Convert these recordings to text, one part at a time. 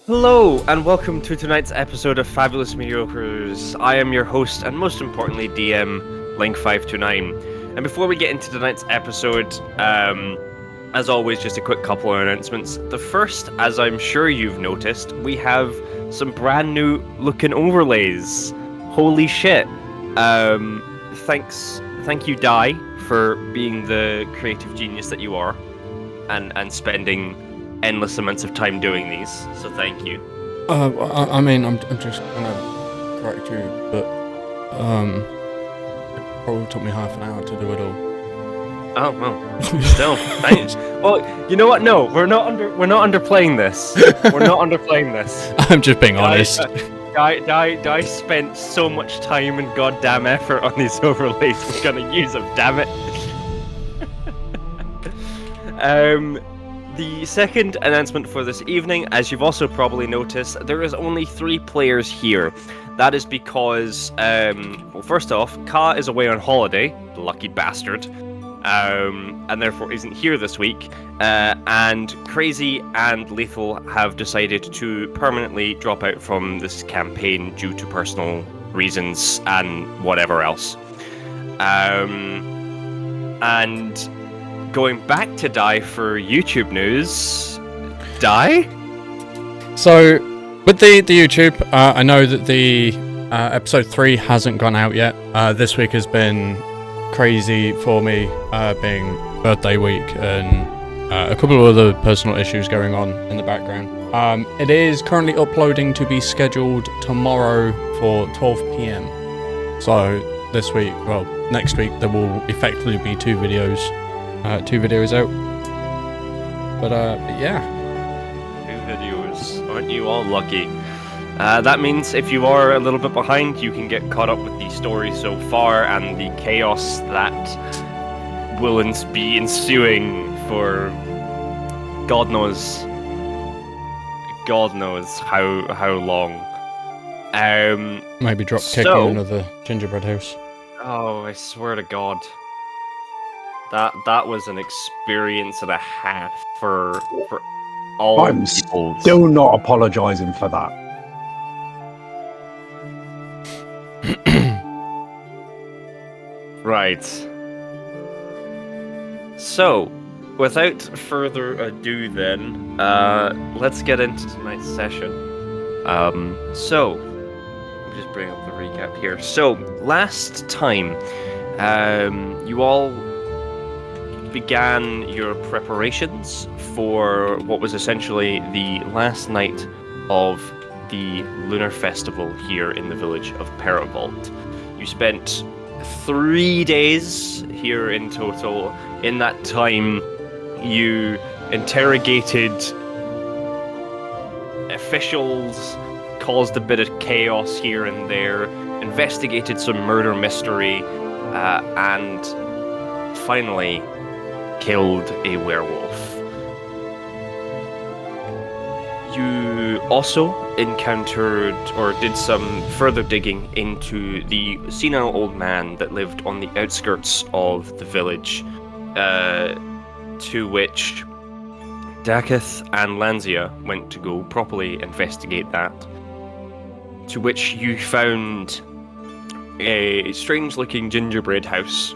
Hello, and welcome to tonight's episode of Fabulas Mediocres. I am your host, and most importantly, DM Link529. And before we get into tonight's episode, as always, just a quick couple of announcements. The first, as I'm sure you've noticed, we have some brand new looking overlays. Holy shit! Thank you, Di, for being the creative genius that you are, and spending endless amounts of time doing these, so thank you. I mean, I'm just gonna correct you, but it probably took me half an hour to do it all. Oh well, still, thanks. Well, you know what? No, we're not underplaying this. We're not underplaying this. I'm just being honest. Di spent so much time and goddamn effort on these overlays. We're gonna use them, damn it. The second announcement for this evening, as you've also probably noticed, there is only 3 players here. That is because, well, first off, Ka is away on holiday, lucky bastard, and therefore isn't here this week, and Crazy and Lethal have decided to permanently drop out from this campaign due to personal reasons and whatever else. And going back to Di for YouTube news, Di? So, with the YouTube, I know that the episode 3 hasn't gone out yet. This week has been crazy for me, being birthday week and a couple of other personal issues going on in the background. It is currently uploading to be scheduled tomorrow for 12 PM. So, this week, well, next week, there will effectively be 2 videos out. But yeah. 2 videos. Aren't you all lucky? That means if you are a little bit behind, you can get caught up with the story so far and the chaos that will be ensuing for God knows how long. Maybe drop kick in another gingerbread house. Oh, I swear to God. That was an experience and a half for all I'm people. Still not apologising for that. Right. So, without further ado then, let's get into tonight's session. So, let me just bring up the recap here. So, last time, you all began your preparations for what was essentially the last night of the lunar festival here in the village of Paravolt. You spent 3 days here in total. In that time, you interrogated officials, caused a bit of chaos here and there, investigated some murder mystery, and finally killed a werewolf. You also encountered or did some further digging into the senile old man that lived on the outskirts of the village, to which Dakath and Lanzia went to go properly investigate that. To which you found a strange-looking gingerbread house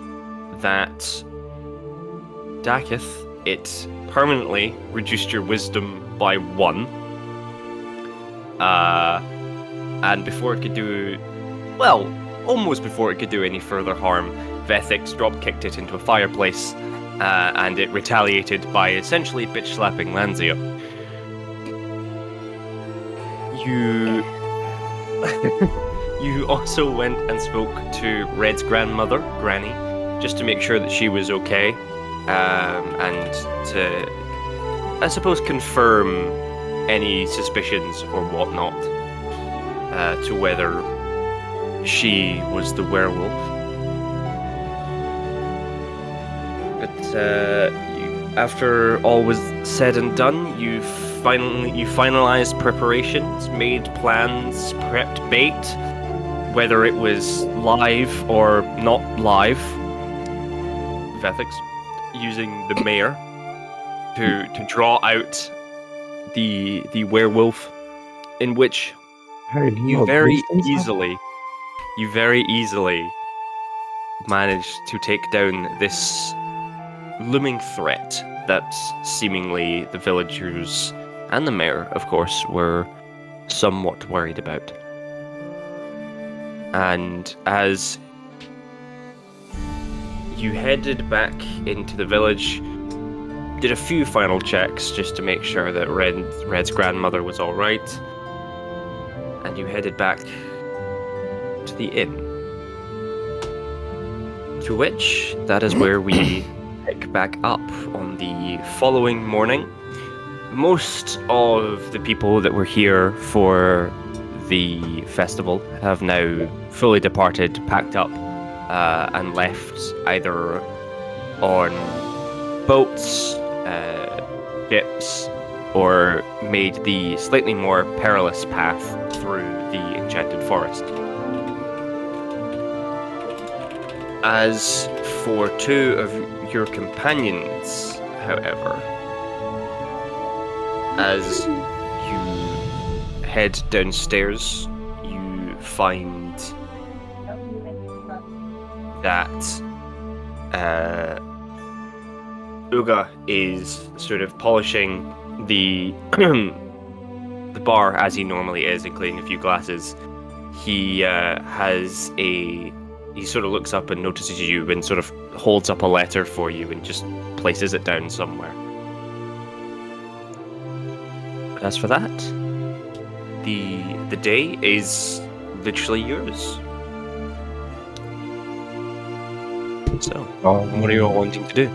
that Dakath, it permanently reduced your wisdom by 1. And before it could do... well, almost before it could do any further harm, Vethxis drop-kicked it into a fireplace, and it retaliated by essentially bitch-slapping Lanzia. You also went and spoke to Red's grandmother, Granny, just to make sure that she was okay, and to, I suppose, confirm any suspicions or whatnot, to whether she was the werewolf. But after all was said and done, you finalized preparations, made plans, prepped bait, whether it was live or not live. Vethxis, using the mayor to draw out the werewolf in which Hey, you look, very these things easily manage to take down this looming threat that seemingly the villagers and the mayor, of course, were somewhat worried about. And as you headed back into the village, did a few final checks just to make sure that Red's grandmother was all right, and you headed back to the inn. To which, that is where we pick back up on the following morning. Most of the people that were here for the festival have now fully departed, packed up, and left either on boats, ships, or made the slightly more perilous path through the enchanted forest. As for two of your companions, however, as you head downstairs, you find that Uga is sort of polishing the the bar as he normally is, including a few glasses. He he sort of looks up and notices you and sort of holds up a letter for you and just places it down somewhere. But as for that, the day is literally yours. So, what are you all wanting to do?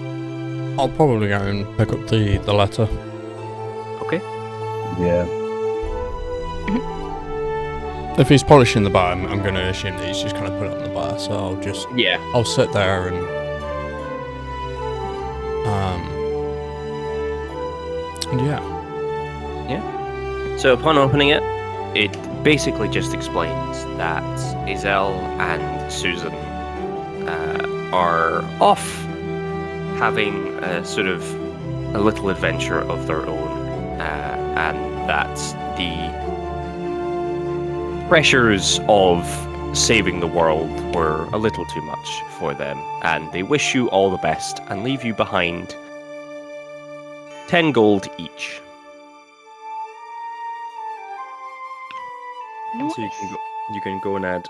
I'll probably go and pick up the letter. Okay. Yeah. If he's polishing the bar, I'm going to assume that he's just kind of put it on the bar, so I'll sit there and yeah. So upon opening it, it basically just explains that Isel and Susan are off having a little adventure of their own, and that the pressures of saving the world were a little too much for them, and they wish you all the best and leave you behind 10 gold each. Nice. So you can go and add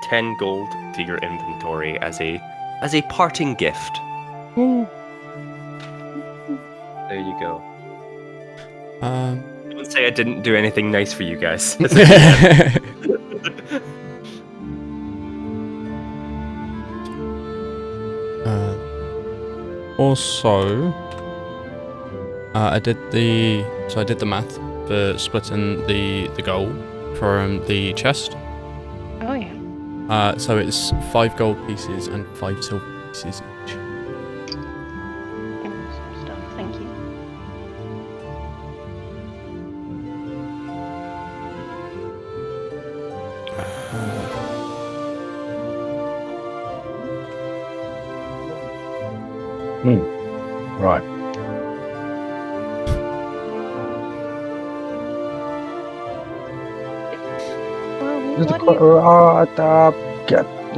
10 gold to your inventory as a parting gift. Ooh. There you go. Um, Don't say I didn't do anything nice for you guys. Also, I did the math for splitting the gold from the chest. Oh yeah. So it's 5 gold pieces and 5 silver pieces each. Awesome stuff. Thank you. Right.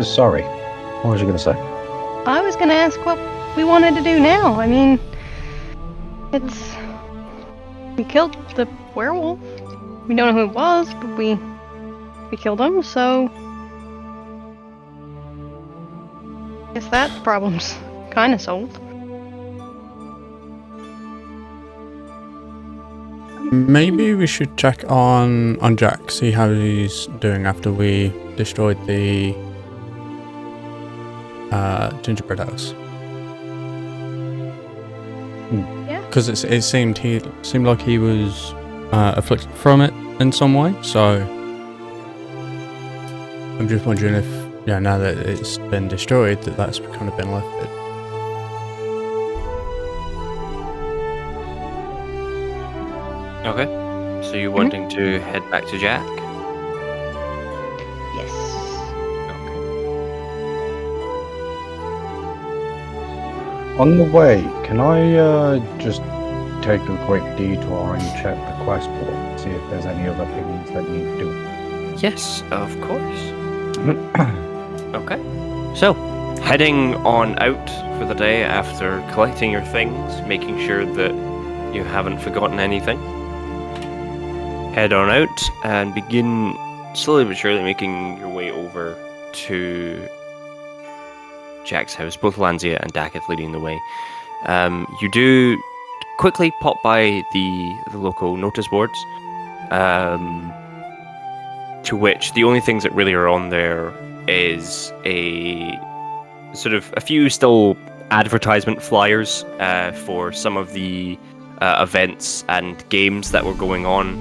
Sorry. What was you going to say? I was going to ask what we wanted to do now. I mean, we killed the werewolf. We don't know who it was, but we killed him, so guess that problem's kind of solved. Maybe we should check on Jack, see how he's doing after we destroyed the gingerbread house. Yeah. Because it seemed like he was afflicted from it in some way. So I'm just wondering if, now that it's been destroyed, that's kind of been lifted. Okay. So you're wanting to head back to Jack? Yes. Okay. On the way, can I just take a quick detour and check the quest board, see if there's any other things that need doing? Yes, of course. Okay. So, heading on out for the day after collecting your things, making sure that you haven't forgotten anything. Head on out and begin slowly but surely making your way over to Jack's house, both Lanzia and Dakath leading the way. You do quickly pop by the local notice boards, to which the only things that really are on there is a few still advertisement flyers for some of the events and games that were going on,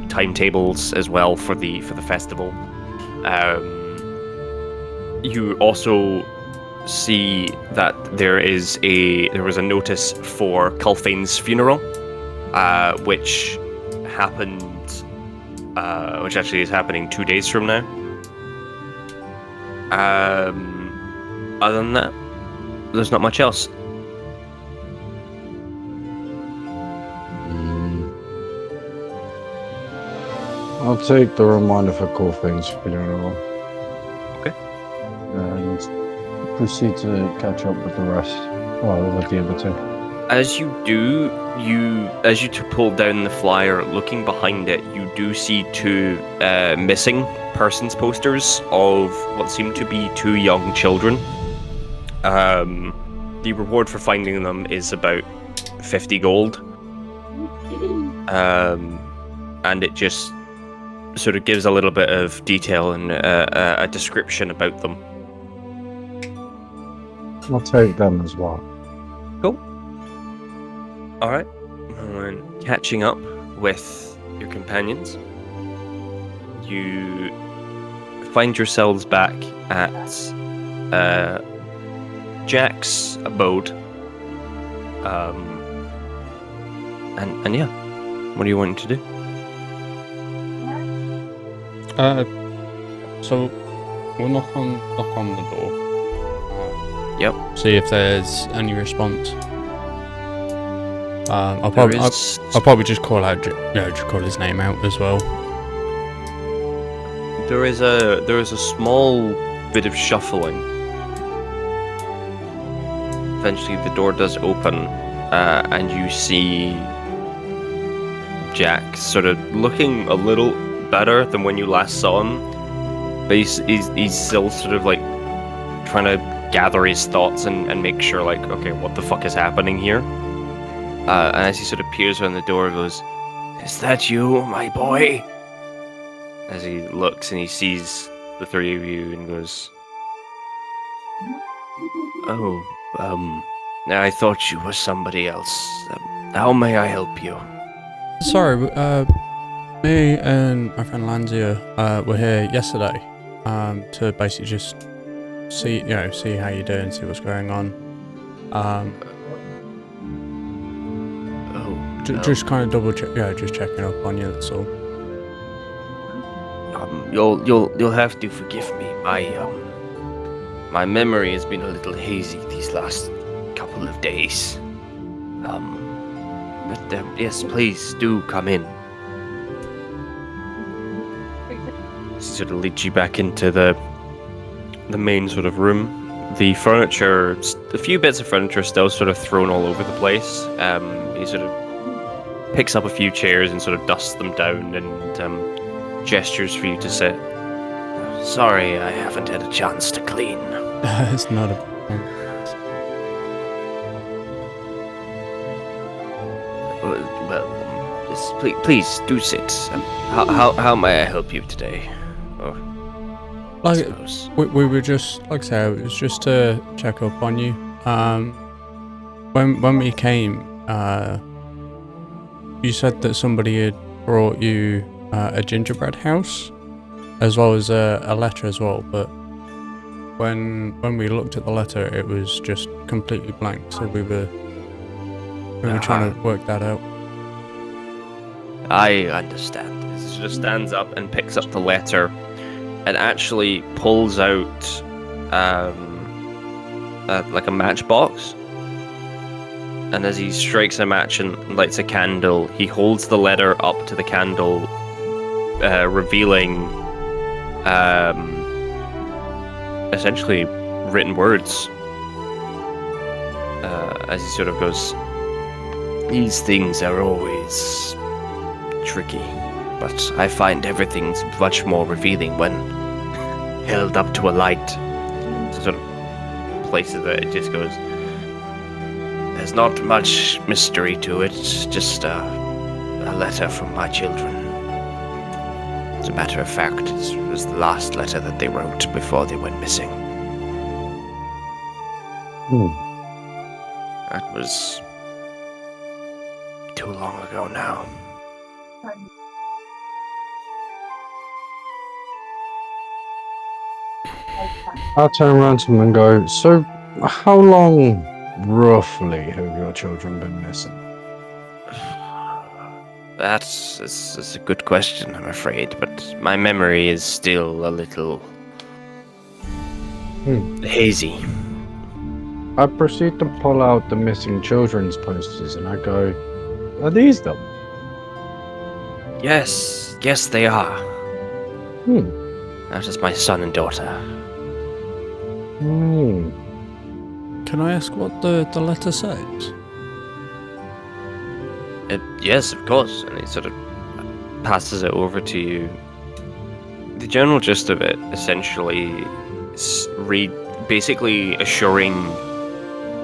timetables as well for the festival. You also see that there was a notice for Culfane's funeral, which happened, which actually is happening 2 days from now. Other than that, there's not much else. I'll take the reminder for cool things funeral. Okay. And proceed to catch up with the rest. Well, with the other two. As you do, as you pull down the flyer, looking behind it, you do see two missing persons posters of what seem to be two young children. The reward for finding them is about 50 gold. And it just sort of gives a little bit of detail and a description about them. I'll take them as well. Cool. Alright. And catching up with your companions, you find yourselves back at Jack's abode. And yeah, what are you wanting to do? So we'll knock on the door. Yep. See if there's any response. I'll probably just call out, just call his name out as well. There is a small bit of shuffling. Eventually, the door does open, and you see Jack sort of looking a little better than when you last saw him, but he's still sort of like trying to gather his thoughts and make sure, like, okay, what the fuck is happening here? And as he sort of peers around the door, he goes, "Is that you, my boy?" As he looks and he sees the three of you and goes, "Oh, I thought you were somebody else. How may I help you?" Sorry, me and my friend Lanzia were here yesterday to basically just see how you're doing, see what's going on. Just kind of double check, just checking up on you. That's all. You'll have to forgive me. My memory has been a little hazy these last couple of days. But yes, please do come in. Sort of leads you back into the main sort of room. The furniture, a few bits of furniture still sort of thrown all over the place. He sort of picks up a few chairs and sort of dusts them down and gestures for you to sit. Sorry, I haven't had a chance to clean. It's not a problem. Well, please do sit. How may I help you today? We were just, like I say, it was just to check up on you. When we came, you said that somebody had brought you a gingerbread house, as well as a letter as well. But when we looked at the letter, it was just completely blank. So we were trying to work that out. I understand. He sort of stands up and picks up the letter, and actually pulls out like a matchbox, And as he strikes a match and lights a candle, he holds the letter up to the candle, revealing essentially written words. As he sort of goes, "These things are always tricky, but I find everything's much more revealing when held up to a light." So sort of places it, it just goes, "There's not much mystery to it, just a letter from my children. As a matter of fact, it was the last letter that they wrote before they went missing." That was too long ago now. I'll turn around to him and go, "So, how long, roughly, have your children been missing?" That's a good question, I'm afraid, but my memory is still a little hazy. I proceed to pull out the missing children's posters and I go, "Are these them?" Yes, they are. That is my son and daughter. Can I ask what the letter says? Yes, of course. And he sort of passes it over to you. The general gist of it, essentially, is basically assuring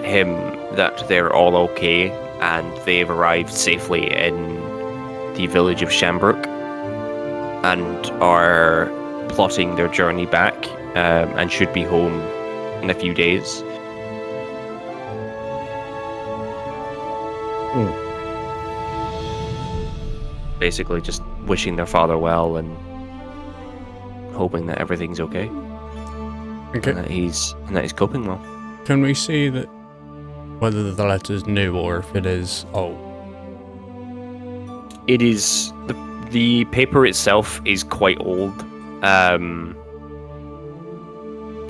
him that they're all okay and they've arrived safely in the village of Shambrook and are plotting their journey back and should be home in a few days. Basically just wishing their father well and hoping that everything's okay. Okay. And that he's coping well. Can we see that whether the letter's new or if it is old? It is the paper itself is quite old.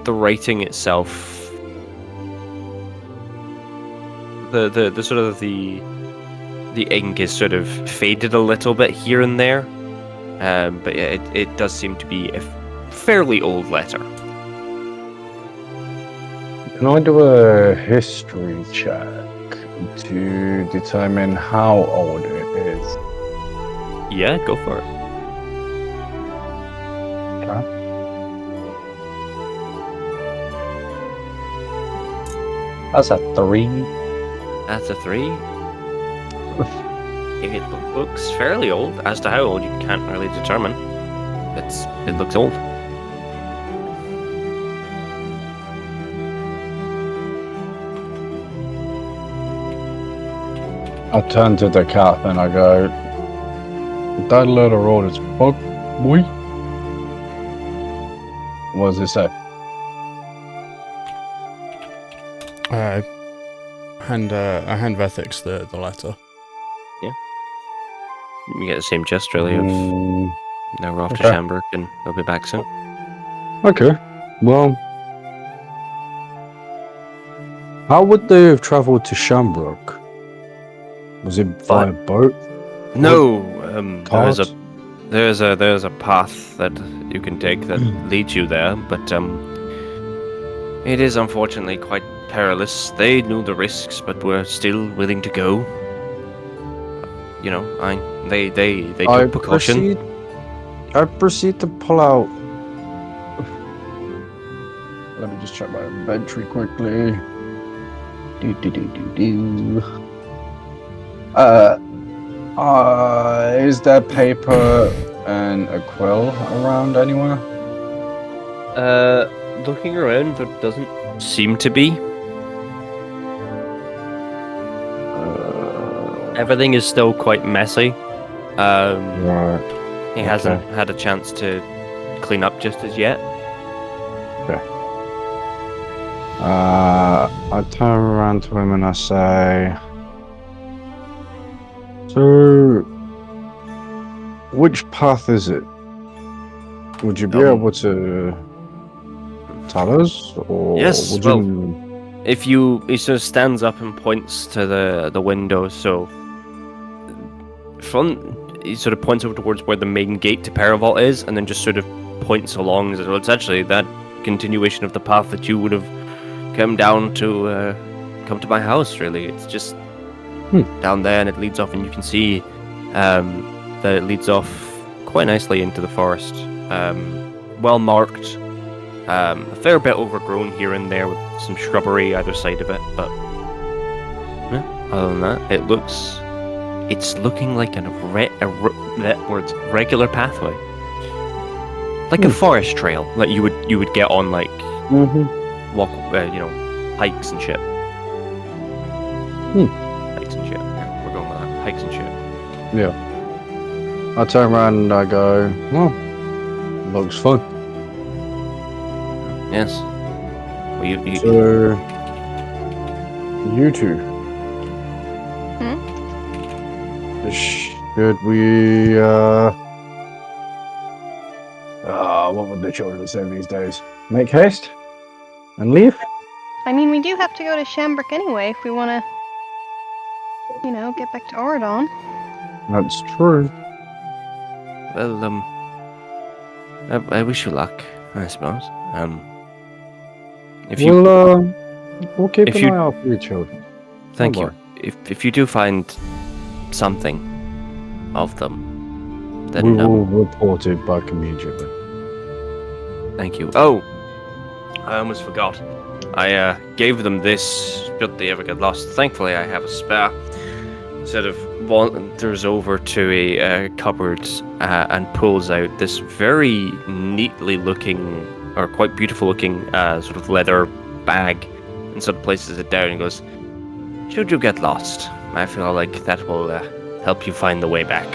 The writing itself, the sort of the ink is sort of faded a little bit here and there, but yeah, it does seem to be a fairly old letter. Can I do a history check to determine how old it is? Yeah, go for it. Okay. That's a 3. That's a 3. It looks fairly old. As to how old, you can't really determine. It looks old. I turn to Dakath and I go, "That letter old as fuck, boy." What does it say? I hand Vethxis the letter. You get the same gist, really, of now we're off to Okay. Shambrook and we'll be back soon. Okay. Well, how would they have travelled to Shambrook? Was it via boat? No, Cart? there's a path that you can take that leads you there, but it is unfortunately quite perilous. They knew the risks, but were still willing to go. You know, they took precaution. I proceed to pull out. Let me just check my inventory quickly. Is there paper and a quill around anywhere? Looking around, there doesn't seem to be. Everything is still quite messy. Right. He hasn't had a chance to clean up just as yet. I turn around to him and I say, "So, which path is it? Would you be able to tell us? Or Yes, would well, you..." he sort of stands up and points to the window. So he sort of points over towards where the main gate to Paravolt is, and then just sort of points along. So it's actually that continuation of the path that you would have come down to come to my house. Really, it's just down there, and it leads off, and you can see that it leads off quite nicely into the forest. Well marked. A fair bit overgrown here and there with some shrubbery either side of it, but other than that, it's looking like regular pathway, like a forest trail that you would get on like walk, hikes and shit. Hikes and shit. Yeah, we're going with that. Hikes and shit. Yeah. I turn around and I go, well, looks fun. Yes. Well, So, you two. Should we, what would the children say these days? Make haste? And leave? I mean, we do have to go to Shambrook anyway if we want to, get back to Oradon. That's true. Well, I wish you luck, I suppose. We'll keep if an you- eye out for your children. Thank Don't you. If you do find something of them, then We will report it back immediately. thank you. Oh, I almost forgot. I gave them this should they ever get lost. Thankfully, I have a spare. Sort of wanders over to a cupboard and pulls out this very neatly looking, or quite beautiful looking, sort of leather bag, and sort of places it down and goes, "Should you get lost, I feel like that will help you find the way back."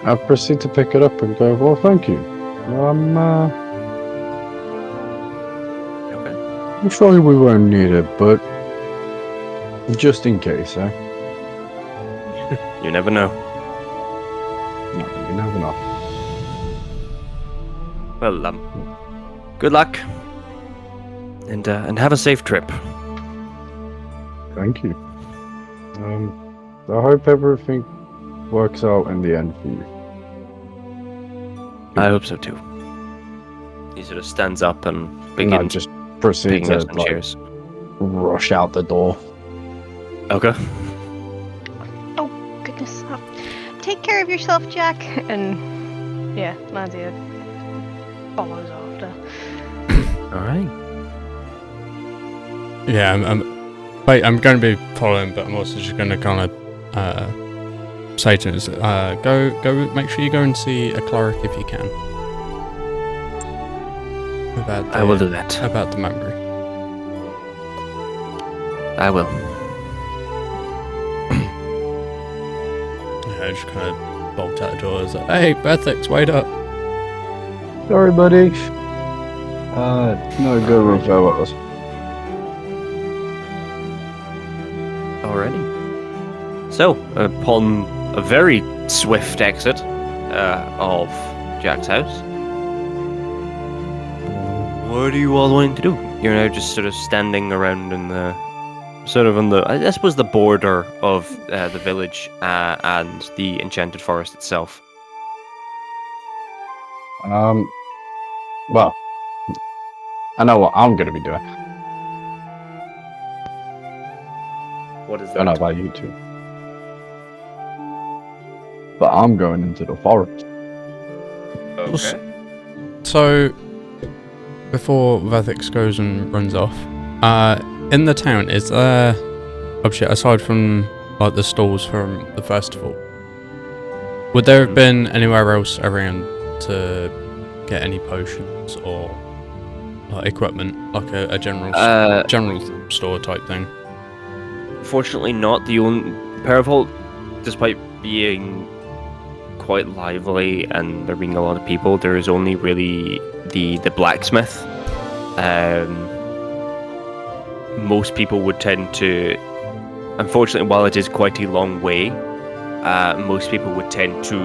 I proceed to pick it up and go, well, thank you. Okay. I'm sorry we won't need it, but just in case, eh? You never know. No, you never know. Well, good luck, and have a safe trip. Thank you. I hope everything works out in the end for you. I hope so too. He sort of stands up and And I begins just proceed picking to up some chairs. rush out the door. Okay. Oh, goodness. Take care of yourself, Jack. And, yeah, Lanzia follows after. All right. Yeah, I'm going to be following, but I'm also just going to kind of say to us, go, make sure you go and see a cleric if you can. I will do that. About the memory. I will. Yeah, I just kind of bolt out the door. It's like, hey, Vethxis, wait up. Sorry, buddy. No good with fellows. Alrighty. So, upon a very swift exit of Jack's house, what are you all wanting to do? You're now just sort of standing around in the, sort of on the, I suppose, the border of the village and the enchanted forest itself. Well, I know what I'm gonna be doing. What is I don't know about you two. But I'm going into the forest. Okay. So, before Vethxis goes and runs off, in the town, is there, aside from like the stalls from the festival, would there have been anywhere else around to get any potions or like equipment, like a general store type thing? Fortunately not. The only Paravolt, despite being quite lively and there being a lot of people, there is only really the blacksmith. Most people would tend to, unfortunately, while it is quite a long way, most people would tend to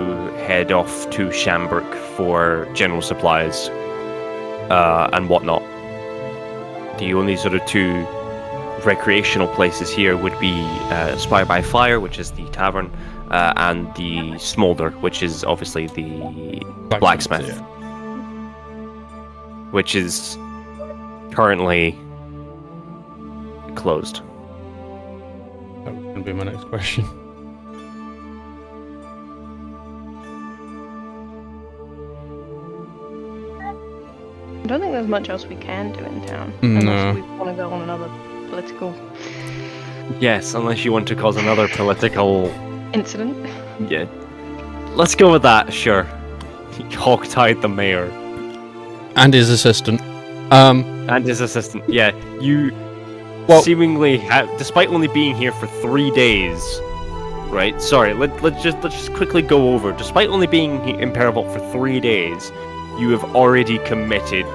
head off to Shambrook for general supplies. and whatnot. The only sort of two recreational places here would be Spire by Fire, which is the tavern, and the Smolder, which is obviously the blacksmith, yeah. which is currently closed. That was going to be my next question. I don't think there's much else we can do in town. No. Unless we want to go on another political Yes, unless you want to cause another political... incident. Yeah. Let's go with that, sure. Hogtied the mayor. And his assistant. And his assistant. Yeah, you seemingly have, despite only being here for 3 days, right? Sorry, let's just quickly go over. Despite only being in Paravault for 3 days, you have already committed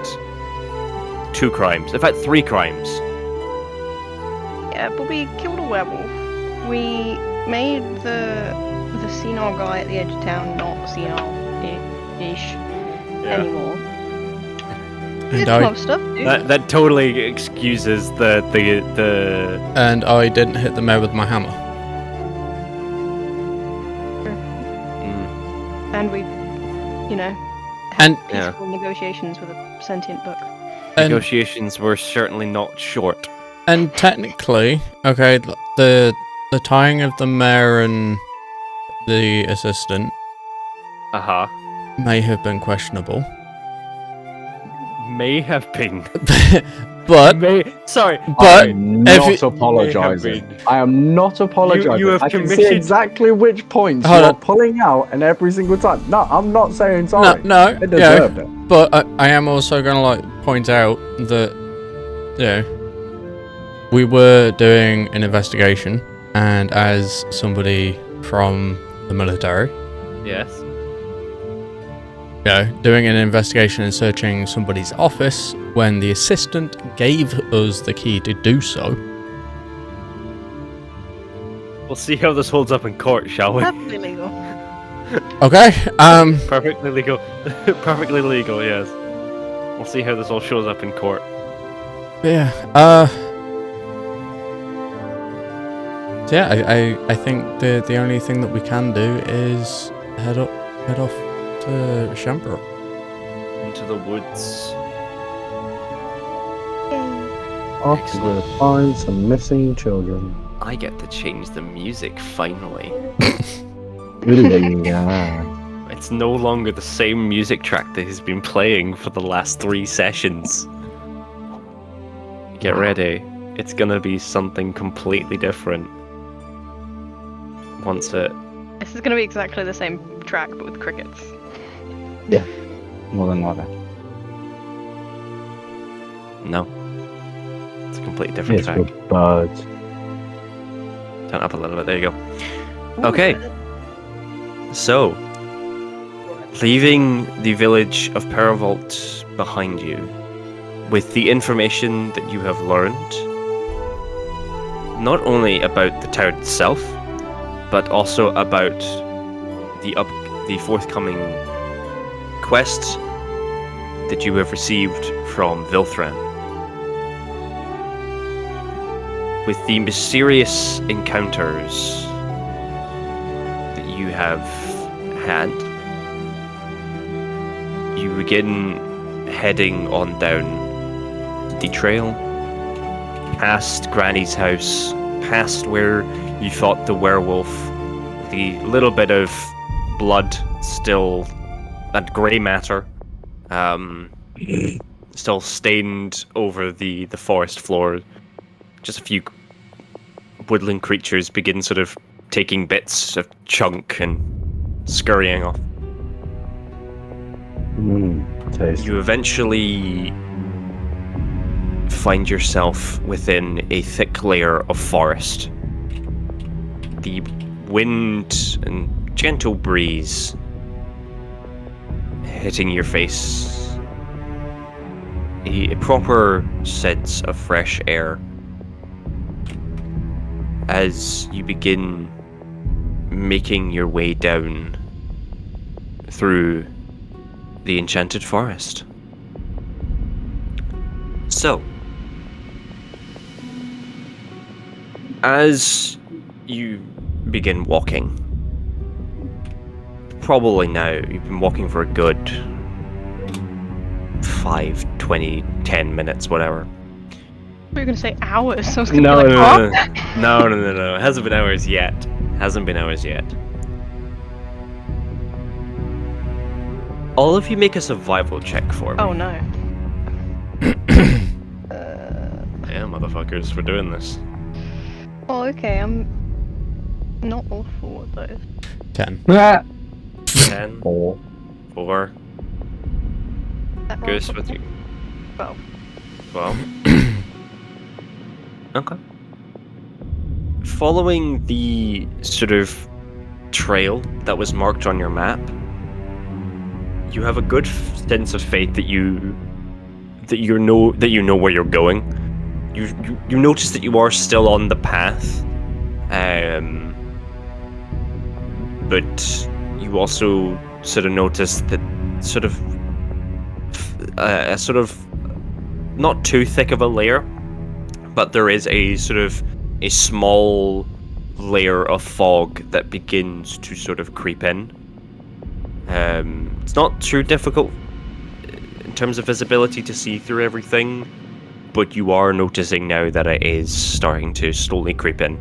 2 crimes. In fact, 3 crimes. Yeah, but we killed a werewolf. We made the senile guy at the edge of town not senile-ish anymore. We did some other stuff, dude. That totally excuses the And I didn't hit the mayor with my hammer. And we, And peaceful negotiations with a sentient book. negotiations were certainly not short. And technically, okay, the tying of the mayor and the assistant may have been questionable. May have been. But Sorry. But I'm if not it- apologising. I am not apologising. You have I can see committed- exactly which points Hold you're on. pulling out, and every single time. No, I'm not saying sorry. no, I deserved it. but I am also going to point out that we were doing an investigation, and as somebody from the military, Yes. doing an investigation and searching somebody's office when the assistant gave us the key to do so. We'll see how this holds up in court, shall we? Perfectly legal. Okay. Perfectly legal. Perfectly legal, yes. We'll see how this all shows up in court. Yeah. So yeah, I think the only thing that we can do is head off to Shambrook. Into the woods. Off to find some missing children. I get to change the music finally. Yeah. It's no longer the same music track that has been playing for the last 3 sessions. Get ready. It's gonna be something completely different. Once it... This is going to be exactly the same track, but with crickets. More than likely. No. It's a completely different Yes, track. with birds. Turn it up a little bit, there you go. Okay. So, leaving the village of Paravault behind you, with the information that you have learned, not only about the town itself, but also about the forthcoming quest that you have received from Vilthran. With the mysterious encounters that you have had, you begin heading on down the trail, past Granny's house, past where you thought the werewolf, the little bit of blood still, that grey matter, still stained over the forest floor. Just a few woodland creatures begin sort of taking bits of chunk and scurrying off. Tasty. You eventually find yourself within a thick layer of forest. The wind and gentle breeze hitting your face. A proper sense of fresh air as you begin making your way down through the enchanted forest. So, as you begin walking, probably now, you've been walking for a good 5, 20, 10 minutes, whatever. We were gonna say hours. I was gonna No, be like, no, huh? no. It hasn't been hours yet. All of you make a survival check for me. Oh no. Yeah, motherfuckers, we're doing this. Oh, okay. I'm not awful at those. 10. 10, Or 4, That Goose roll- with you. 12. 12. Okay. Following the sort of trail that was marked on your map, you have a good sense of faith that you know where you're going. You notice that you are still on the path, but you also sort of notice that sort of a sort of not too thick of a layer, but there is a sort of a small layer of fog that begins to sort of creep in. It's not too difficult in terms of visibility to see through everything, but you are noticing now that it is starting to slowly creep in.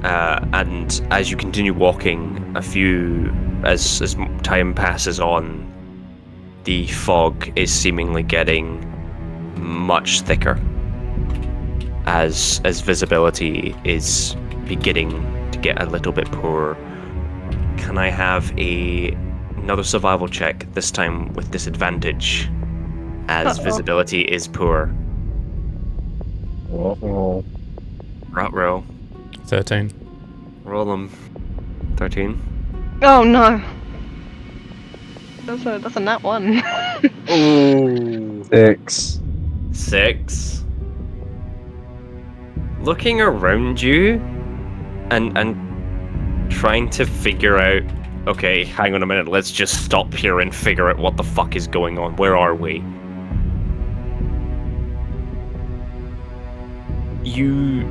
And as you continue walking, as time passes on, the fog is seemingly getting much thicker as visibility is beginning to get a little bit poorer. Can I have another survival check, this time with disadvantage, as visibility is poor? Ruh-roh. 13. Roll them. 13. Oh no. That's a nat 1. Oh. 6. 6. Looking around you and trying to figure out, okay, hang on a minute, let's just stop here and figure out what the fuck is going on. Where are we? You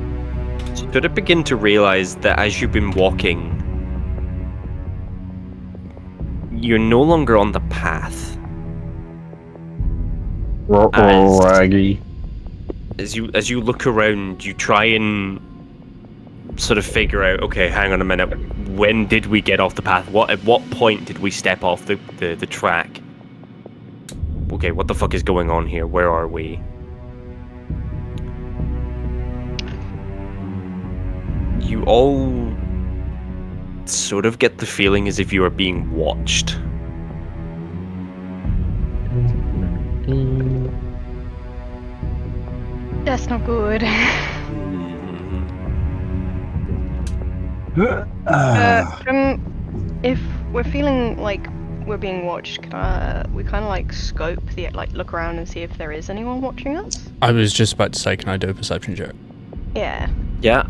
sort of begin to realize that as you've been walking, you're no longer on the path. Raggy. As you look around, you try and sort of figure out, okay, hang on a minute, when did we get off the path? At what point did we step off the track? Okay, what the fuck is going on here? Where are we? You all sort of get the feeling as if you are being watched. That's not good. If we're feeling like we're being watched, we kind of like scope look around and see if there is anyone watching us? I was just about to say, can I do a perception check? Yeah. Yeah,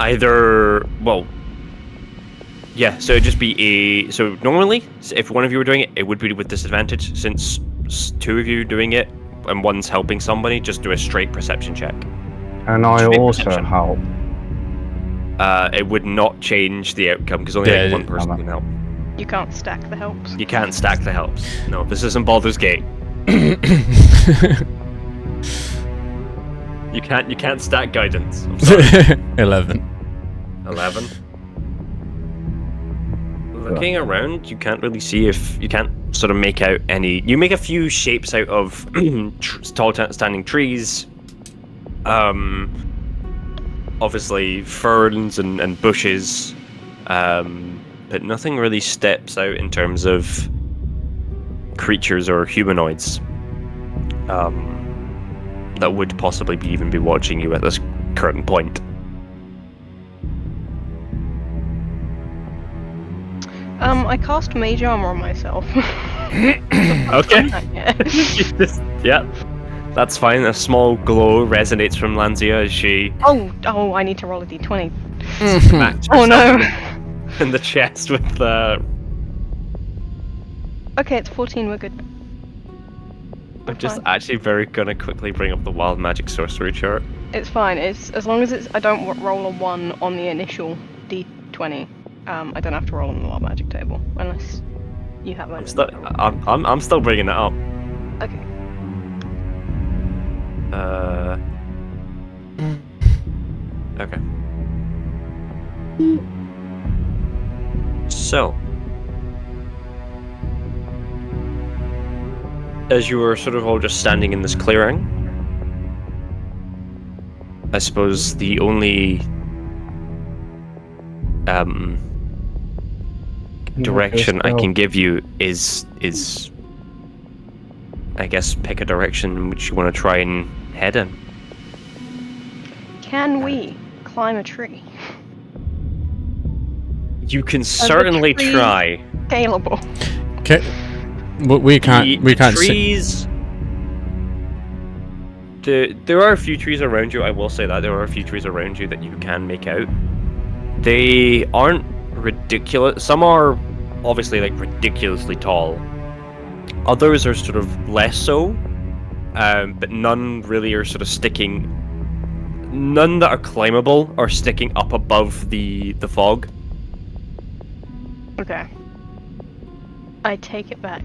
so it'd just be so normally, if one of you were doing it, it would be with disadvantage. Since two of you doing it and one's helping somebody, just do a straight perception check. And I Straight also perception. help. It would not change the outcome because only Yeah, one person can help. You can't stack the helps. You can't stack the helps. No, this isn't Baldur's Gate. You can't stack guidance. I'm sorry. 11. 11. Looking around, you can't really see if you can't sort of make out any. You make a few shapes out of tall standing trees. Obviously ferns and bushes, but nothing really steps out in terms of creatures or humanoids that would possibly even be watching you at this current point. I cast Mage Armor on myself. Okay. Yeah, that's fine. A small glow resonates from Lanzia as she Oh, I need to roll a d20. smacks Oh no. herself in the chest with the. Okay, it's 14, we're good. I'm just fine. actually very gonna quickly bring up the wild magic sorcery chart. It's fine. It's as long as I don't roll a 1 on the initial d20. I don't have to roll on the wild magic table unless you have. I'm still bringing it up. Okay. Okay. So, as you were sort of all just standing in this clearing, I suppose the only direction I can give you is I guess pick a direction in which you want to try and head in. Can we climb a tree? You can certainly trees try. Scalable. Okay. We can't. We can't see. Trees. There are a few trees around you. I will say that there are a few trees around you that you can make out. They aren't ridiculous. Some are obviously like ridiculously tall. Others are sort of less so, but none really are sort of sticking. None that are climbable are sticking up above the fog. Okay. I take it back.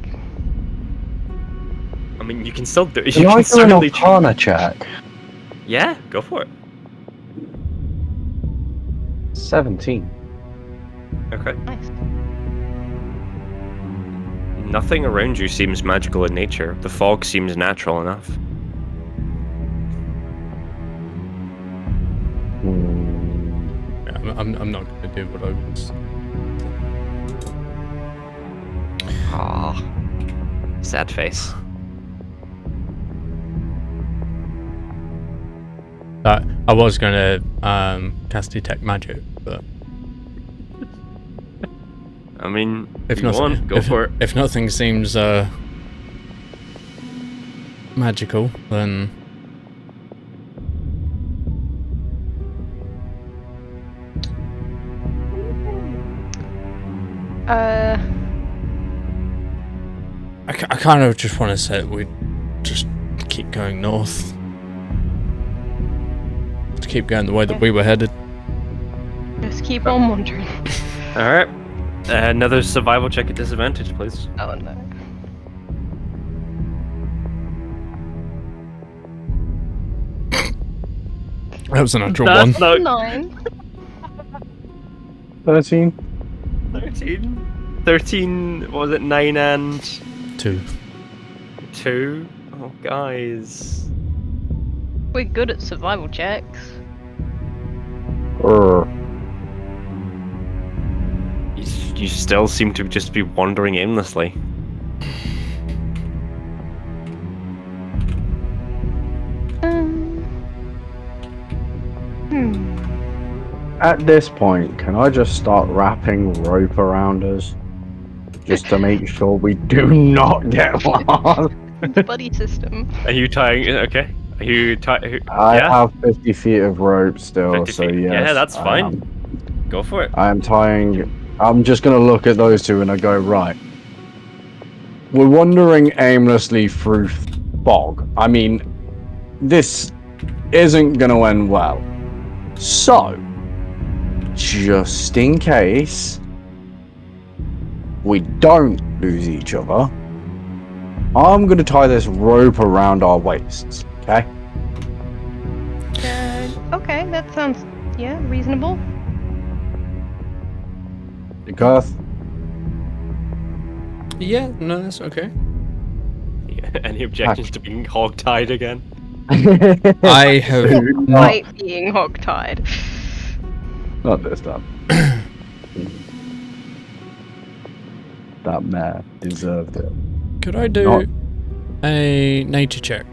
I mean, you can still do it. Can I do an Arcana check? Yeah, go for it. 17. Okay. Nice. Nothing around you seems magical in nature. The fog seems natural enough. Yeah, I'm not going to do what I was. Ah, sad face. I was going to cast Detect Magic, but I mean, if you want, go for it. If nothing seems magical, then I kind of just want to say we just keep going north. To keep going the way that we were headed. Just keep on wandering. Alright. Another survival check at disadvantage, please. Oh no. That was a natural That's one. not 9. 13. 13. 13, what was it, 9 and 2. 2? Oh, guys. We're good at survival checks. You still seem to just be wandering aimlessly. At this point, can I just start wrapping rope around us? Just to make sure we do not get lost. The buddy system. Are you tying? Okay. Are you tying? I Yeah? have 50 feet of rope still, 50 so feet. yes. Yeah, that's I fine. am. Go for it. I am tying. I'm just gonna look at those two and I go, right. We're wandering aimlessly through fog. I mean, this isn't gonna end well. So, just in case we don't lose each other, I'm gonna tie this rope around our waists, okay? Okay, that sounds, reasonable. Dakath? Yeah, no, that's okay. Yeah. Any objections to being hog-tied again? I have Right being hogtied. Not this time. That man deserved it. Could I do Not- a nature check?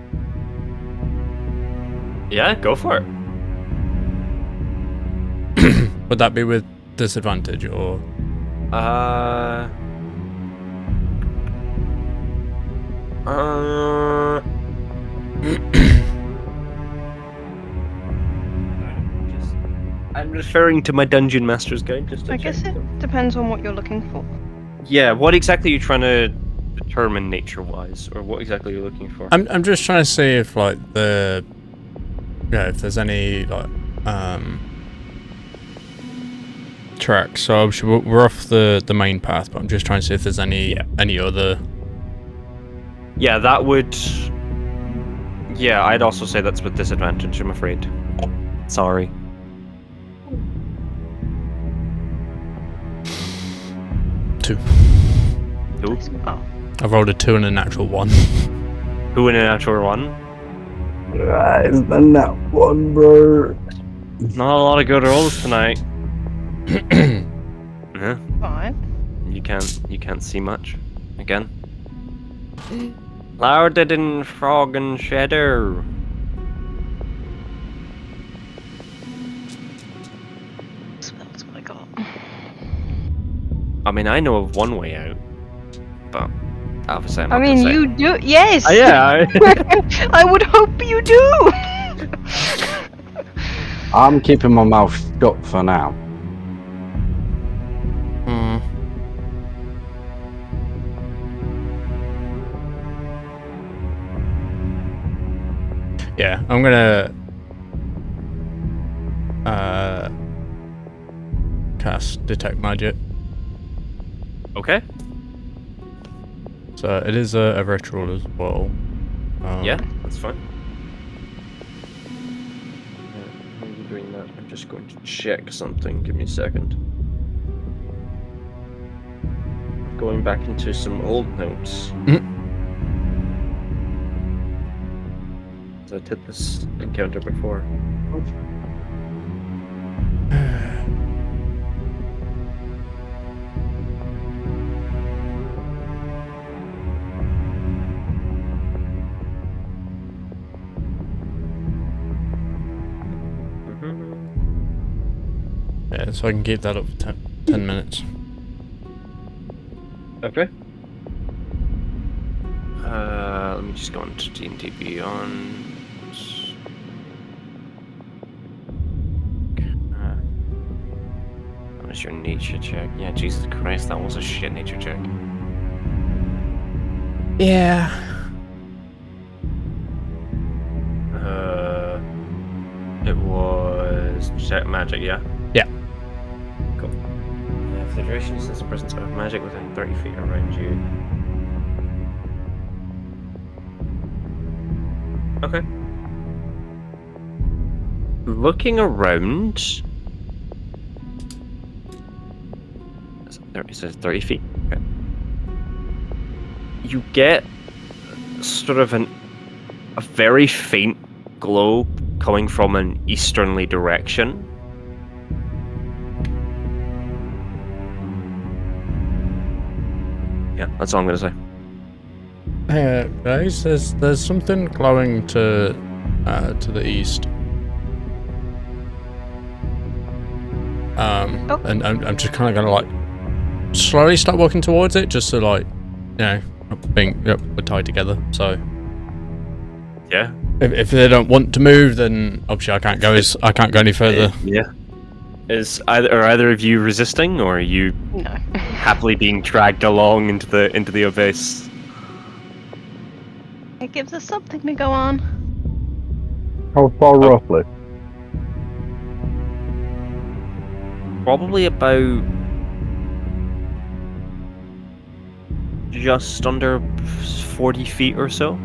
Yeah, go for it. Would that be with disadvantage or? I'm referring to my Dungeon Master's Guide. Just to I check guess it them. depends on what you're looking for. Yeah, what exactly are you trying to determine nature-wise, or what exactly you're looking for? I'm just trying to see if like if there's any like tracks. So obviously we're off the main path, but I'm just trying to see if there's any other. Yeah, that would. Yeah, I'd also say that's with disadvantage. I'm afraid. Sorry. Two. Two? Oh. I've rolled a 2 and a natural 1. Who in a natural one? Is the net one, bro? Not a lot of good rolls tonight. Yeah, Fine. you can't see much. Again. Louder than frog and cheddar. Spells what I got. I mean, I know of one way out, but obviously I'm not I mean, gonna say. you do. Yes. Yeah. I would hope you do. I'm keeping my mouth shut for now. Yeah, I'm gonna cast detect magic. Okay. So it is a ritual as well. Yeah, that's fine. How are you doing that? I'm just going to check something. Give me a second. Going back into some old notes. I did this encounter before. Yeah, so I can keep that up for 10 minutes. Okay. Let me just go into D&D Beyond. What is your nature check? Yeah, Jesus Christ, that was a shit nature check. Yeah. It was check magic, yeah? Yeah. Cool. If the duration sense the presence of magic within 30 feet around you. Okay. Looking around. It says 30 feet. Okay. You get sort of a very faint glow coming from an easterly direction. Yeah, that's all I'm gonna say. Hey guys, there's something glowing to the east. Oh. And I'm just kind of gonna like slowly start walking towards it, just so like, you know, we're tied together. So Yeah. if they don't want to move, then obviously I can't go any further. Yeah. Are either of you resisting, or are you No. happily being dragged along into the abyss? It gives us something to go on. How far roughly? Probably about just under 40 feet or so.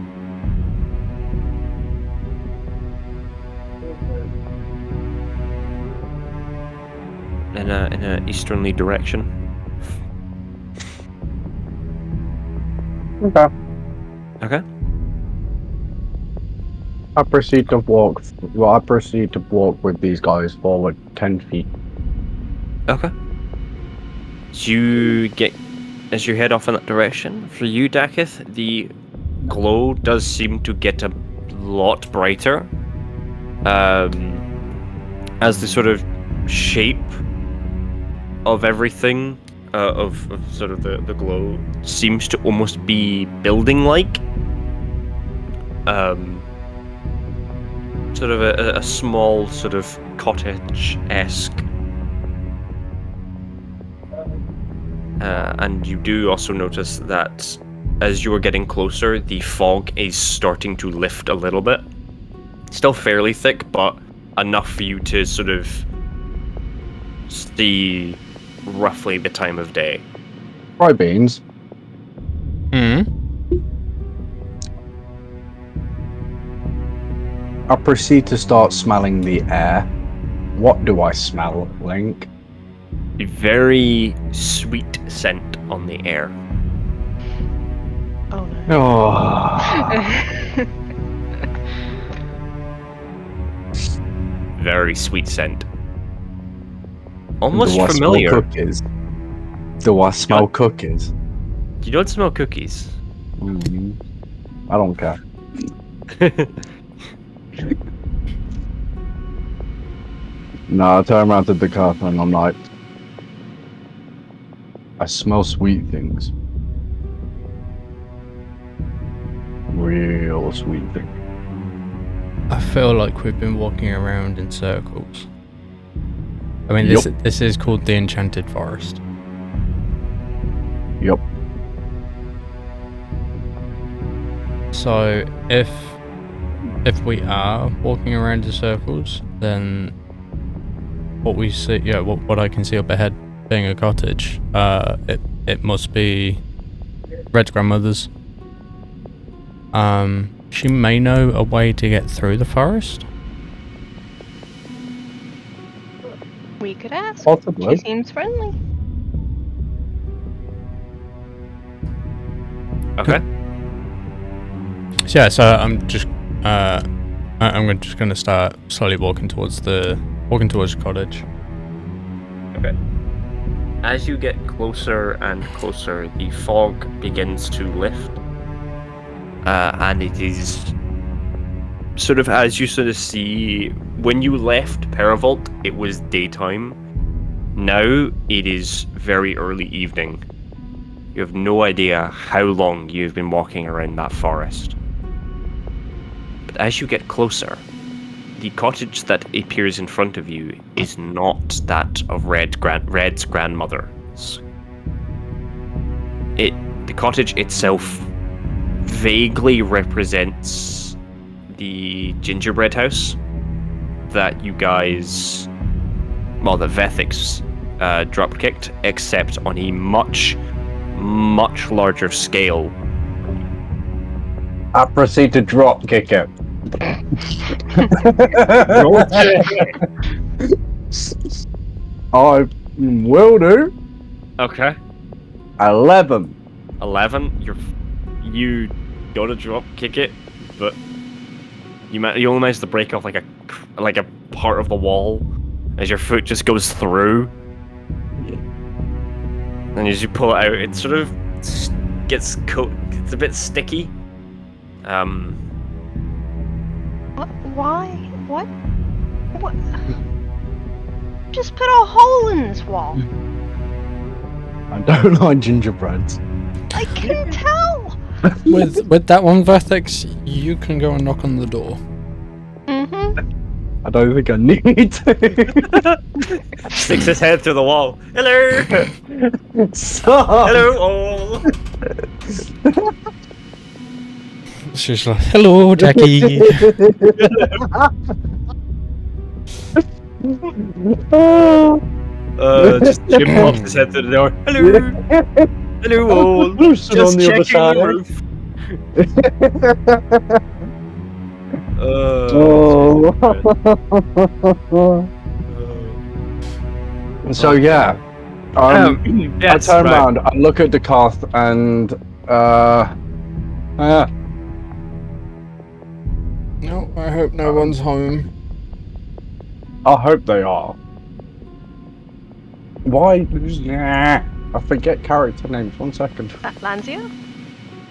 In a easterly direction. Okay. Okay. I proceed to walk with these guys forward 10 feet. Okay. So you get, as you head off in that direction, for you, Dakath, the glow does seem to get a lot brighter. As the sort of shape of everything, of sort of the glow, seems to almost be building-like. Sort of a small sort of cottage-esque. And you do also notice that as you are getting closer, the fog is starting to lift a little bit. Still fairly thick, but enough for you to sort of see roughly the time of day. Fry beans. Hmm. I proceed to start smelling the air. What do I smell, Link? A very sweet scent on the air. Oh no. Oh. Very sweet scent. Almost Do I familiar. smell cookies? Do I smell cookies? You don't smell cookies. I don't care. No, I turn around to Dakath and I'm like, I smell sweet things. Real sweet things. I feel like we've been walking around in circles. I mean, Yup. this is called the Enchanted Forest. Yup. So if we are walking around in circles, then what we see, what I can see up ahead being a cottage, it must be Red's grandmother's. She may know a way to get through the forest. We could ask. Possibly. She seems friendly. Okay. So yeah, so I'm just I'm just gonna start slowly walking towards the cottage. Okay. As you get closer and closer, the fog begins to lift. And it is sort of as you sort of see, when you left Paravolt, it was daytime. Now it is very early evening. You have no idea how long you've been walking around that forest. But as you get closer, the cottage that appears in front of you is not that of Red's grandmother's. The cottage itself vaguely represents the gingerbread house that you guys, that Vethxis drop kicked, except on a much larger scale. I proceed to drop kick it. I will do. Okay. 11. 11. You gotta drop kick it, but you only manage to break off like a part of the wall as your foot just goes through. And as you pull it out, it sort of gets it's a bit sticky. What? Why? What? What? Just put a hole in this wall. I don't like gingerbreads. I can tell. With that one, Vethxis, you can go and knock on the door. Mm-hmm. I don't think I need to. Sticks his head through the wall. Hello! Stop! Hello all! She's like, hello, Jackie. Just Jim pops his head through the door. Hello! Hello all! Lucid Just on the other checking the roof. So yeah, I turn around, I look at Dakath, and No, I hope no one's home. I hope they are. Why? I forget character names. 1 second. Lanzia?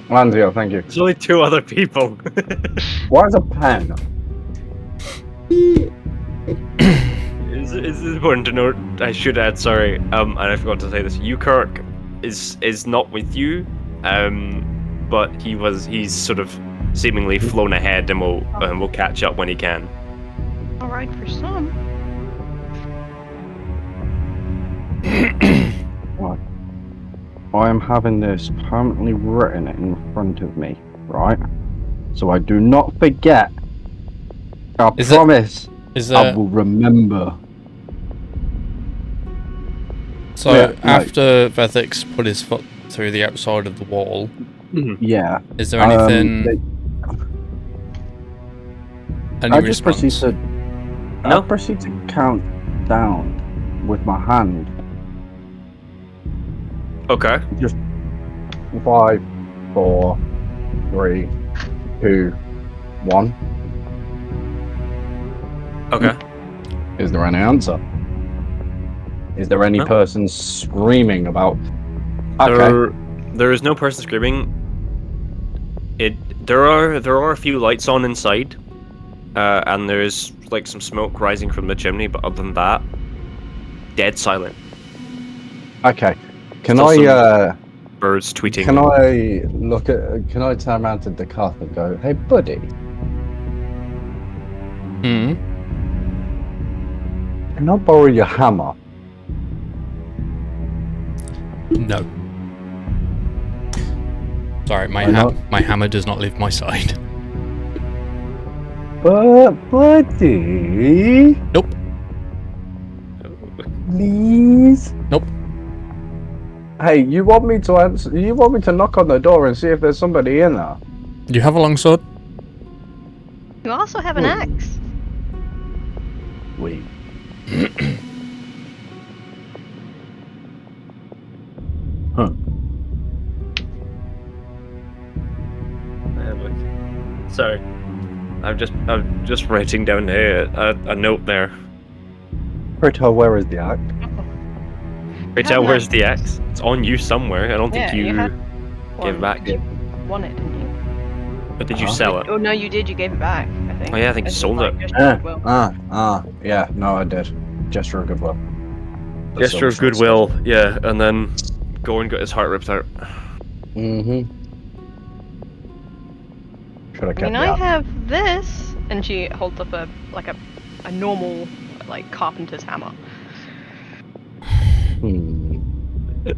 Lanzia, thank you. There's only 2 other people. Why is a pen? It's important to note, I should add, sorry, and I forgot to say this, Ukkirc is not with you, but he's sort of seemingly flown ahead and will catch up when he can. Alright for some. I am having this permanently written in front of me, right? So I do not forget. I promise Is I there... will remember. So, Yeah, no. after Vethxis put his foot through the outside of the wall, Yeah. is there anything... Any I just proceed response? to... No. I proceed to count down with my hand. Okay. Just 5, 4, 3, 2, 1. Okay. Is there any answer? Is there any No. person screaming about? Okay. There is no person screaming. There are a few lights on inside, and there's like some smoke rising from the chimney. But other than that, dead silent. Okay. Can Still some I birds tweeting. Can I look at? Can I turn around to Dakath and go, "Hey, buddy, Hmm. can I borrow your hammer?" No. Sorry, Why not? my hammer does not leave my side. But buddy, Nope. please. Nope. Hey, you want me to answer? You want me to knock on the door and see if there's somebody in there? Do you have a long sword? You also have an axe. Wait. Huh. Sorry, I'm just writing down here a note there. Rita, where is the axe? Right now, where's the axe? It's on you somewhere. I don't think Yeah, you had gave it back. You won it, didn't you? But did you sell it? Oh no, you did. You gave it back. I think. Oh yeah, I think you sold it. Yeah, no, I did. Gesture of goodwill. That's Gesture of so much goodwill, yeah, and then Goran got his heart ripped out. Mm-hmm. Should I I mean, I have this, and she holds up a normal carpenter's hammer.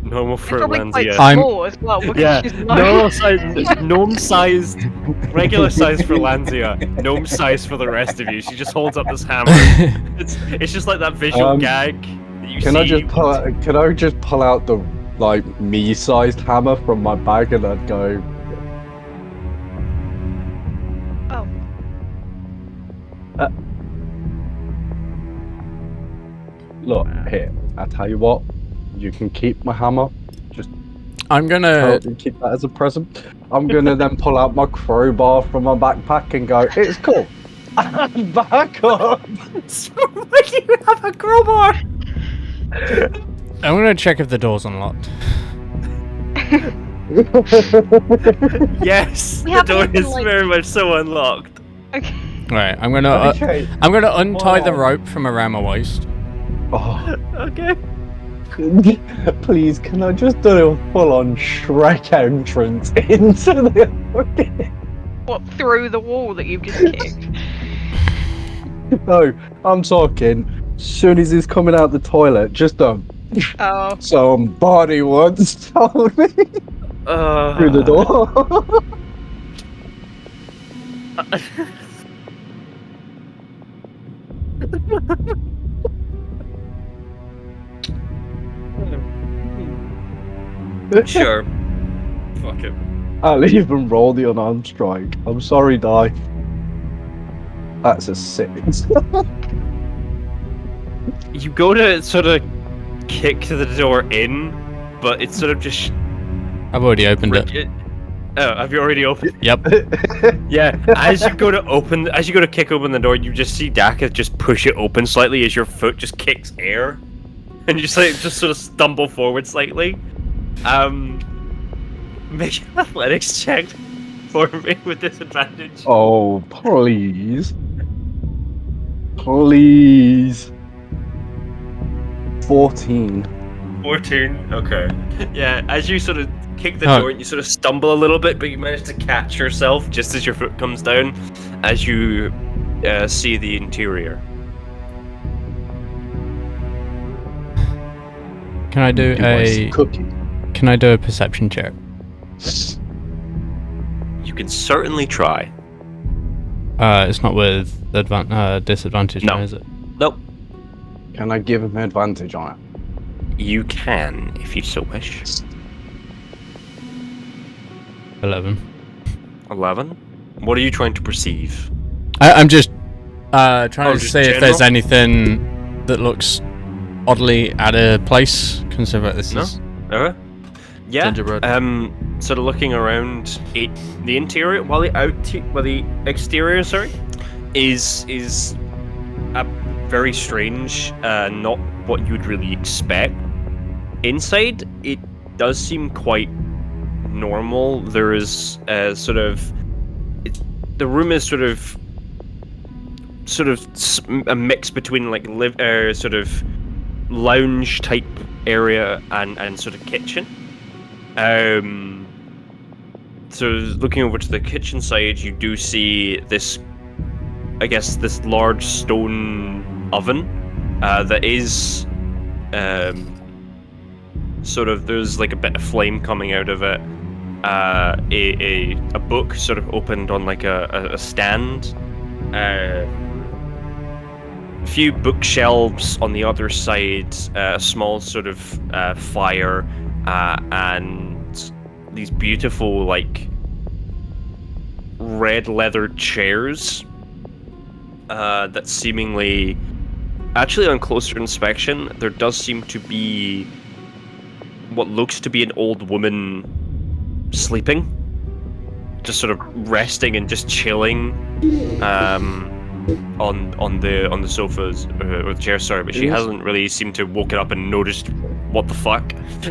Normal for It's probably quite Lanzia. small as well. Because Yeah, she's gnome-sized, regular size for Lanzia, gnome size for the rest of you. She just holds up this hammer. It's just like that visual gag that you Can see. I just pull out the me-sized hammer from my bag and I'd go? Oh. Look here. I tell you what. You can keep my hammer. Just I'm gonna keep that as a present. I'm gonna then pull out my crowbar from my backpack and go. It's cool. Back up. So why do you have a crowbar? I'm gonna check if the door's unlocked. Yes, We the haven't door even, is very much so unlocked. Okay. Right, I'm gonna untie the rope from around my waist. Oh, Okay. please, can I just do a full-on Shrek entrance into the? What, through the wall that you've just kicked? No, I'm talking. Soon as he's coming out the toilet, just Oh. somebody once told me through the door. Sure. Fuck it. I'll even roll the unarmed strike. I'm sorry, Di. That's a 6. You go to sort of kick the door in, but it's sort of just. I've already opened it. Oh, have you already opened? Yep. Yeah. As you go to kick open the door, you just see Dakath just push it open slightly as your foot just kicks air, and you just sort of stumble forward slightly. Make an athletics check for me with disadvantage. Oh, please. Please. 14. 14. Okay. Yeah, as you sort of kick the Oh. door, you sort of stumble a little bit, but you manage to catch yourself just as your foot comes down, as you see the interior. Can I do Do I see a cookie? can I do a perception check? You can certainly try. It's not with disadvantage, No. now, is it? Nope. Can I give him advantage on it? You can, if you so wish. 11. 11? What are you trying to perceive? I'm just trying to just see if there's general? anything that looks oddly out of place, considering this No? is Yeah. gingerbread. Sort of looking around the interior, while the exterior, sorry, is a very strange, not what you'd really expect. Inside, it does seem quite normal. There is the room is sort of a mix between like sort of lounge type area and sort of kitchen. So looking over to the kitchen side, you do see this, I guess, this large stone oven that is sort of, there's like a bit of flame coming out of it. A book sort of opened on like a stand. A few bookshelves on the other side, a small sort of fire, and these beautiful like red leather chairs that seemingly, actually on closer inspection, there does seem to be what looks to be an old woman sleeping, just sort of resting and just chilling on the sofas or the chairs, sorry, but she hasn't really seemed to woken up and noticed what the fuck. She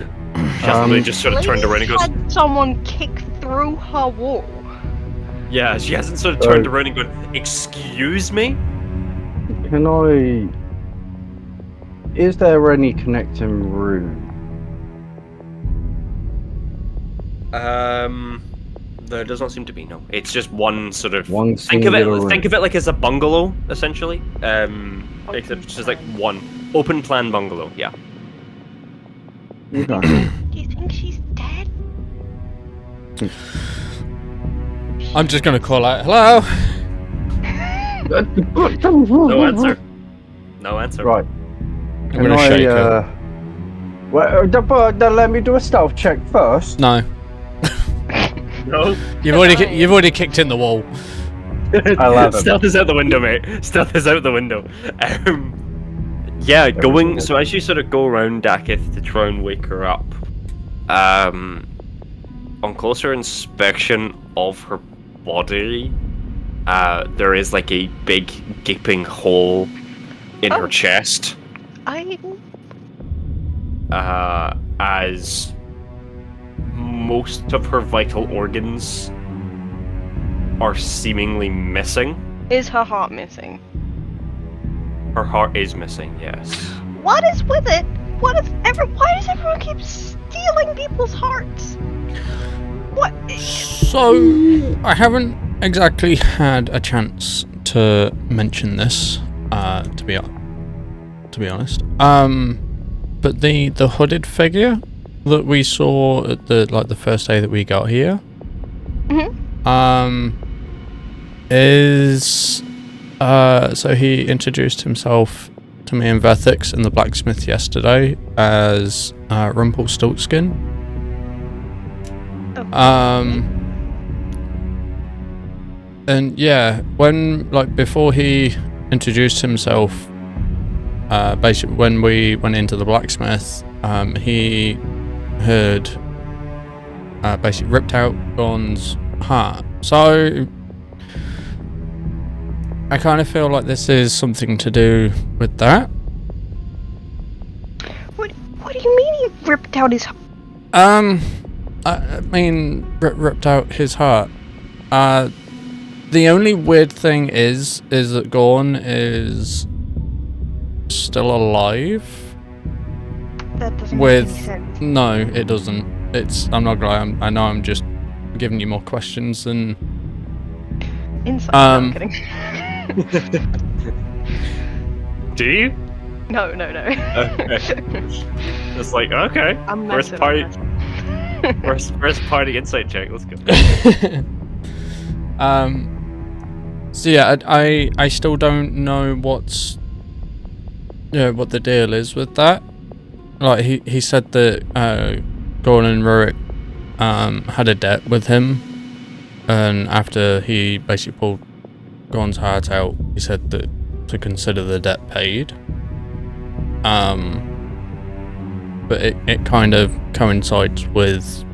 hasn't really just sort of turned around and goes, Had someone kick through her wall. yeah, she hasn't sort of turned around and gone, excuse me? Can I... Is there any connecting room? There does not seem to be, no. It's just one sort of... One think of singular it like as a bungalow, essentially. Except it's just like one open plan bungalow, yeah. Okay. Do you think she's dead? I'm just gonna call out, hello? No answer. No answer. Right. I'm Can gonna shake her. Well, then let me do a stealth check first. No. No. You've already kicked in the wall. 11. Stealth is out the window, mate. Stealth is out the window. Yeah, going. So as you sort of go around Dakath to try and wake her up, on closer inspection of her body, there is like a big gaping hole in her chest. As most of her vital organs are seemingly missing. Is her heart missing? Her heart is missing, yes. What is with it? Why does everyone keep stealing people's hearts? What? So, I haven't exactly had a chance to mention this, to be honest. But the hooded figure that we saw at the first day that we got here, is so he introduced himself to me and Vethxis in the blacksmith yesterday as Rumpelstiltskin. And yeah, before he introduced himself, basically when we went into the blacksmith, he had basically ripped out Gorn's heart. So I kind of feel like this is something to do with that. What do you mean he ripped out his? I mean, ripped out his heart. The only weird thing is that Gorn is still alive. That doesn't make any sense. No, it doesn't. I'm not gonna lie. I know I'm just giving you more questions than. Insight. No, I'm kidding. Do you? No. Okay. It's like, okay. I'm First messing, part. I'm messing. First party insight check. Let's go. So yeah, I still don't know what the deal is with that. Like he said that Gordon and Rurik had a debt with him, and after he basically pulled Gorn's heart out, he said that to consider the debt paid. But it kind of coincides with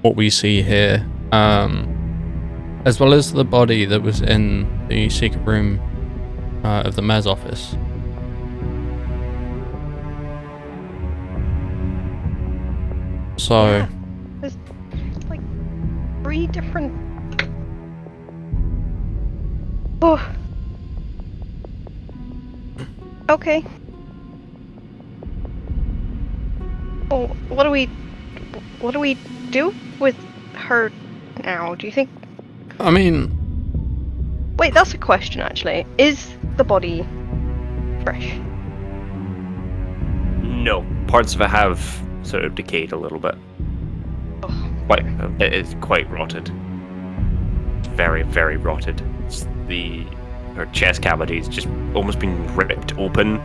what we see here, as well as the body that was in the secret room of the mayor's office. So Yeah. There's like 3 different. Oh. Okay. Well, what do we do with her now? Do you think? I mean, Wait, that's a question actually. Is the body fresh? No, parts of it have sort of decayed a little bit. Oh, Quite, it is quite rotted. Very, very rotted. Her chest cavity has just almost been ripped open.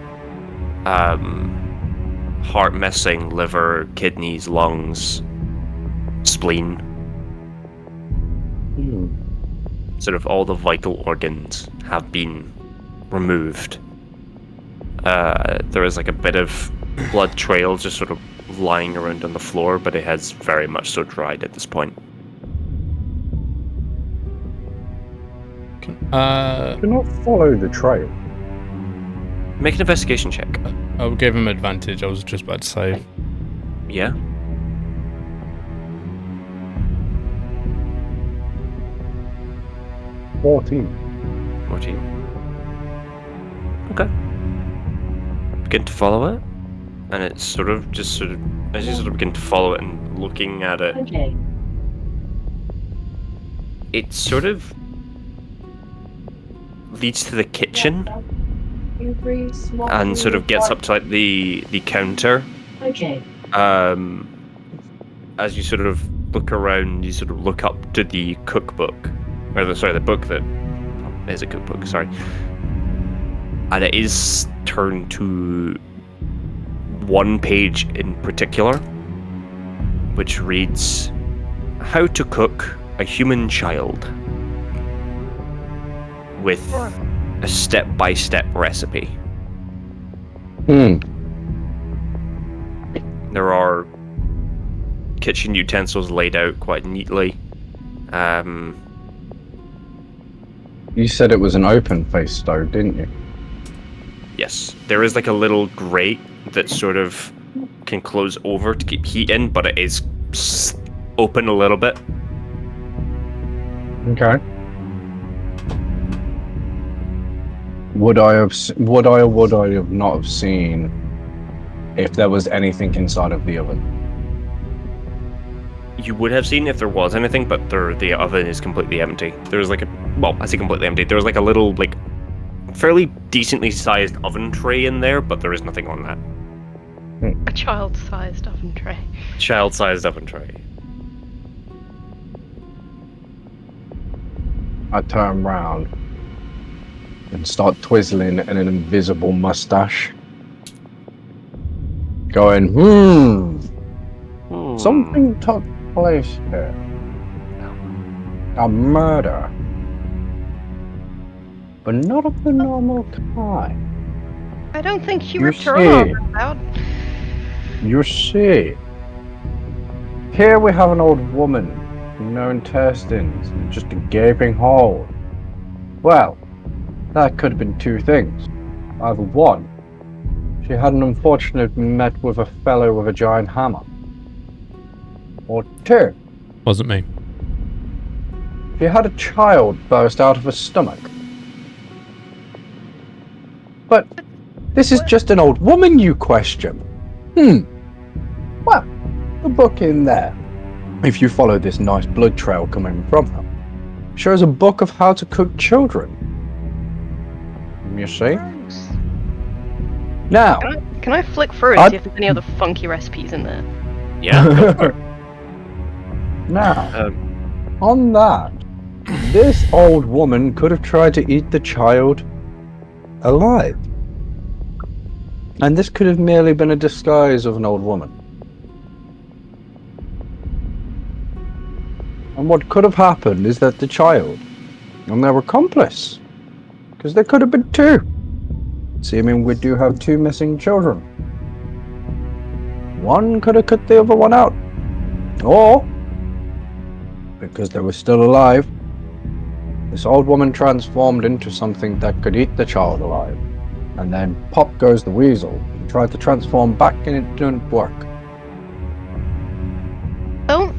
Heart missing, liver, kidneys, lungs, spleen. Sort of all the vital organs have been removed. There is like a bit of blood trail just sort of lying around on the floor, but it has very much so dried at this point. Do not follow the trail. Make an investigation check. I'll give him advantage. I was just about to say. Yeah. $14. 14. Okay. Begin to follow it, and it's sort of as you sort of begin to follow it and looking at it, Okay. it sort of leads to the kitchen and sort of gets up to like the counter. Okay. As you sort of look around, you sort of look up to the cookbook, or the book that is a cookbook. Sorry, and it is turned to one page in particular, which reads, "How to cook a human child," with a step-by-step recipe. There are kitchen utensils laid out quite neatly. You said it was an open-faced stove, didn't you? Yes, there is like a little grate that sort of can close over to keep heat in, but it is open a little bit. Okay. Would I or would I have not have seen if there was anything inside of the oven? You would have seen if there was anything, but the oven is completely empty. There's like I say completely empty. There's like a little, like, fairly decently sized oven tray in there, but there is nothing on that. a child-sized oven tray. Child-sized oven tray. I turn round and start twizzling an invisible mustache. Going, something took place here. A murder. But not of the normal kind. I don't think you You were turned see. out. You see, here we have an old woman, no intestines, and just a gaping hole. Well, that could have been 2 things. Either 1, she had an unfortunate met with a fellow with a giant hammer. Or 2, Wasn't me. she had a child burst out of her stomach. But this is just an old woman, you question. Well, the book in there, if you follow this nice blood trail coming from her, shows a book of how to cook children. You see? Gross. Now, Can I flick through and see if there's any other funky recipes in there? Yeah, go for it. Now, on that, this old woman could have tried to eat the child alive. And this could have merely been a disguise of an old woman. And what could have happened is that the child and their accomplice, because there could have been two. See, I mean, we do have two missing children. One could have cut the other one out. Or, because they were still alive, this old woman transformed into something that could eat the child alive. And then pop goes the weasel. He tried to transform back and it didn't work. Don't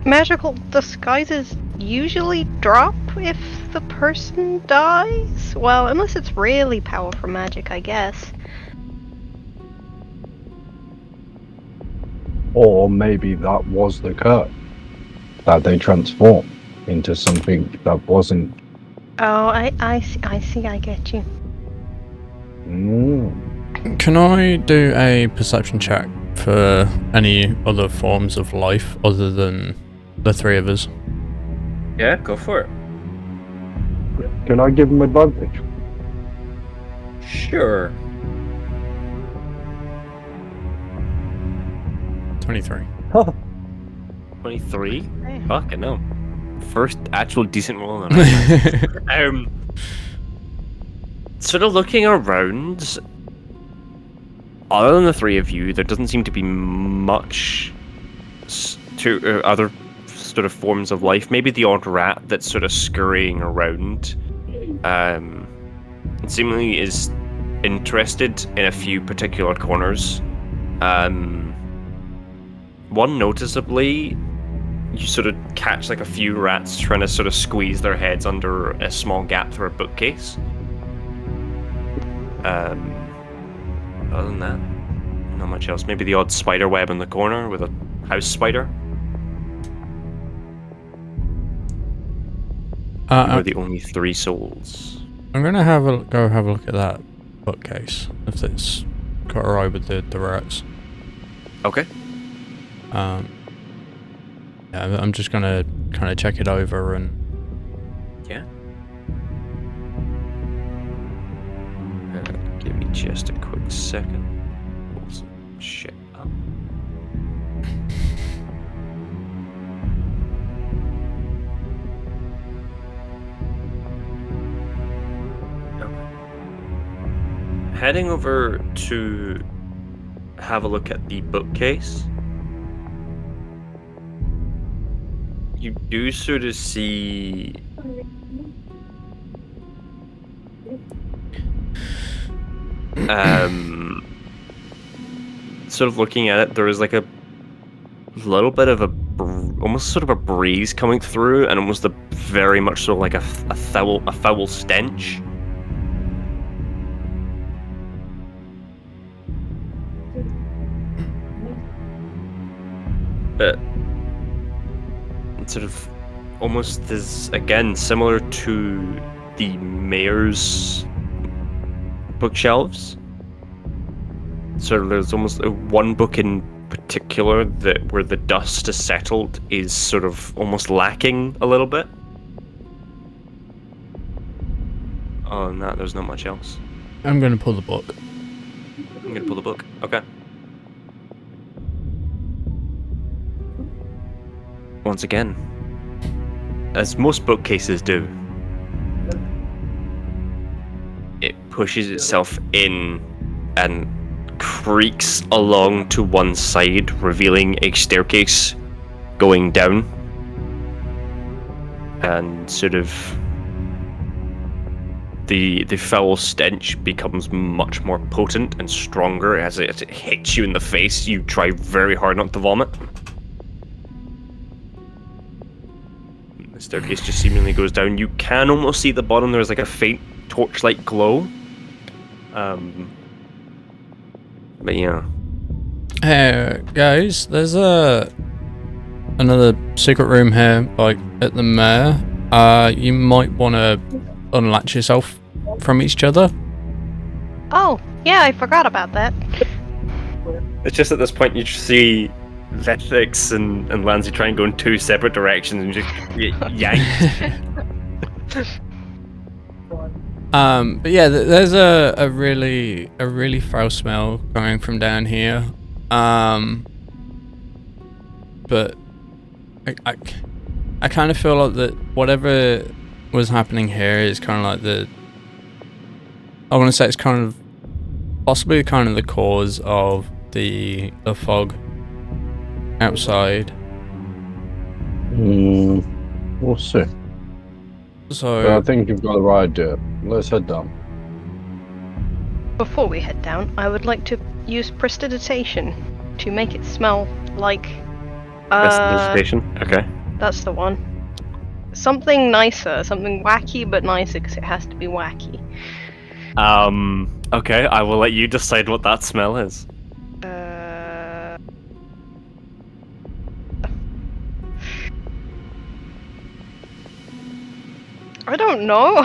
magical disguises usually drop if the person dies? Well, unless it's really powerful magic, I guess. Or maybe that was the curse. That they transformed into something that wasn't. Oh, I see, I get you. Can I do a perception check for any other forms of life other than the three of us? Yeah, go for it. Can I give him advantage? Sure. 23. 23? Hey. Fucking no. First actual decent roll on it. Sort of looking around, other than the three of you, there doesn't seem to be much to other sort of forms of life. Maybe the odd rat that's sort of scurrying around. It seemingly is interested in a few particular corners. One noticeably, you sort of catch like a few rats trying to sort of squeeze their heads under a small gap through a bookcase. Other than that, not much else. Maybe the odd spider web in the corner with a house spider. We're the only three souls. I'm gonna go have a look at that bookcase if it's got alright with the rats. Okay. Yeah, I'm just gonna kind of check it over and. Yeah. Give me just a quick second. Pull some shit up. Okay. Heading over to have a look at the bookcase. You do sort of see sort of looking at it, there is like a little bit of almost sort of a breeze coming through, and almost very much sort of like a foul stench. But sort of almost is again similar to the mayor's bookshelves. Sort of there's almost one book in particular that where the dust has settled is sort of almost lacking a little bit. Oh, no, there's not much else. I'm gonna pull the book. I'm gonna pull the book. Okay. Once again, as most bookcases do, it pushes itself in and creaks along to one side, revealing a staircase going down. And sort of the foul stench becomes much more potent and stronger as it hits you in the face. You try very hard not to vomit. The staircase just seemingly goes down. You can almost see the bottom. There's like a faint torchlight glow. But yeah. Hey guys, there's another secret room here, like at the mayor. You might want to unlatch yourself from each other. Oh, yeah, I forgot about that. It's just at this point you see Vethxis and Lanzia try and go in two separate directions and just get yanked. But yeah, there's a really foul smell coming from down here. But I kind of feel like that whatever was happening here is kind of like I want to say it's kind of possibly kind of the cause of the fog outside. We'll see. So But I think you've got the right idea. Let's head down. Before we head down, I would like to use prestidigitation to make it smell like. Prestidigitation? Okay. That's the one. Something nicer, something wacky but nicer, because it has to be wacky. Okay, I will let you decide what that smell is. I don't know.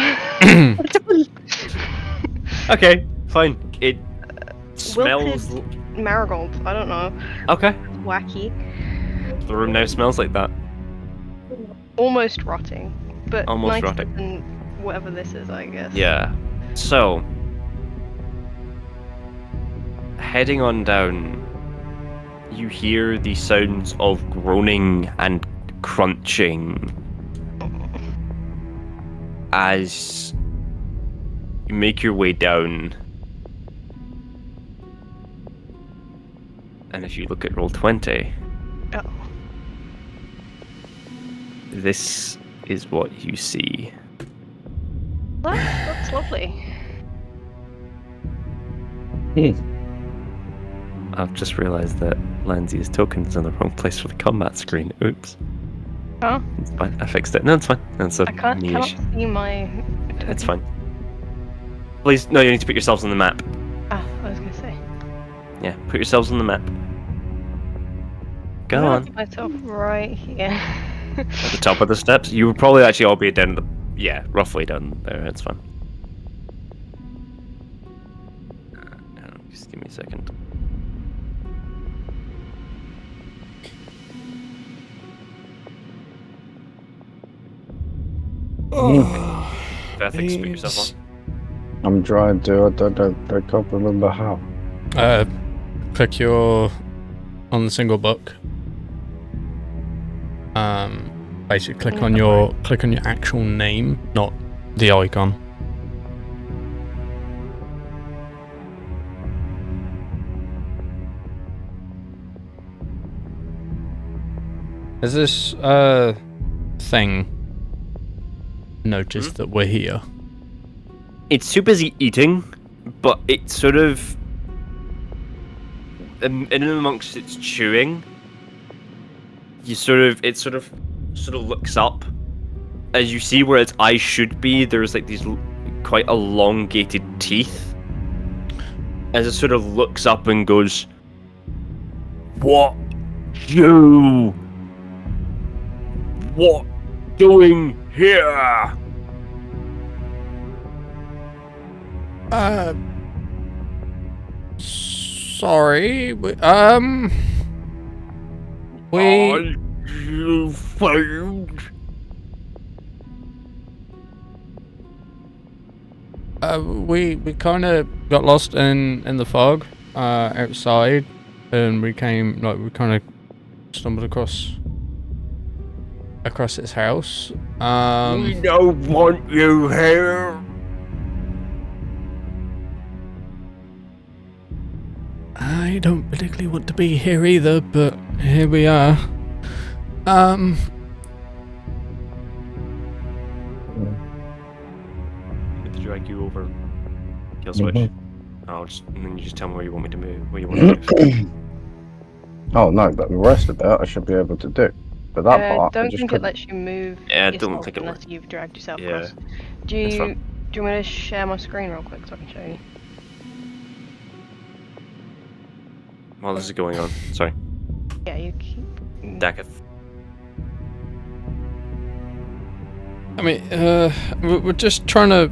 Okay, fine. It smells. Wilted marigold. I don't know. Okay. Wacky. The room now smells like that. Almost rotting, but Almost nicer rotting. than whatever this is, I guess. Yeah. So, heading on down, you hear the sounds of groaning and crunching as you make your way down. And if you look at roll 20, Oh. this is what you see. That's lovely. I've just realised that Lanzia's token is in the wrong place for the combat screen. Oops. Huh? It's fine. I fixed it. No, it's fine. That's a I cannot me-ish. see my. It's fine. Please, no, you need to put yourselves on the map. Ah, I was gonna say. Yeah, put yourselves on the map. Go I'm gonna on. put myself right here. At the top of the steps. You would probably actually all be down the... Yeah, roughly down there. It's fine. Hang on, just give me a second. Vethxis, put yourself on. I'm trying to. I can't remember how. click your on the single book. Basically click on your actual name, not the icon. Is this thing noticed that we're here? It's too busy eating, but it's sort of... in amongst its chewing, it sort of looks up. As you see where its eyes should be, there's like these quite elongated teeth. As it sort of looks up and goes, "What doing here?" Sorry, we Are you found? we kind of got lost in the fog outside, and we kind of stumbled across its house. We don't want you here. I don't particularly want to be here either, but here we are. To drag you over, kill switch. And then you just tell me where you want me to move. Where you want to move. Oh no, but the rest of that I should be able to do. But that part, I don't just think it couldn't. lets you move. Yeah, I yourself don't think it unless works. you've dragged yourself Yeah, across. Do that's you fine. do you want me to share my screen real quick so I can show you? While this is going on, sorry. Yeah, you keep. Dakath. I mean, we're just trying to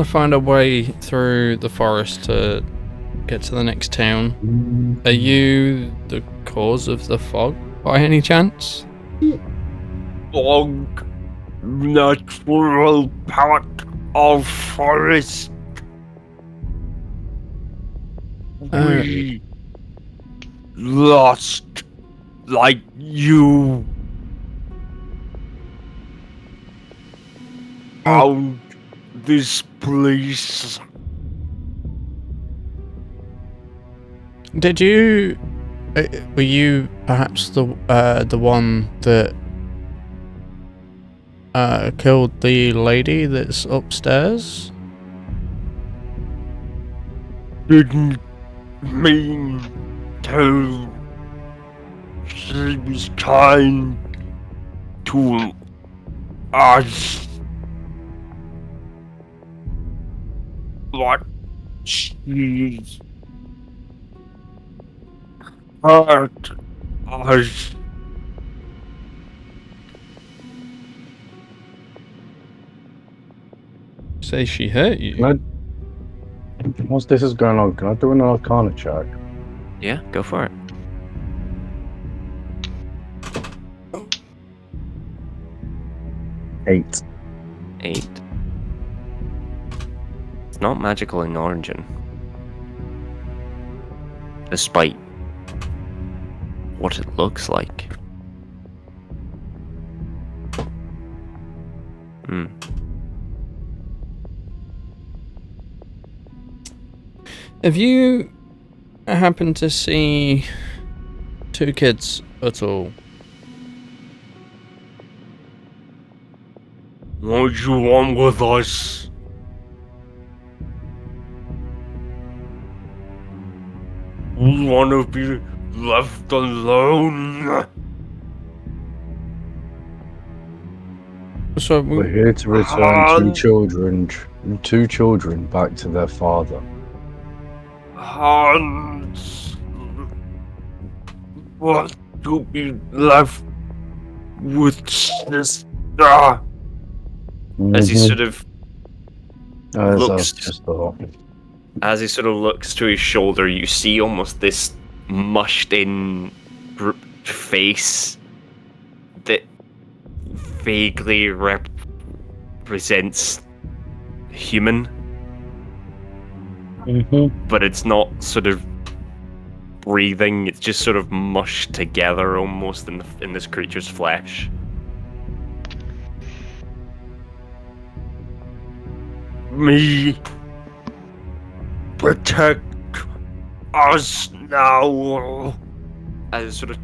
find a way through the forest to get to the next town. Are you the cause of the fog by any chance? Fog, natural part of forest. We lost like you. Found this place. Did you? Were you perhaps the one that killed the lady that's upstairs? Didn't mean to. She was kind to us. But she's hurt us. Say she hurt you. Once this is going on, can I do an Arcana check? Yeah, go for it. 8. 8. It's not magical in origin. Despite what it looks like. Have you happened to see 2 kids at all? What do you want with us? We want to be left alone. So We're here to return two children back to their father. Hans, want to be left with sister. As he sort of looks, as he sort of looks to his shoulder, you see almost this mushed-in face that vaguely represents human. But it's not sort of breathing, it's just sort of mushed together almost in this creature's flesh. Me, protect us now. As it sort of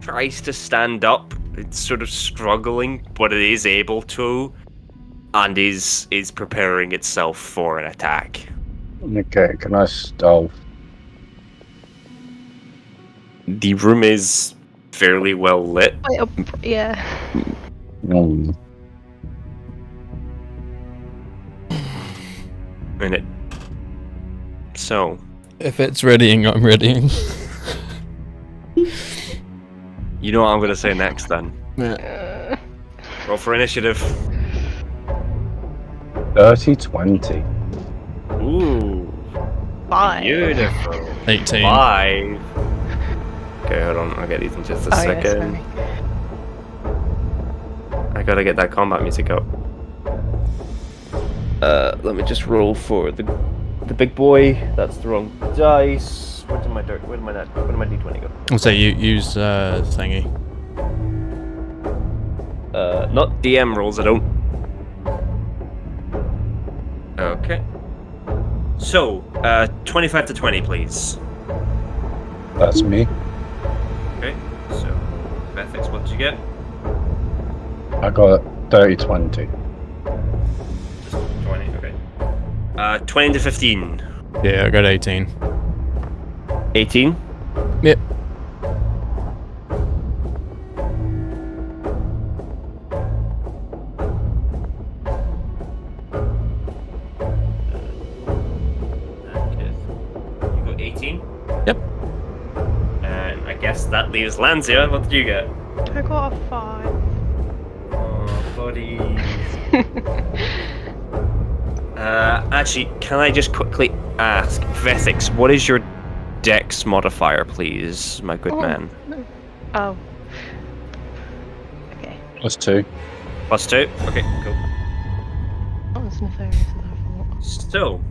tries to stand up, it's sort of struggling, but it is able to, and is preparing itself for an attack. Okay, can I stealth? The room is fairly well lit. Yeah. And it. So. If it's readying, I'm readying. You know what I'm gonna say next then. Yeah. Roll for initiative. 30-20. Ooh. 5. Beautiful. 18. 5. Okay, hold on. I'll get these in just a second. Yeah, I gotta get that combat music up. Let me just roll for the big boy. That's the wrong dice. Where did my d20 go? I'll say you use thingy. Not DM rolls, I don't. Okay. So, 25 to 20, please. That's me. Okay, so, Vethxis, what did you get? I got 30-20. Just 20, okay. 20 to 15. Yeah, I got 18. 18? Yep. You got 18? Yep. And I guess that leaves Lanzia. What did you get? I got a 5. Oh, buddy. Actually, can I just quickly ask, Vethxis, what is your dex modifier, please, my good man? Oh. Okay. +2. +2? Okay, cool. Oh, it's nefarious as I thought. So,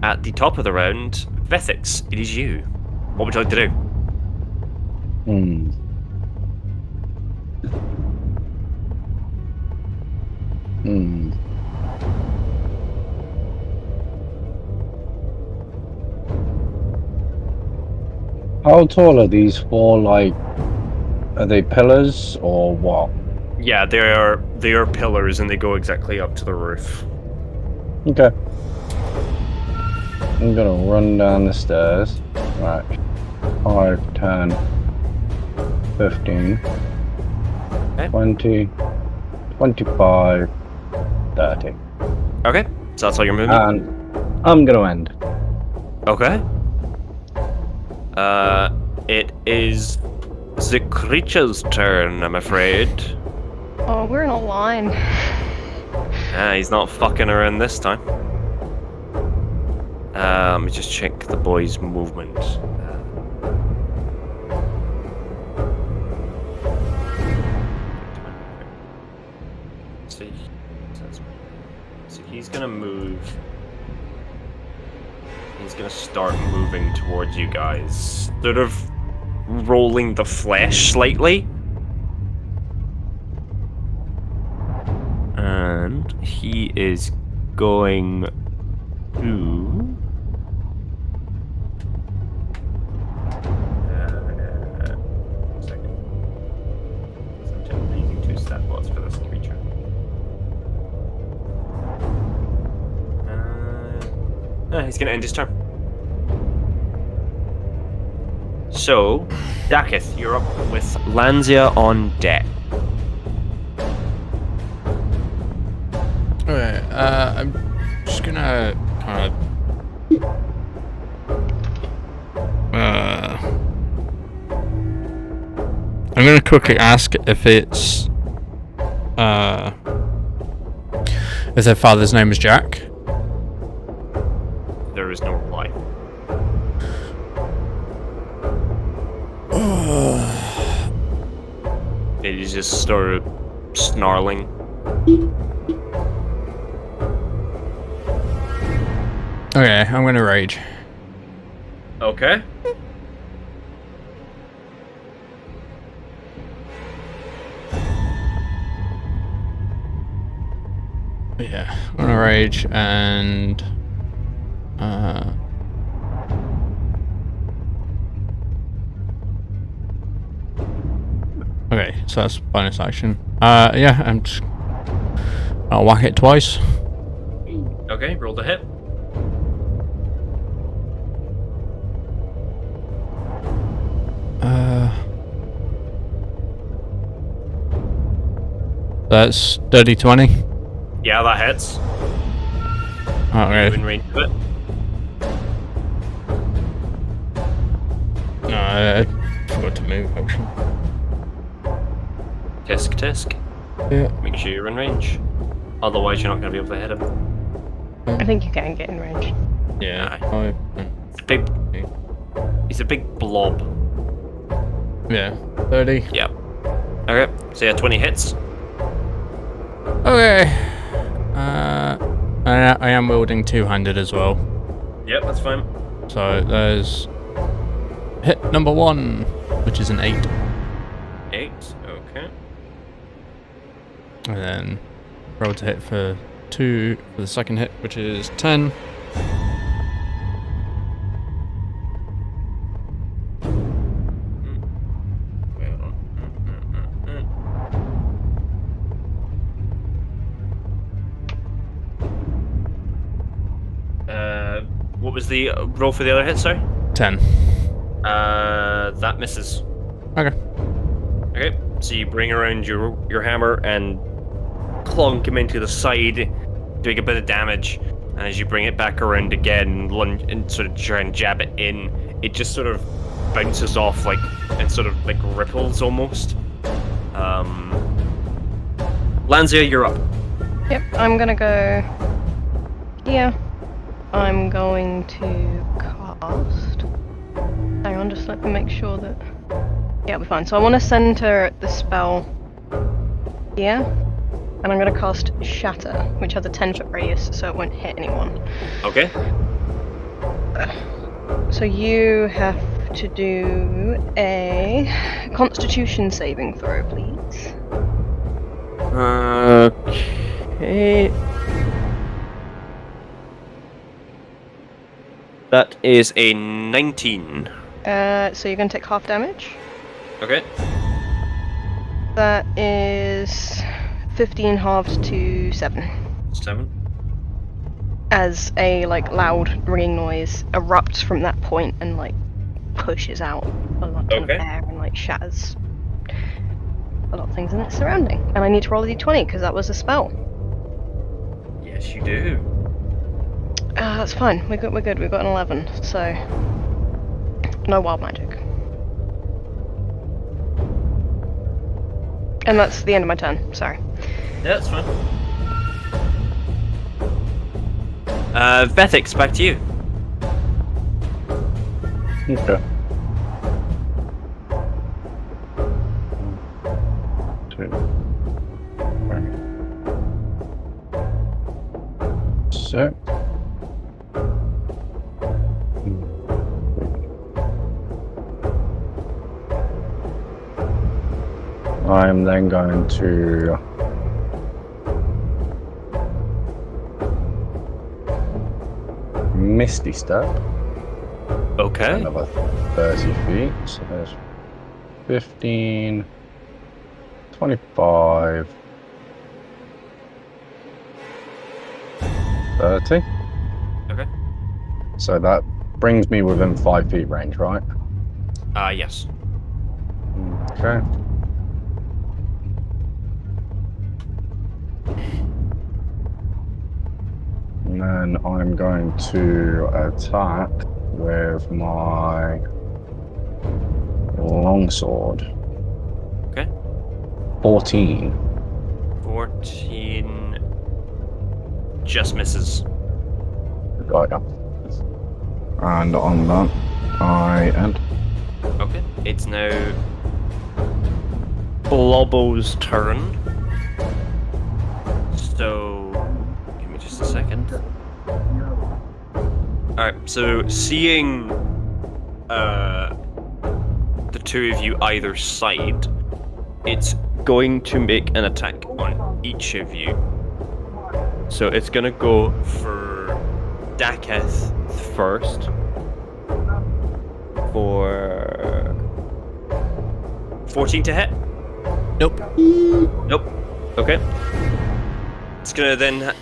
at the top of the round, Vethxis, it is you. What would you like to do? Hmm. Hmm. How tall are these four, like, are they pillars or what? Yeah, they are pillars and they go exactly up to the roof. Okay. I'm gonna run down the stairs. Right. 5, 10, 15, Okay. 20, 25, 30. Okay, so that's all you're moving? And I'm gonna end. Okay. It is the creature's turn, I'm afraid. Oh, we're in a line. He's not fucking around this time. Let me just check the boy's movement. So he's gonna move. He's gonna start moving towards you guys, sort of rolling the flesh slightly. And he is going to... second. I'm using 2 stat slots for this creature. He's gonna end his turn. So, Dakath, you're up with Lanzia on deck. Okay, I'm just gonna kind of I'm gonna quickly ask if it's if their father's name is Jack. There is no reply. It is just sort of snarling. Okay, I'm gonna rage. Okay. Yeah, I'm gonna rage and okay, so that's bonus action. Yeah, I'll whack it twice. Okay, roll the hit. That's dirty 20. Yeah, that hits. Okay. In range of it. No, I forgot to move actually. Tisk tisk. Yeah. Make sure you're in range. Otherwise, you're not going to be able to hit him. I think you can get in range. Yeah. It's big. He's a big blob. Yeah. 30. Yep. Okay, so yeah, 20 hits. Okay. I am wielding two-handed as well. Yep, that's fine. So there's hit number 1, which is an 8. 8, okay. And then roll to hit for 2 for the second hit, which is 10. What was the roll for the other hit, sorry? 10. That misses. Okay. Okay, so you bring around your hammer and clunk him into the side, doing a bit of damage. And as you bring it back around again, lunge and sort of try and jab it in, it just sort of bounces off like and sort of like ripples almost. Lanzia, you're up. Yep, I'm gonna go Yeah. I'm going to cast. Hang on, just let me make sure that. Yeah, it'll be fine. So I want to center the spell here, and I'm going to cast Shatter, which has a 10-foot radius, so it won't hit anyone. Okay. So you have to do a Constitution saving throw, please. Okay. That is a 19. So you're going to take half damage. Okay. That is 15 halved to 7. 7. As a loud ringing noise erupts from that point and pushes out a lot of Okay. air and shatters a lot of things in its surrounding. And I need to roll a d20 because that was a spell. Yes, you do. That's fine. We're good. We've got an 11, so no wild magic. And that's the end of my turn. Sorry. Yeah, that's fine. Vethxis, back to you. Okay. 2, 6. I'm then going to Misty Step. Okay. Another 30 feet. So there's 15, 25, 30. Okay. So that brings me within 5 feet range, right? Yes. Okay. And then I'm going to attack with my longsword. Okay. 14. 14 just misses. Got ya. And on that, I end. Okay. It's now Blobbo's turn. So, give me just a second. Alright, so seeing the two of you either side, it's going to make an attack on each of you. So it's gonna go for Dakath first. For 14 to hit? Nope. Nope. Okay. It's gonna then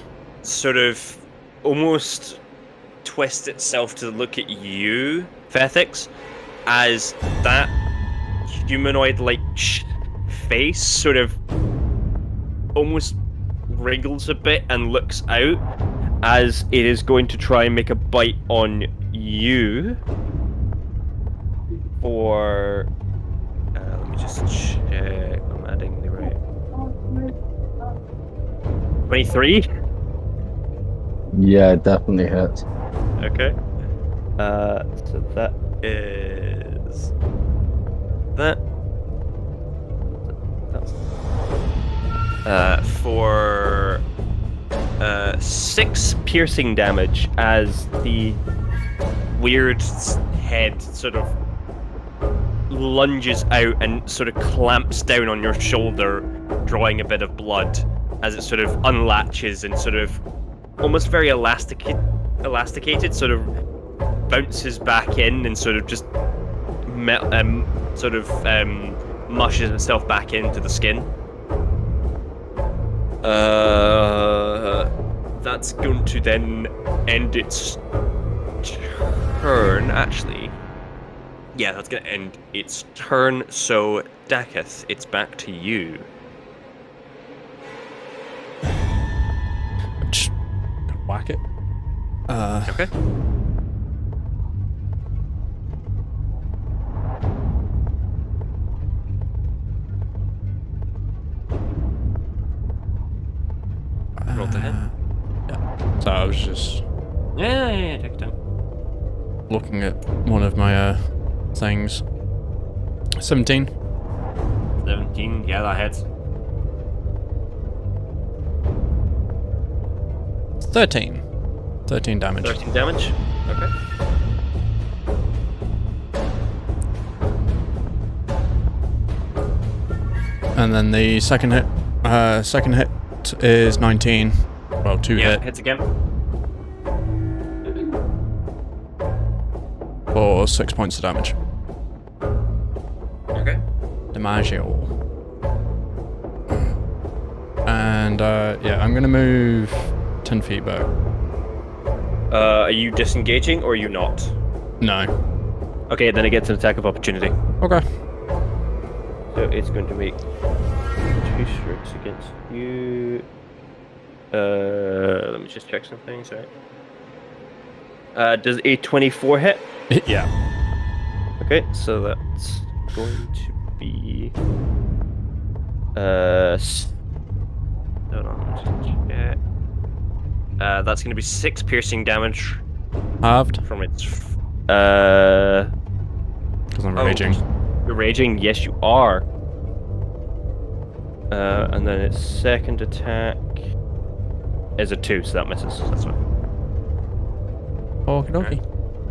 sort of almost twist itself to look at you, Vethxis, as that humanoid-like face sort of almost wriggles a bit and looks out as it is going to try and make a bite on you for... let me just check. I'm adding the right... 23? Yeah, it definitely hits. Okay. So that is... That... For... 6 piercing damage as the weird head sort of lunges out and sort of clamps down on your shoulder, drawing a bit of blood as it sort of unlatches and sort of almost very elasticated, sort of bounces back in and sort of just mushes itself back into the skin. That's going to then end its turn, actually. Yeah, that's going to end its turn, so Dakath, it's back to you. Just whack it. Okay. Roll to hit. Yeah. So I was just Yeah, take your time. looking at one of my things. 17. 17, yeah, that hits. 13. 13 damage. 13 damage. Okay. And then the second hit is 19. Well, 2 Yeah, hit hits again. for 6 points of damage. Okay. Dimaggio. And yeah, I'm gonna move 10 feet back. Are you disengaging or are you not? No. Okay, then it gets an attack of opportunity. Okay. So it's going to make 2 strikes against you. Let me just check something, sorry. Does a 24 hit? Yeah. Okay, so that's going to be hold on, let me just check. That's going to be 6 piercing damage Halved. from its Because I'm raging. You're raging? Yes, you are. And then its second attack is a 2, so that misses. So that's fine. Okie dokie.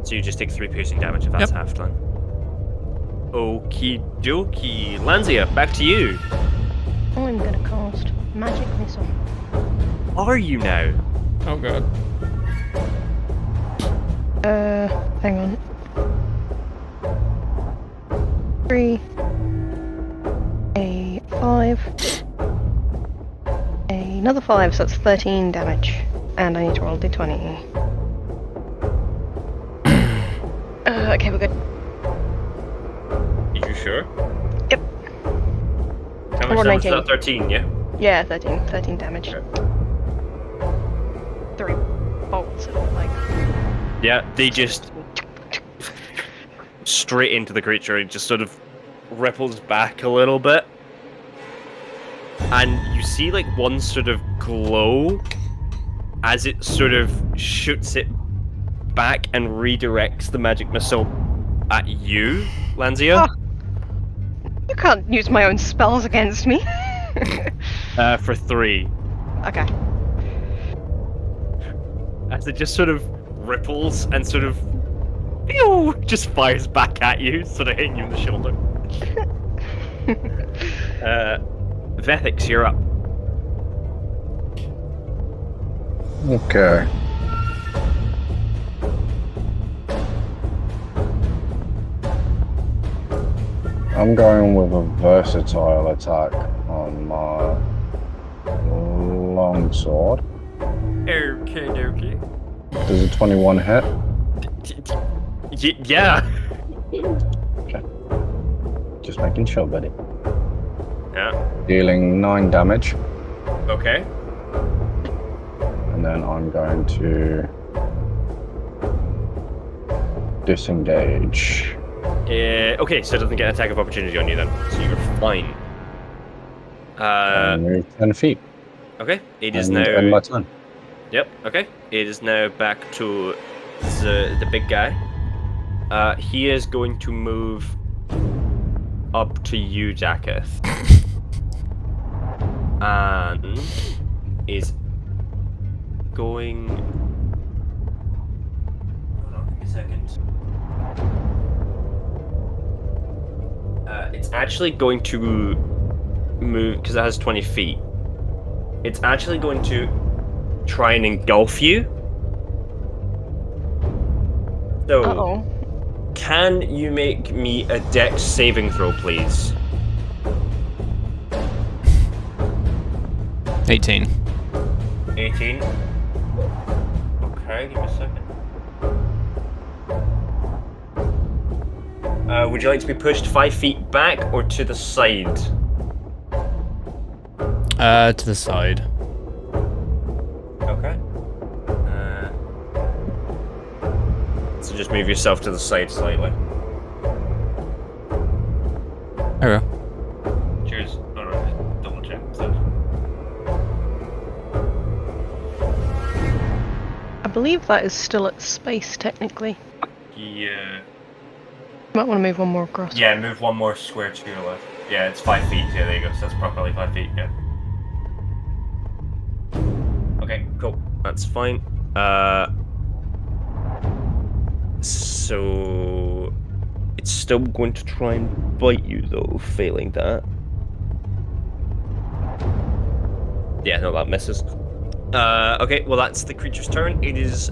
So you just take 3 piercing damage if that's Yep. half done. Okie dokie. Lanzia, back to you. I'm gonna cast magic missile. Are you now? Oh god. Hang on. 3. A 5. Another 5, so that's 13 damage. And I need to roll d20. Okay, we're good. Are you sure? Yep. How Roll much damage is 19. that? 13, yeah? Yeah, 13 damage. Okay. 3 bolts of like. Yeah, they just straight into the creature and just sort of ripples back a little bit. And you see like one sort of glow as it sort of shoots it back and redirects the magic missile at you, Lanzia. Oh. You can't use my own spells against me. For 3. Okay. As it just sort of ripples and sort of pew, just fires back at you, sort of hitting you in the shoulder. Vethxis, you're up. Okay. I'm going with a versatile attack on my longsword. Okay. Does a 21 hit? Yeah. Just making sure, buddy. Yeah. Dealing 9 damage, Okay. and then I'm going to disengage. Okay, so it doesn't get an attack of opportunity on you then. So you're fine. And move 10 feet. Okay. It is And now. end my turn. Yep. Okay. It is now back to the big guy. He is going to move up to you, Dakath, and is going. Hold on, give me a second. It's actually going to move because it has 20 feet. It's actually going to try and engulf you. So, Uh-oh. can you make me a Dex saving throw, please? 18. 18. Okay, give me a second. Would you like to be pushed 5 feet back or to the side? To the side. Okay. So just move yourself to the side slightly. Okay. Cheers. Alright, double check. So. believe that is still at space, technically. Yeah. Might want to move one more across. Yeah, move one more square to your left. Yeah, it's 5 feet. Yeah, there you go. So that's properly 5 feet. Yeah. Okay, cool. That's fine. So it's still going to try and bite you though, failing that. Yeah, no, that misses. Okay, well that's the creature's turn. It is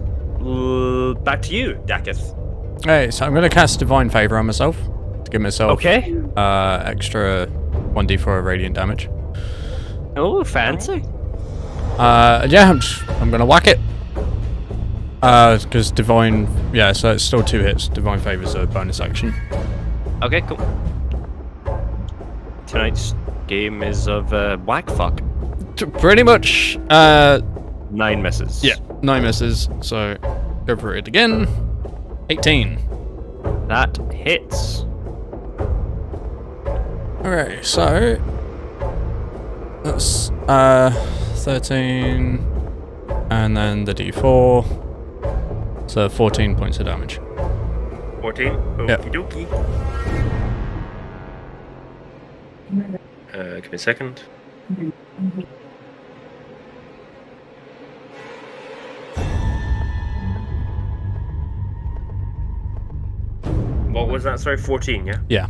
back to you, Dakath. Hey, so I'm going to cast Divine Favor on myself to give myself Okay. extra 1d4 radiant damage. Oh, fancy. Yeah, I'm going to whack it. Because Divine... Yeah, so it's still 2 hits. Divine Favor's a bonus action. Okay, cool. Tonight's game is of whack fuck. Pretty much... 9 misses. Yeah, 9 misses. So, go for it again. 18. That hits. Okay, so... That's 13... And then the d4. So 14 points of damage. 14? Yep. Okie dokie. Give me a second. What was that? Sorry, 14, yeah? Yeah.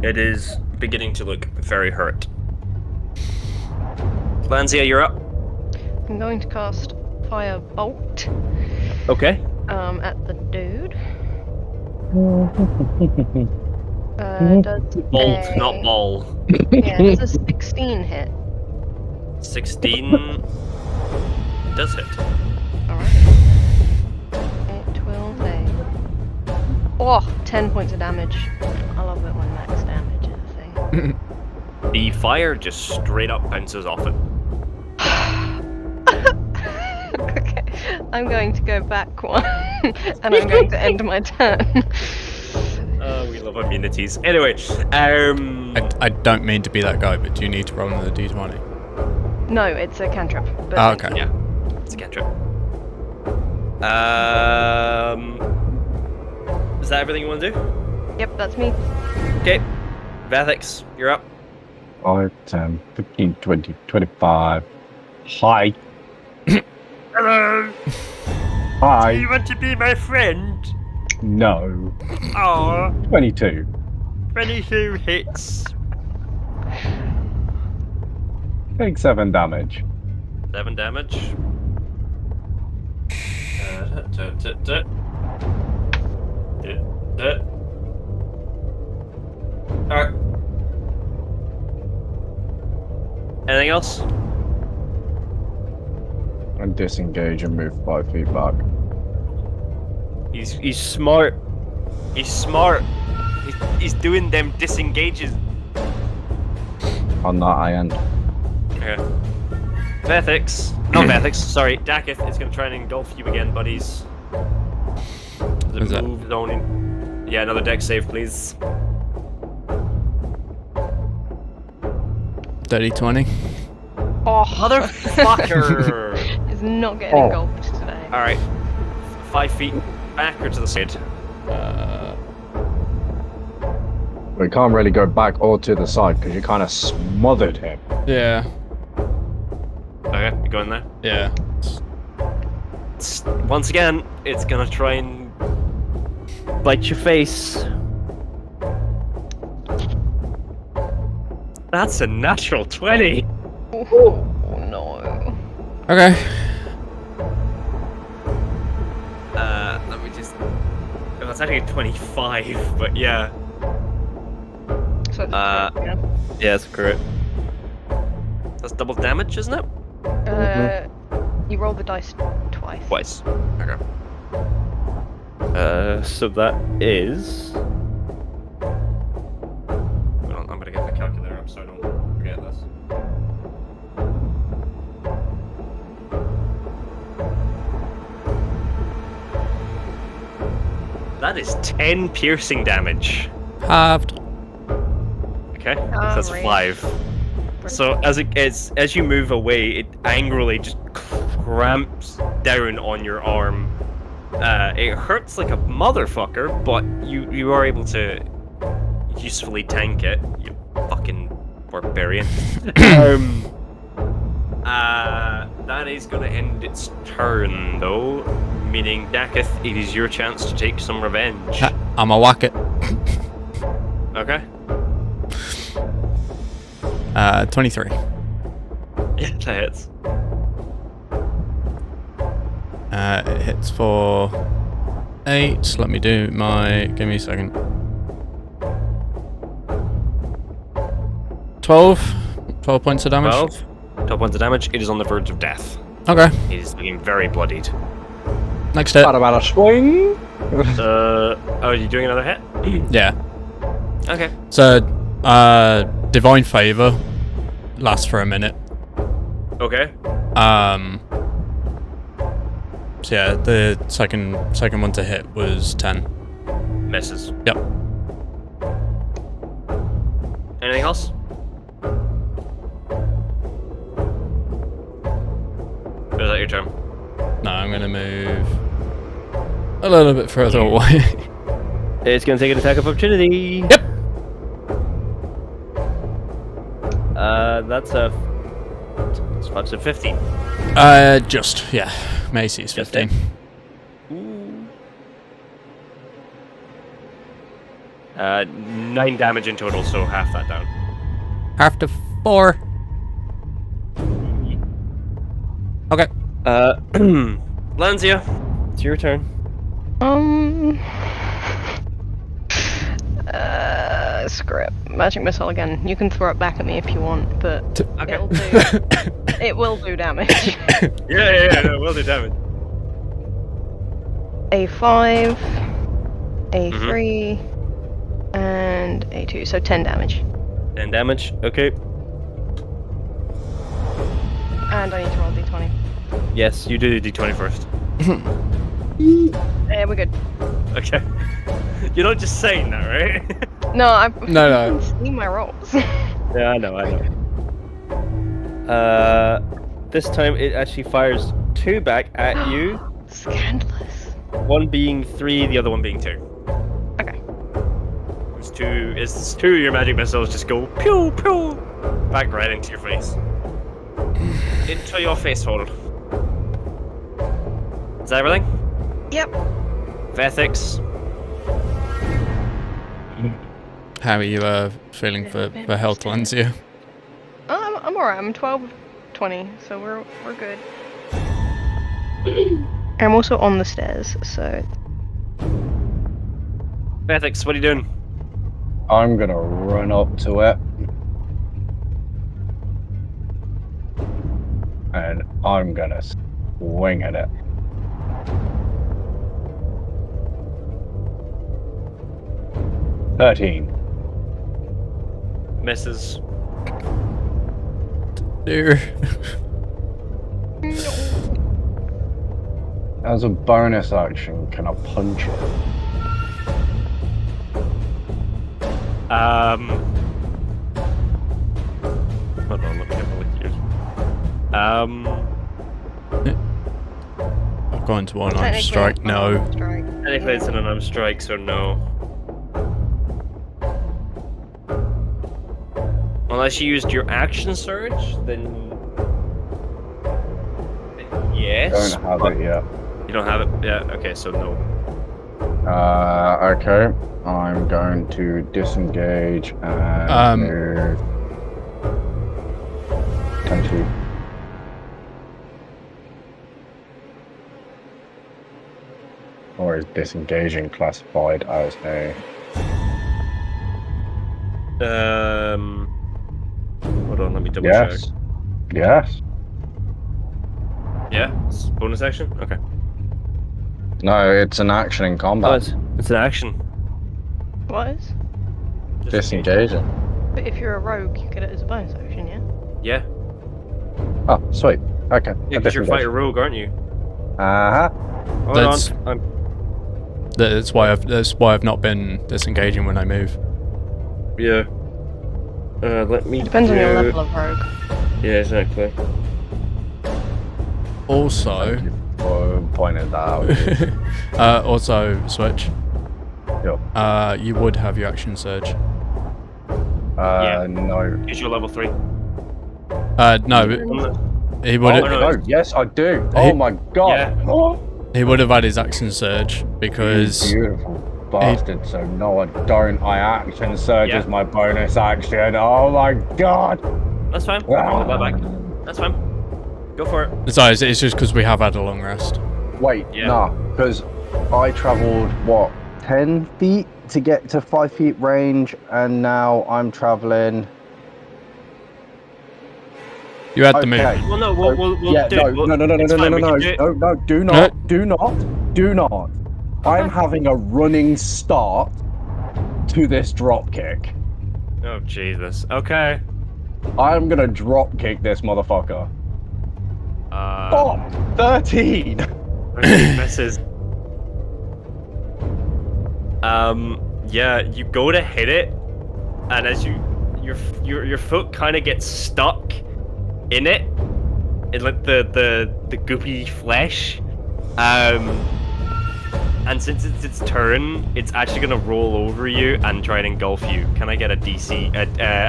It is beginning to look very hurt. Lanzia, you're up. I'm going to cast Fire Bolt Okay. at the dude. Does Bolt, a, not ball. Yeah, does a 16 hit. 16 does hit. Alright. It will take... Oh, 10 points of damage. I love it when max damage is a thing. The fire just straight up bounces off it. Okay, I'm going to go back one, and I'm going to end my turn. We love immunities. Anyway, I don't mean to be that guy, but do you need to roll another d20? No, it's a cantrip. But Oh, okay. yeah, it's a cantrip. Is that everything you want to do? Yep, that's me. Okay, Vethxis, you're up. 5, 10, 15, 20, 25. Hi. Hello. Hi. want to be my friend? No. Oh, 22. 22 hits. Take 7 damage. 7 damage. Alright. Anything else? And disengage and move 5 feet back. He's smart. He's smart. He's doing them disengages. On that I end. Okay. Vethxis. Not Vethxis, sorry. Dakath is going to try and engulf you again, buddies. Is that- Move zone in. Yeah, another deck save, please. Dirty 20. Oh, Motherfucker! is not getting engulfed today. Alright. 5 feet back or to the side? We can't really go back or to the side because you kind of smothered him. Yeah. Okay, you going there? Yeah. Once again, it's gonna try and bite your face. That's a natural 20! Oh no. Okay. Let me just... Oh, it's actually a 25, but yeah. So it's Yeah, that's correct. That's double damage, isn't it? you roll the dice twice. Twice. Okay. So that is... Hold on, I'm gonna get the calculator up so I don't forget this. That is 10 piercing damage. Halved. Okay, so that's Alright. 5. So as you move away, it angrily just cramps down on your arm. It hurts like a motherfucker, but you are able to usefully tank it. You fucking barbarian. That is going to end its turn, though, meaning Dakath, it is your chance to take some revenge. I'm a whack it. Okay. 23. Yeah, that hits. It hits for 8. Let me do my... Give me a second. 12. 12 points of damage. 12 points of damage. It is on the verge of death. Okay. It is looking very bloodied. Next hit. About a swing. Oh, are you doing another hit? Yeah. Okay. So, Divine Favor lasts for a minute. Okay. So yeah, the second one to hit was 10. Misses. Yep. Anything else? Or is that your turn? No, I'm gonna move a little bit further away. It's gonna take an attack of opportunity. Yep. That's a 15. Just yeah, Macy's 15. Ooh. 9 damage in total, so half that down. Half to 4. Okay. Lanzia, it's your turn. Screw it. Magic missile again. You can throw it back at me if you want, but Okay. it'll do. It will do damage. Yeah, no, will do damage. A 5, a 3, and a 2. So 10 damage. 10 damage, okay. And I need to roll d20. Yes, you do the d20 first. Yeah, we're good. Okay. You're not just saying that, right? No, I've No. seen my rolls. Yeah, I know. This time it actually fires 2 back at you. Scandalous. One being 3, the other one being 2. Okay. It's 2 of your magic missiles just go pew pew back right into your face. Into your face hole. Is that everything? Yep. Vethxis. How are you feeling for health, Lanzia? I'm alright. I'm 12, 20, so we're good. I'm also on the stairs, so Vethxis, what are you doing? I'm gonna run up to it. And I'm gonna swing at it. $13. Misses. Dear. As a bonus action, can I punch it? Hold on, let me have a look here. I've gone to one arm technically strike. it's No. unarmed strike. Technically it's an unarmed strike, so no. Unless you used your action surge, then yes. Don't have it yet. You don't have it? Yeah, okay, so no. Okay. I'm going to disengage and move 10 feet. Or is disengaging classified as a... Hold on, let me double Yes. check. Yes. Yeah? It's bonus action? Okay. No, it's an action in Oh, combat. it's an action. What is? Disengaging. But if you're a rogue, you get it as a bonus action, yeah? Yeah. Oh, sweet. Okay. Yeah, because you're fighting rogue, aren't you? Uh-huh. Hold That's- on. That's why I've not been disengaging when I move. Yeah. Let me. Depends on your level of rogue. Yeah, exactly. Also, Pointed that out. also switch. Yeah. You would have your action surge. Yeah. No. Is your level 3? No, he would. Oh, no, no, yes, I do. Oh my god. Yeah. He would have had his action surge because You beautiful bastard. So no, I don't. I action surge as my bonus action. Oh my god. That's fine. I'll roll that back. That's fine. Go for it. sorry, it's just because we have had a long rest. Wait, Yeah. nah, because I travelled, what, 10 feet to get to 5 feet range, and now I'm travelling... You had the Okay. move. Well, no, we'll yeah, do it. no, It's fine, we can do it. no, do not. I'm having a running start to this drop kick. Oh, Jesus. Okay. I'm gonna drop kick this motherfucker. Oh, 13! Misses. Yeah, you go to hit it, and as your foot kind of gets stuck in it, in like the goopy flesh, and since it's its turn, it's actually gonna roll over you and try and engulf you. Can I get a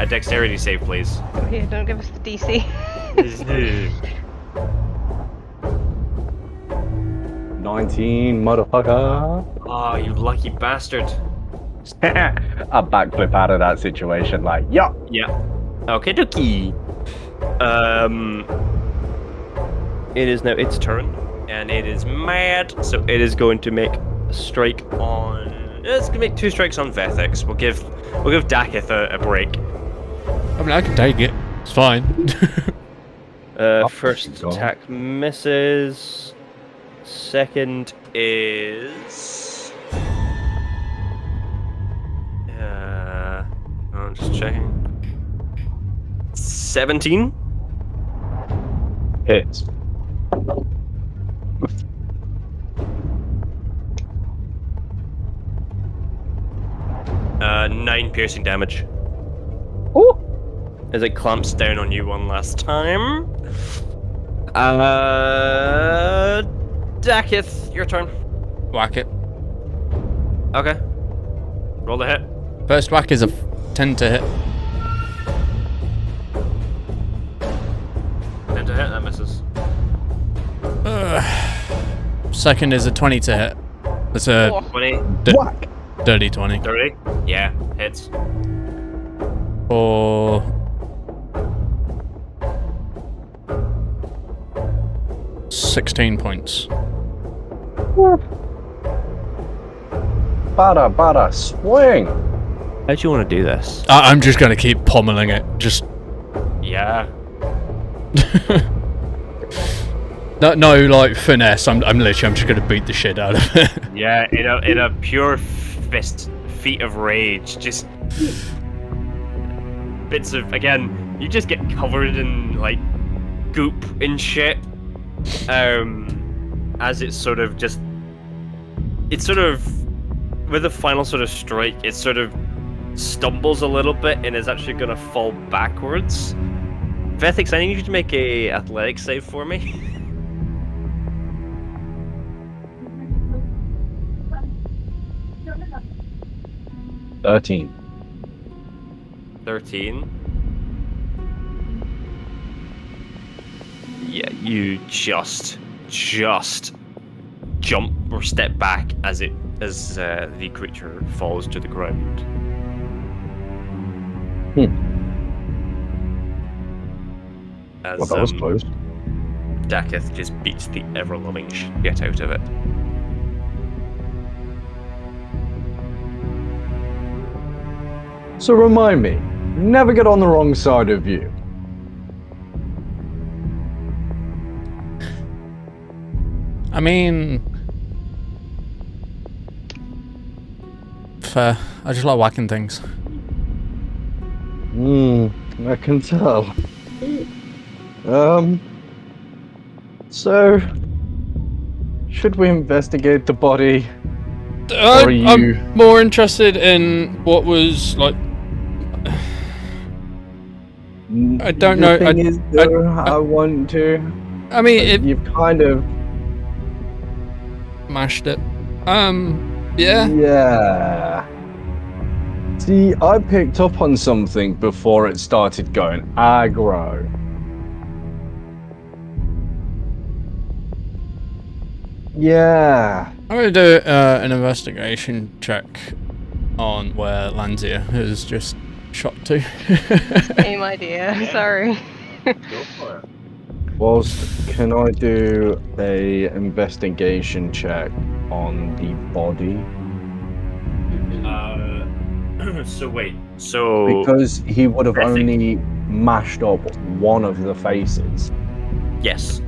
dexterity save, please? Oh, here, don't give us the DC. 19, motherfucker. Oh, you lucky bastard. A backflip out of that situation, like, yup. Yeah. Okay, dokie. It is now its turn, and it is mad, so it is going to make a strike on. It's gonna make 2 strikes on Vethxis. We'll give Dakath a break. I mean, I can take it. It's fine. First attack misses. Second is. I'm just checking. 17. Hits. 9 piercing damage. Ooh. As it clamps down on you one last time. Dakath, your turn. Whack it. Okay. Roll the hit. First whack is a 10 to hit. 10 to hit, that misses. Second is a 20 to hit. That's a 20. Whack. dirty 20. 30. Yeah, hits. For 16 points. Bada, swing. How do you want to do this? I'm just gonna keep pommeling it. Just Yeah. no, like finesse. I'm just gonna beat the shit out of it. Yeah, in a pure feat of rage, just bits of, again, you just get covered in like goop and shit. As it's sort of with the final sort of strike, it sort of stumbles a little bit and is actually gonna fall backwards. Vethxis, I need you to make a athletics save for me. $13. 13. Yeah, you just jump or step back as the creature falls to the ground. As, Well, that was close. Dakath just beats the ever-loving shit out of it. So remind me, never get on the wrong side of you. I mean, fair. I just like whacking things. I can tell. So, should we investigate the body? Or are you... I'm more interested in what was like. I don't know. The thing is, though, I want to. I mean, You've kind of. mashed it. Yeah. Yeah. See, I picked up on something before it started going aggro. Yeah. I'm gonna do an investigation check on where Lanzia has just shot to. Same idea. Sorry. Go for it. Can I do a investigation check on the body? So wait. So Because he would have Vethxis. only mashed up one of the faces. yes.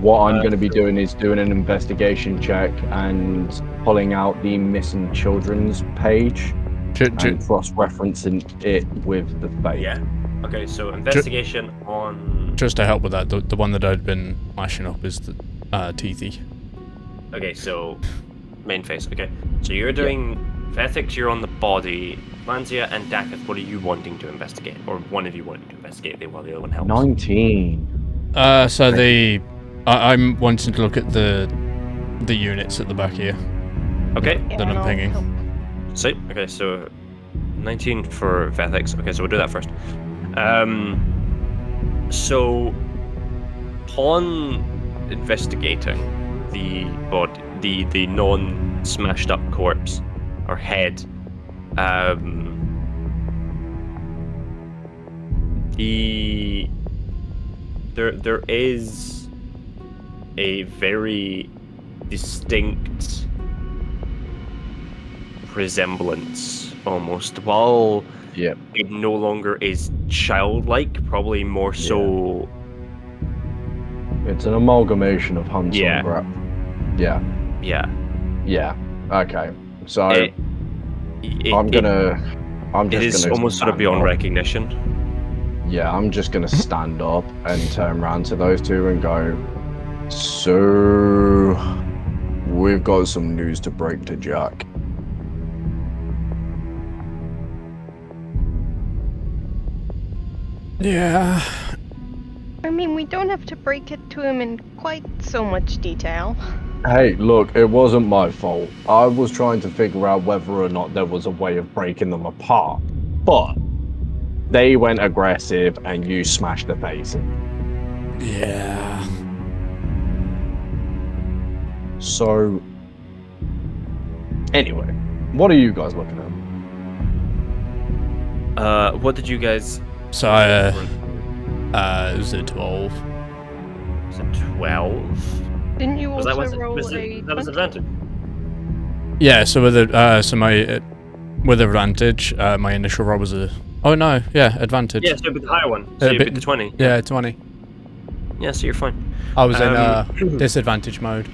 What I'm going to be doing is doing an investigation check and pulling out the missing children's page and cross-referencing it with the face. Yeah. Okay. So investigation on. Just to help with that, the one that I'd been mashing up is the teethy. Okay. So main face. Okay. So you're doing Vethxis. You're on the body. Lanzia and Dakath. What are you wanting to investigate, or one of you wanting to investigate while the other one helps? 19. So I'm wanting to look at the units at the back here. Okay. That I'm pinging. So okay. So 19 for Vethxis. Okay. So we'll do that first. So upon investigating the body, the non-smashed up corpse or head, there is a very distinct resemblance almost, while Yep. it no longer is childlike, probably more so. It's an amalgamation of Hansel Yeah. and Gretel. Yeah. Yeah. Yeah. Okay. So It it is gonna almost sort of stand beyond up. recognition. Yeah, I'm just gonna stand up and turn around to those two and go, so we've got some news to break to Jack. Yeah. I mean, we don't have to break it to him in quite so much detail. Hey, look, it wasn't my fault. I was trying to figure out whether or not there was a way of breaking them apart. But they went aggressive and you smashed the face in. Yeah. So, anyway, what are you guys looking at? What did you guys? So was it 12? Was it 12? Didn't you also Was roll that a was 20? advantage? Yeah. So with with advantage, my initial roll was a. Oh no, yeah, advantage. Yeah, so it'd be the higher one. So it'd be the 20. Yeah, 20. Yeah, so you're fine. I was in disadvantage mode.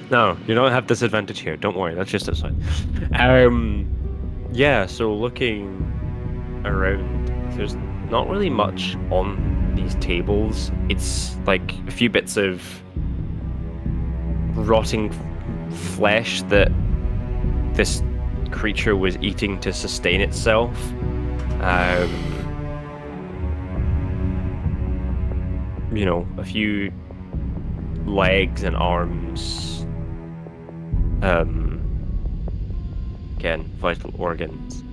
No, you don't have disadvantage here. Don't worry, that's just outside. Yeah, so looking around, there's not really much on these tables. It's like a few bits of rotting flesh that this creature was eating to sustain itself. You know, a few legs and arms. Again, vital organs.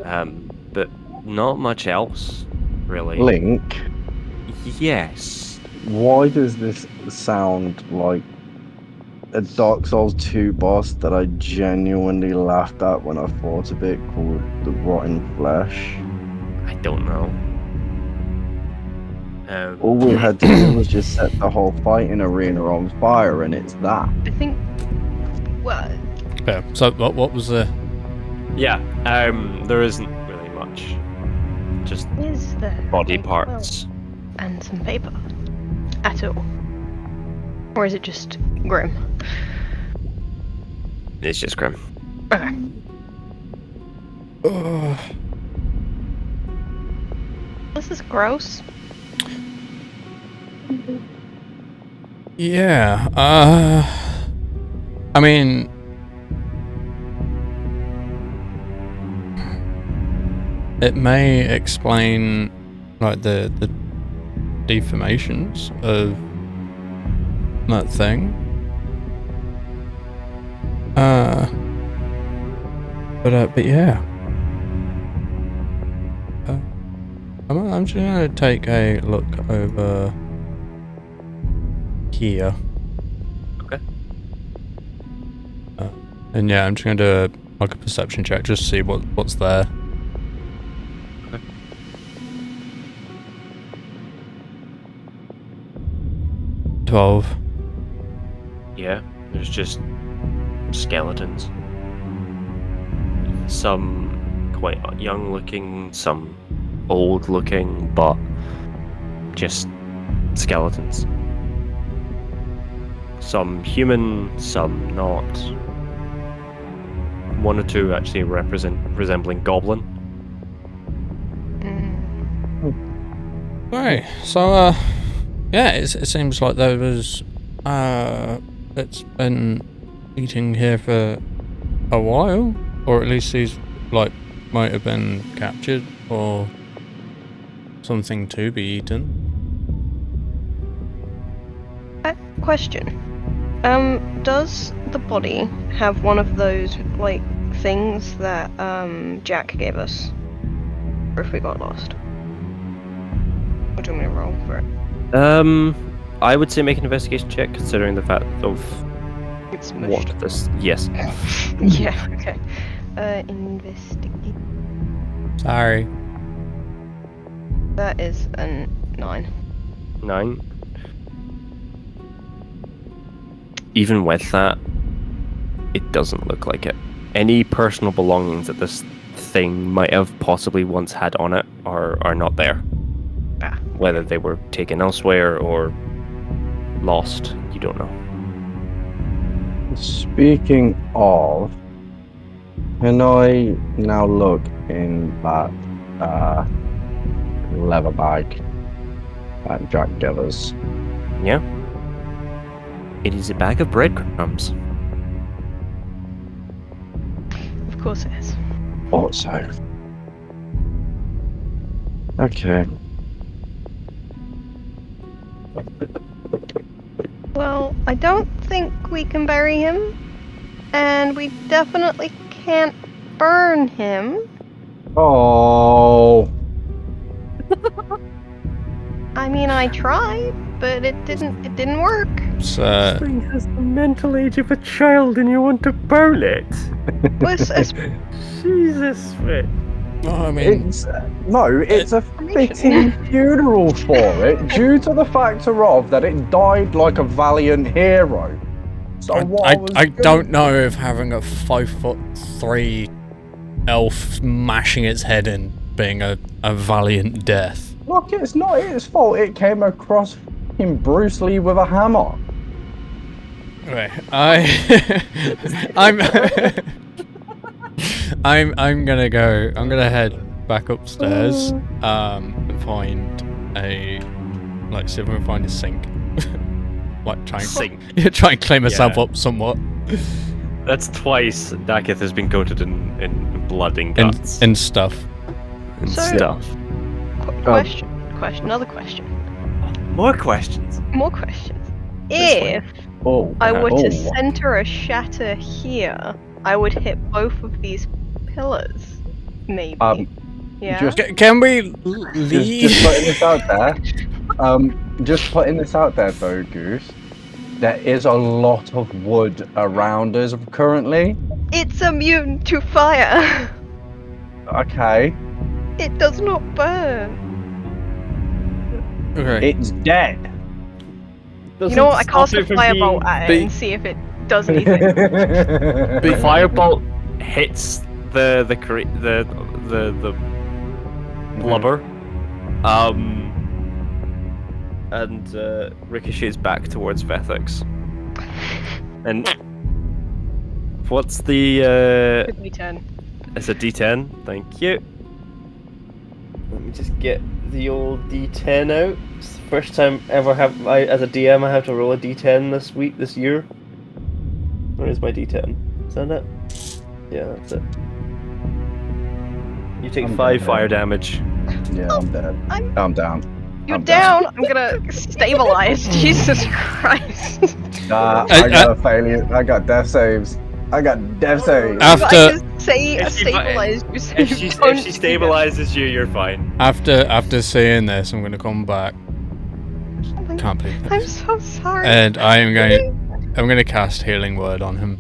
But not much else, really. Link, Yes. why does this sound like a Dark Souls 2 boss that I genuinely laughed at when I thought of it, called the Rotten Flesh? I don't know. All we had to do was just set the whole fighting arena on fire, and it's that. I think. Well, Yeah. So what was the? Yeah, there isn't really much. Just is there body a parts. quill and some paper at all, or is it just grim? It's just grim. Okay. This is gross. Yeah. I mean, it may explain like the deformations of that thing. But yeah. I'm just gonna take a look over here. Okay. And yeah, I'm just gonna do a perception check just to see what's there. Okay. 12. Yeah, there's just skeletons. Some quite young looking, some old looking, but just skeletons. Some human, some not. One or two actually resembling goblin. Right, so yeah, it seems like there was it's been eating here for a while, or at least these like might have been captured or something to be eaten. Question. Does the body have one of those like things that Jack gave us? Or if we got lost? Or do you want me to roll for it? I would say make an investigation check, considering the fact of It's what mushed. this. Yes. Yeah, okay. Investigate. Sorry. That is a 9. 9. Even with that, it doesn't look like it. Any personal belongings that this thing might have possibly once had on it are not there. Ah. Whether they were taken elsewhere or lost, you don't know. Speaking of, can I now look in that leather bag that Jack gave us? Yeah? It is a bag of breadcrumbs. Of course it is. Also. Okay. Well, I don't think we can bury him, and we definitely can't burn him. Oh. I mean, I tried, but it didn't work. So thing has the mental age of a child and you want to burn it? Well, it's Jesus, Fred. I mean, It's a fitting funeral for it, due to the factor of that it died like a valiant hero. So I don't know if having a 5'3" elf smashing its head in being a valiant death. Look, it's not its fault. It came across fucking Bruce Lee with a hammer. Right, I'm gonna head back upstairs, and find see if we can find a sink. Like try and clean myself up somewhat. That's twice Dakath has been coated in blood and guts. And stuff. And So- stuff. question. Another question. More questions. More questions. This way. If Oh, I were to oh. center a shatter here, I would hit both of these pillars. Maybe. Yeah. Can we leave? Just putting this out there. Just putting this out there though, Goose. There is a lot of wood around us currently. It's immune to fire. Okay. It does not burn. Okay. It's dead. You know what? I cast a firebolt at it and see if it does anything. The firebolt hits the blubber, and ricochets back towards Vethxis. And what's the D10. It's a D10. Thank you. Let me just get the old D10 out. It's the first time ever as a DM I have to roll a D10 this year. Where is my D10? Is that it? Yeah, that's it. You take I'm 5 dead. fire damage. Yeah, I'm dead. I'm down. You're I'm down. down. I'm gonna stabilize. Jesus Christ. Nah, I- I got a failure. I got death saves. I got death saves. After- I just say If she- stabilize you so If you she don't do stabilizes you, you're fine. After seeing this, I'm gonna come back. that. Can't believe I'm this. so sorry. And I'm gonna cast Healing Word on him.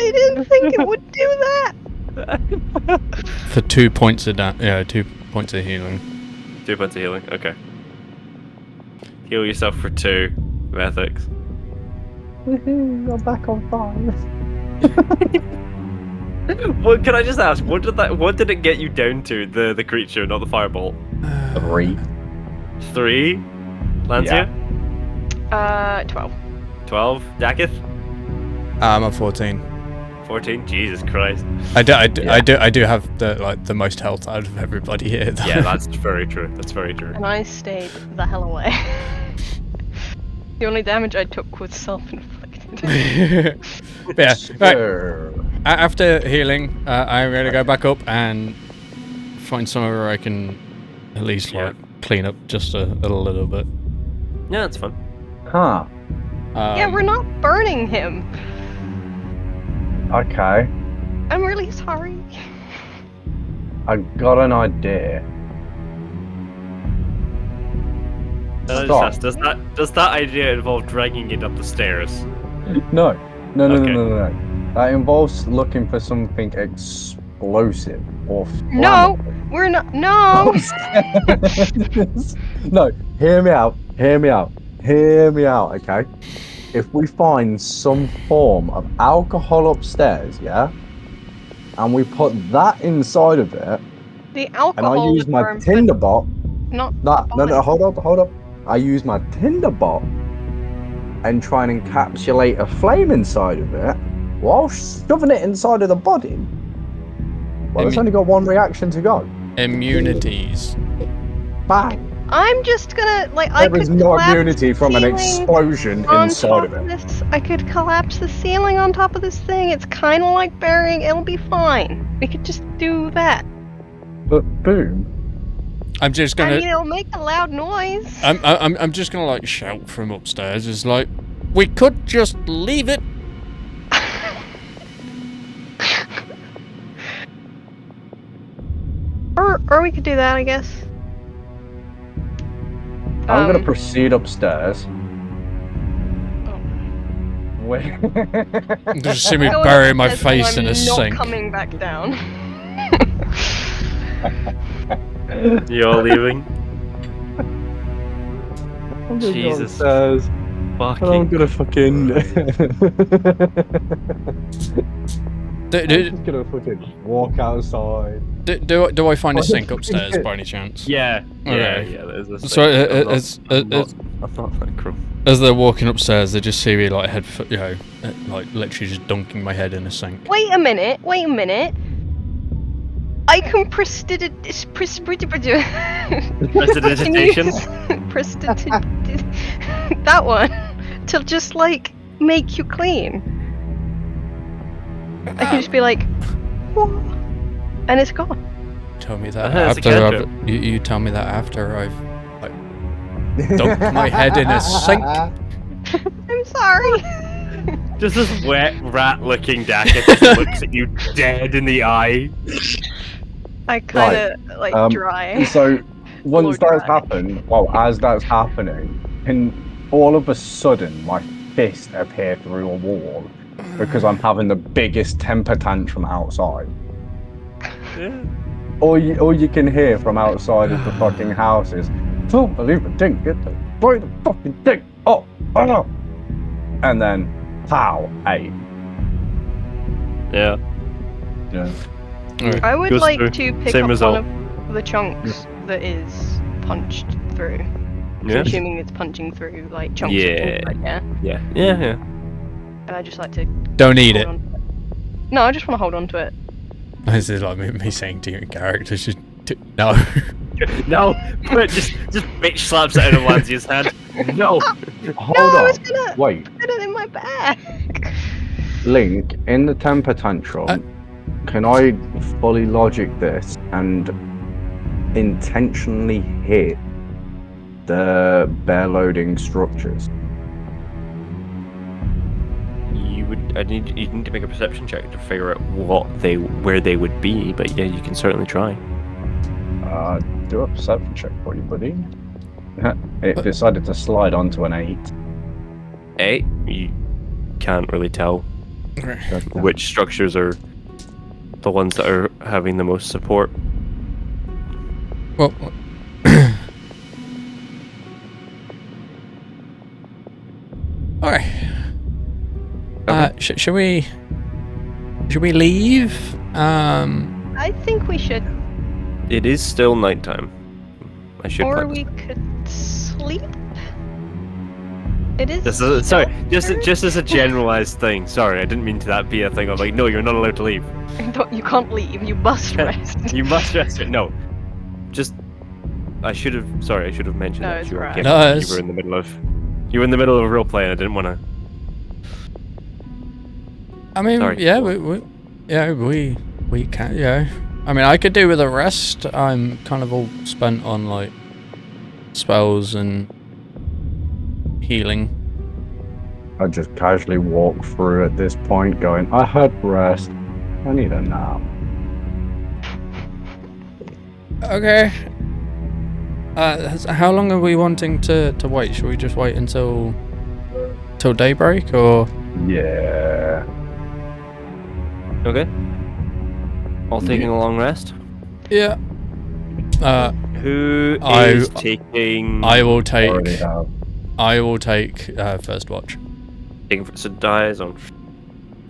I didn't think it would do that. For 2 points of 2 points of healing. 2 points of healing. Okay. Heal yourself for 2, Vethxis. I'm back on 5. What can I just ask? What did it get you down to? The creature, not the firebolt. 3. 3. Lanzia. 12. 12. Dakath. I'm at 14. 14. Jesus Christ. I do have the most health out of everybody here. Though. Yeah, that's very true. That's very true. And I stayed the hell away. The only damage I took was self-inflicted. But yeah. Right. Sure. After healing, I'm gonna go back up and find somewhere where I can at least clean up just a little bit. Yeah, that's fun. Huh. Yeah, we're not burning him. Okay. I'm really sorry. I got an idea. Does that idea involve dragging it up the stairs? No. No. Okay. That involves looking for something explosive or No, flammable. we're not. No. No, hear me out, okay? If we find some form of alcohol upstairs, yeah, and we put that inside of it, The and alcohol. I use my burn, but tinderbot, Not. no, hold up. I use my tinderbot and try and encapsulate a flame inside of it while shoving it inside of the body. Well, it's only got one reaction to go. Immunities. Bang! I'm just gonna There is no immunity from an explosion inside of it. I could collapse the ceiling on top of this thing. It's kind of like burying. It'll be fine. We could just do that. But boom. I'm just I gonna. mean, it'll make a loud noise. I'm just gonna like shout from upstairs. It's like we could just leave it. Or we could do that, I guess. I'm gonna proceed upstairs. Where? Just see me Going bury my upstairs, face so in a I'm sink. not coming back down. You're leaving? I'm gonna go Jesus. upstairs. And I'm Fucking. gonna fucking. Do, I'm do, just gonna fucking walk outside. do I find a sink upstairs by any chance? Yeah. Okay. Yeah. There's a So I'm not that cruel. as they're walking upstairs, they just see me like like literally just dunking my head in a sink. Wait a minute. I can Prestidigitation? that one to just like make you clean. I can just be like, "Whoa," and it's gone. Tell me that That's a after ketchup. you tell me that after I've like dunked my head in a sink. I'm sorry. Just this wet rat-looking Dakath just looks at you dead in the eye. I kind of like dry. So once Blow that's dry. happened, as that's happening, can all of a sudden my fist appear through a wall because I'm having the biggest temper tantrum outside. Yeah. All you can hear from outside of the fucking house is, "Don't believe it, didn't get the throw the fucking thing up, oh!" And then, pow, 8. Yeah. Yeah. I would Goes like through. to pick Same up result. one of the chunks that is punched through. Yeah. Assuming it's punching through like chunks Yeah. of wood, right? Yeah. Yeah. And I just like to Don't eat hold it. on to it. No, I just want to hold on to it. This is like me saying to your characters, just no. No, but just bitch slaps it out of Lanzia's hand. No. Hold no, I on. was gonna Wait, put it in my bag. Link, in the temper tantrum, can I fully logic this and intentionally hit the bear loading structures? You need to make a perception check to figure out where they would be, but yeah, you can certainly try. Do a perception check for you, buddy. It decided to slide onto an 8. 8? You can't really tell which structures are the ones that are having the most support. Well, alright. Should we leave? I think we should. It is still nighttime. I should. Or practice. we could sleep. It is. Sorry, sheltered. just as a generalized thing. Sorry, I didn't mean to that be a thing of like, no, you're not allowed to leave. You can't leave. You must rest. You must rest. No, just I should have mentioned No, that it's you were right. okay. No, You were in the middle of a role play, and I didn't want to. I mean, Sorry. yeah, we can, yeah. I mean, I could do with a rest. I'm kind of all spent on like spells and healing. I just casually walk through at this point, going, I had rest. I need a nap. Okay. How long are we wanting to wait? Should we just wait until daybreak, or? Yeah. Okay. All taking a long rest. Yeah. Who I- is taking? I will take. Already have. I will take first watch. So dies on.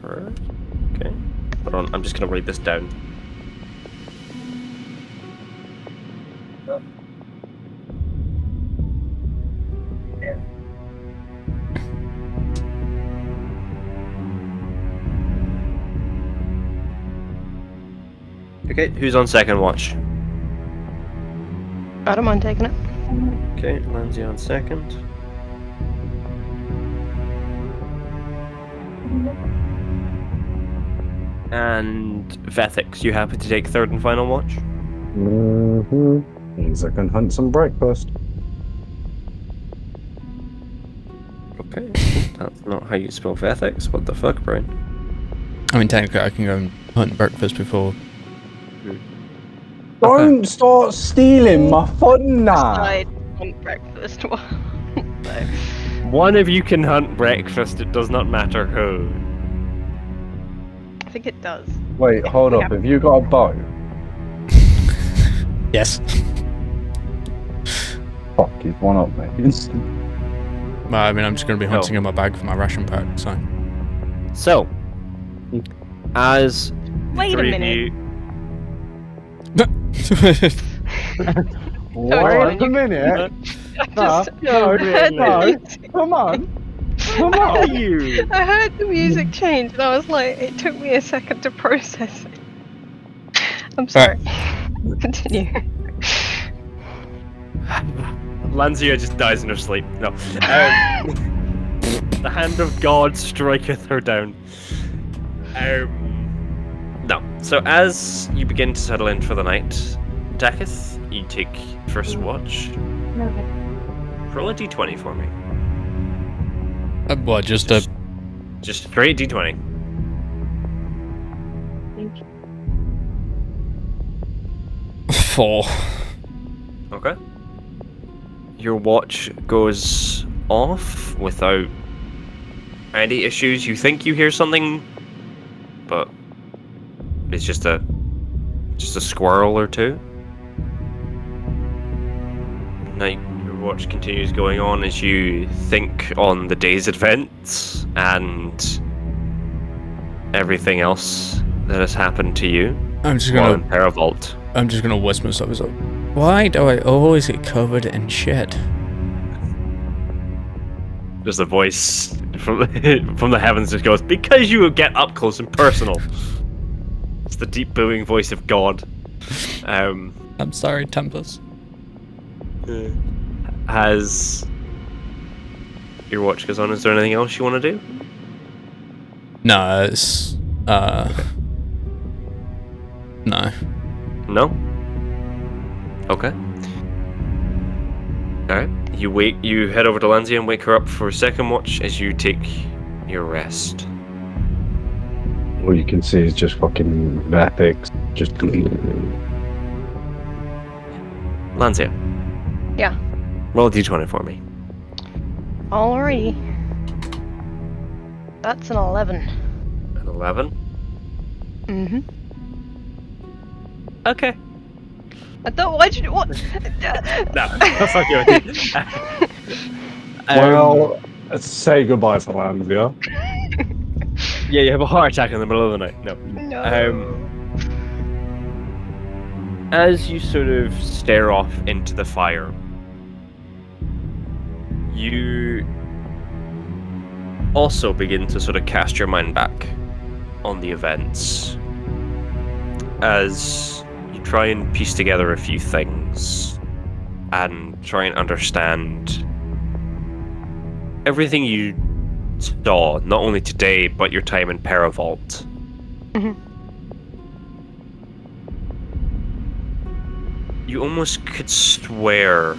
First. Okay. Hold on. I'm just gonna write this down. Okay, who's on second watch? I don't mind taking it. Okay, Lanzia on second. And Vethxis, you happy to take third and final watch? Means I can hunt some breakfast. Okay, that's not how you spell Vethxis. What the fuck, Brian? I mean, technically, I can go and hunt breakfast before. Don't start stealing my fun now. I want breakfast. So. One of you can hunt breakfast, it does not matter who. I think it does. Wait, hold up. Yeah. Have you got a bow? Yes. Fuck, you've one up, mate. Well, I mean, I'm just going to be hunting No. in my bag for my ration pack, so. So, as Wait a three of minute. you, Wait a minute. No, no, no. Come on. Come on. you. I heard the music change and I was like, it took me a second to process it. I'm sorry. Continue. Lanzia just dies in her sleep. No. The hand of God striketh her down. No. So as you begin to settle in for the night, Dakath, you take first watch. Roll a d20 for me. What, just a... Just straight d20. Four. Okay. Your watch goes off without any issues. You think you hear something, but it's just a squirrel or two. Night. Your watch continues going on as you think on the day's events and everything else that has happened to you I'm just while in gonna... Paravault. I'm just gonna whisper stuff. It's like, why do I always get covered in shit? There's a voice from the heavens that goes, because you get up close and personal. It's the deep booing voice of God. I'm sorry, Tempest. As your watch goes on, is there anything else you want to do? No, it's... No. No? Okay. Alright. You head over to Lanzia and wake her up for second watch as you take your rest. All you can see is just fucking Vethxis. Just. Lanzia. Yeah. Roll a d20 for me. Alrighty. That's an 11. An 11? Mm-hmm. Okay. I thought, why'd you do what? No, fuck you. Well, let's say goodbye to Lanzia. Yeah, you have a heart attack in the middle of the night. No. No. As you sort of stare off into the fire, you also begin to sort of cast your mind back on the events as you try and piece together a few things and try and understand everything you saw, not only today, but your time in Paravault. Mhm. You almost could swear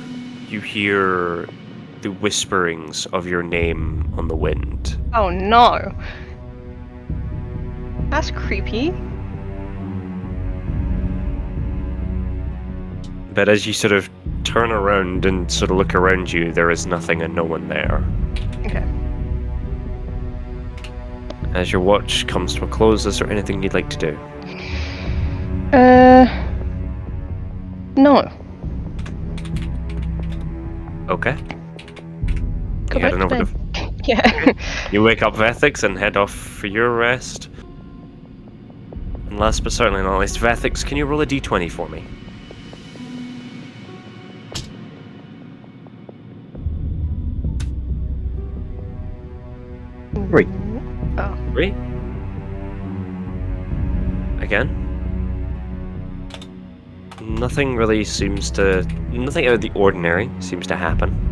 you hear the whisperings of your name on the wind. Oh no. That's creepy. But as you sort of turn around and sort of look around you, there is nothing and no one there. Okay. As your watch comes to a close, is there anything you'd like to do? No. Okay. Go You back heading to over bed. to... Yeah. You wake up Vethxis and head off for your rest. And last but certainly not least, Vethxis, can you roll a d20 for me? Three. Oh. 3? Again? Nothing really seems to... Nothing out of the ordinary seems to happen.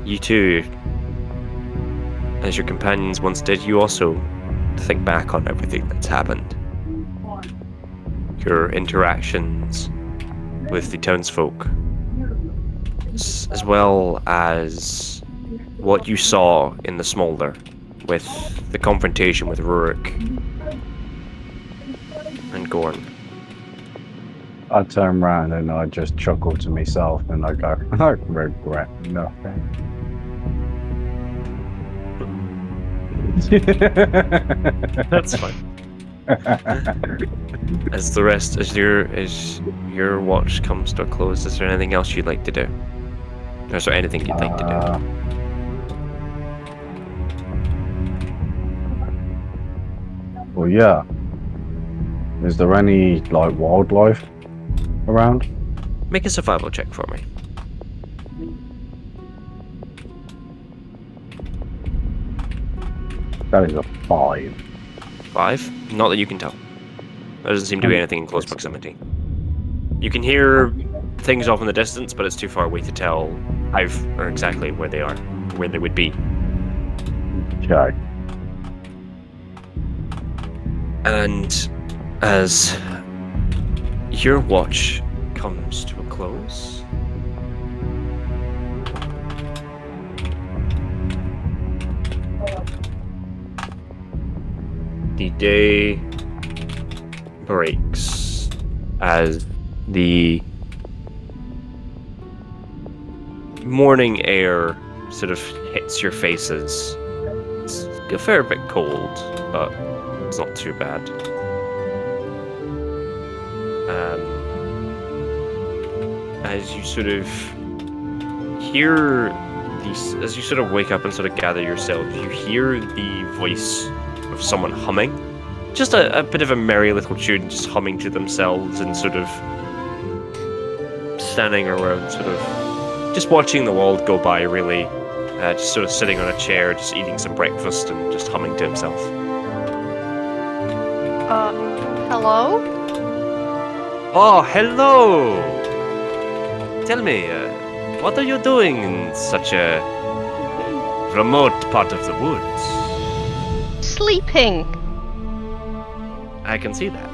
You too, as your companions once did, you also think back on everything that's happened. Your interactions with the townsfolk, as well as what you saw in the smolder with the confrontation with Rurik and Gorn. I turn around and I just chuckle to myself and I go, I regret nothing. That's fine. As your watch comes to a close, is there anything else you'd like to do? Or is there anything you'd like to do? Well, yeah. Is there any, like, wildlife around? Make a survival check for me. That is a 5. 5? Not that you can tell. There doesn't seem to be anything in close proximity. You can hear things off in the distance, but it's too far away to tell how or exactly where they are, where they would be. Okay. And as your watch comes to a close, the day breaks as the morning air sort of hits your faces. It's a fair bit cold, but it's not too bad. As you sort of hear these, as you sort of wake up and sort of gather yourselves, you hear the voice of someone humming. Just a bit of a merry little tune, just humming to themselves and sort of standing around, sort of just watching the world go by, really. Just sort of sitting on a chair, just eating some breakfast and just humming to himself. Hello? Oh, hello! Tell me, what are you doing in such a remote part of the woods? Sleeping. I can see that.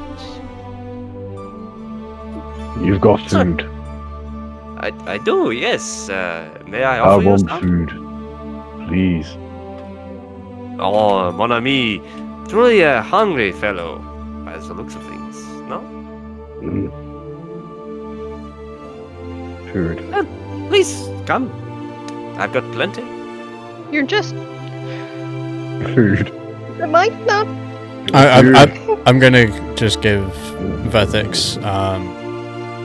You've got Sir. food. I do, yes. May I I offer you want some? food. Please. Oh, mon ami. Truly a hungry fellow, by the looks of things, no? Mm. Food. Please, come. I've got plenty. You're just. Food. It might not. I'm gonna just give Vethxis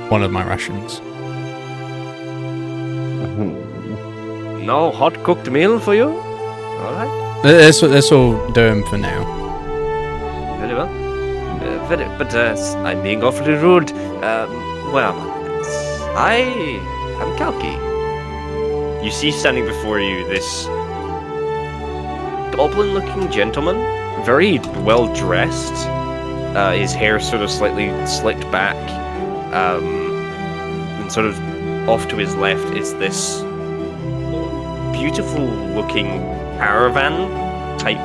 one of my rations. No hot cooked meal for you? Alright, This will do him for now. very well. But I'm being awfully rude. Where am I am Kalki. You see standing before you this goblin-looking gentleman, very well dressed. His hair sort of slightly slicked back, and sort of off to his left is this beautiful-looking caravan type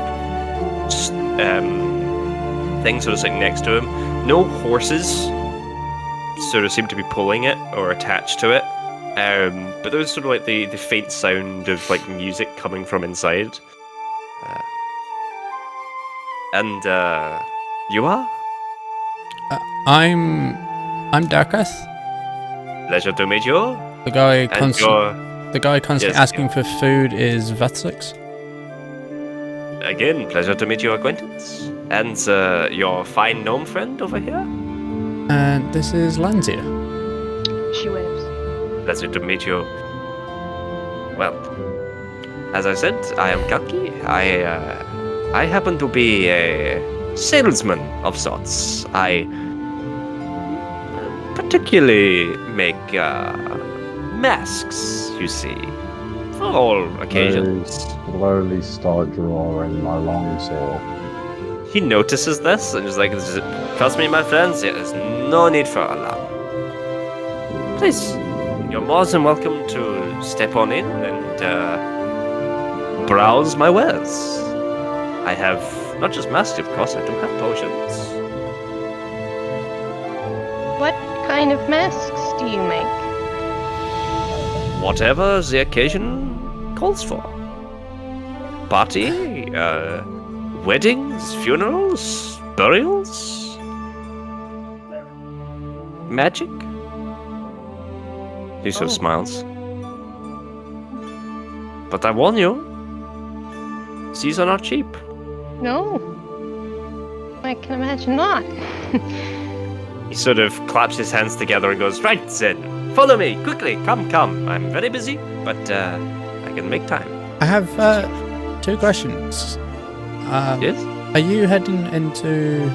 thing sort of sitting next to him. No horses sort of seem to be pulling it or attached to it. But there's sort of like the faint sound of like music coming from inside. And you are? I'm Dakath, Pleasure to meet you. the guy And you're, constantly Yes, asking for food is Vethxis. again, pleasure to meet your acquaintance. And your fine gnome friend over here. And this is Lanzia. She waves. Pleasure to meet you. Well, as I said, I am Kaki. I happen to be a salesman of sorts. I particularly make masks, you see, for all occasions. Slowly start drawing my longsword. He notices this and is like, trust me, my friends, there is no need for alarm. Please, you're more than welcome to step on in and browse my wares. I have not just masks, of course, I do have potions. What kind of masks do you make? Whatever the occasion calls for. Party, weddings, funerals, burials, magic. He sort of smiles. But I warn you, these are not cheap. No. I can imagine not. He sort of claps his hands together and goes, right then, follow me, quickly, come. I'm very busy, but I can make time. I have 2 questions. Yes? Are you heading into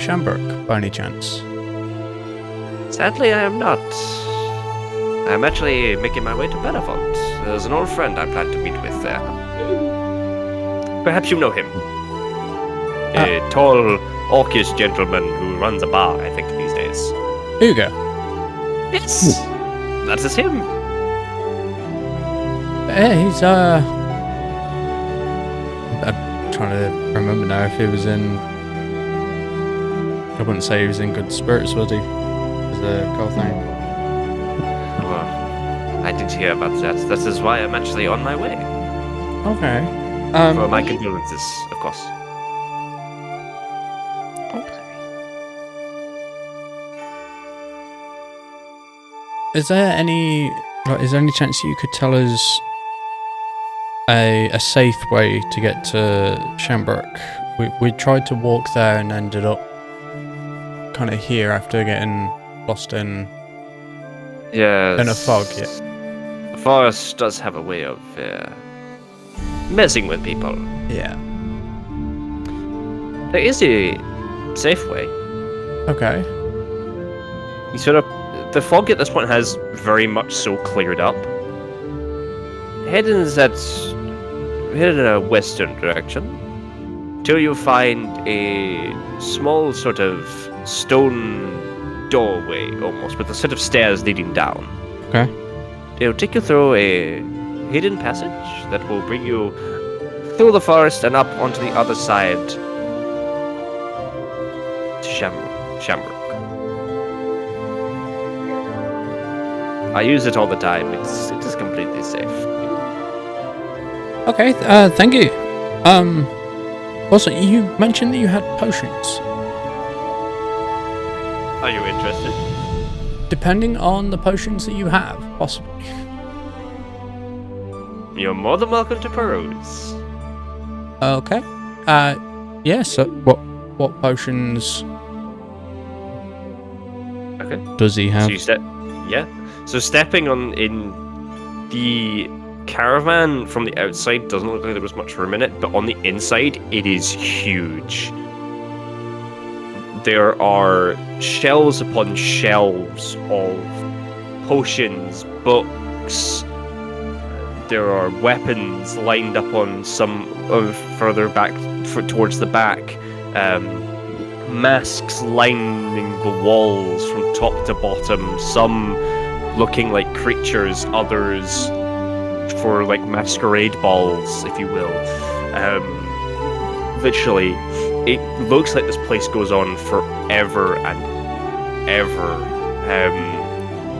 Shambrook by any chance? Sadly, I am not. I'm actually making my way to Benevont. There's an old friend I plan to meet with there. Perhaps you know him. A tall, orcish gentleman who runs a bar, I think, these days. Ukkirc. Yes! That is him. Yeah, he's I'm trying to remember now if he was in. I wouldn't say he was in good spirits, was he? Is the gold thing? Well, I did hear about that. That is why I'm actually on my way. Okay. For my condolences, of course. Oh, sorry. Is there any chance you could tell us a safe way to get to Shambrook? We tried to walk there and ended up kind of here after getting lost in Yes. a fog. Yeah. The forest does have a way of messing with people. Yeah. There is a safe way. Okay. You sort of, the fog at this point has very much so cleared up. Head in a western direction till you find a small sort of stone doorway, almost, with a set of stairs leading down. Okay. It'll take you through a hidden passage that will bring you through the forest and up onto the other side Shambrook. I use it all the time. It is completely safe. Okay, thank you. Also, you mentioned that you had potions. Are you interested? Depending on the potions that you have, possibly. You're more than welcome to peruse. Okay. Yeah, so what potions Okay. does he have? So stepping on in the caravan from the outside doesn't look like there was much room in it, but on the inside it is huge. There are shelves upon shelves of potions, books. There are weapons lined up on some further back towards the back. Masks lining the walls from top to bottom. Some looking like creatures, others for like masquerade balls, if you will. Literally, it looks like this place goes on forever and ever.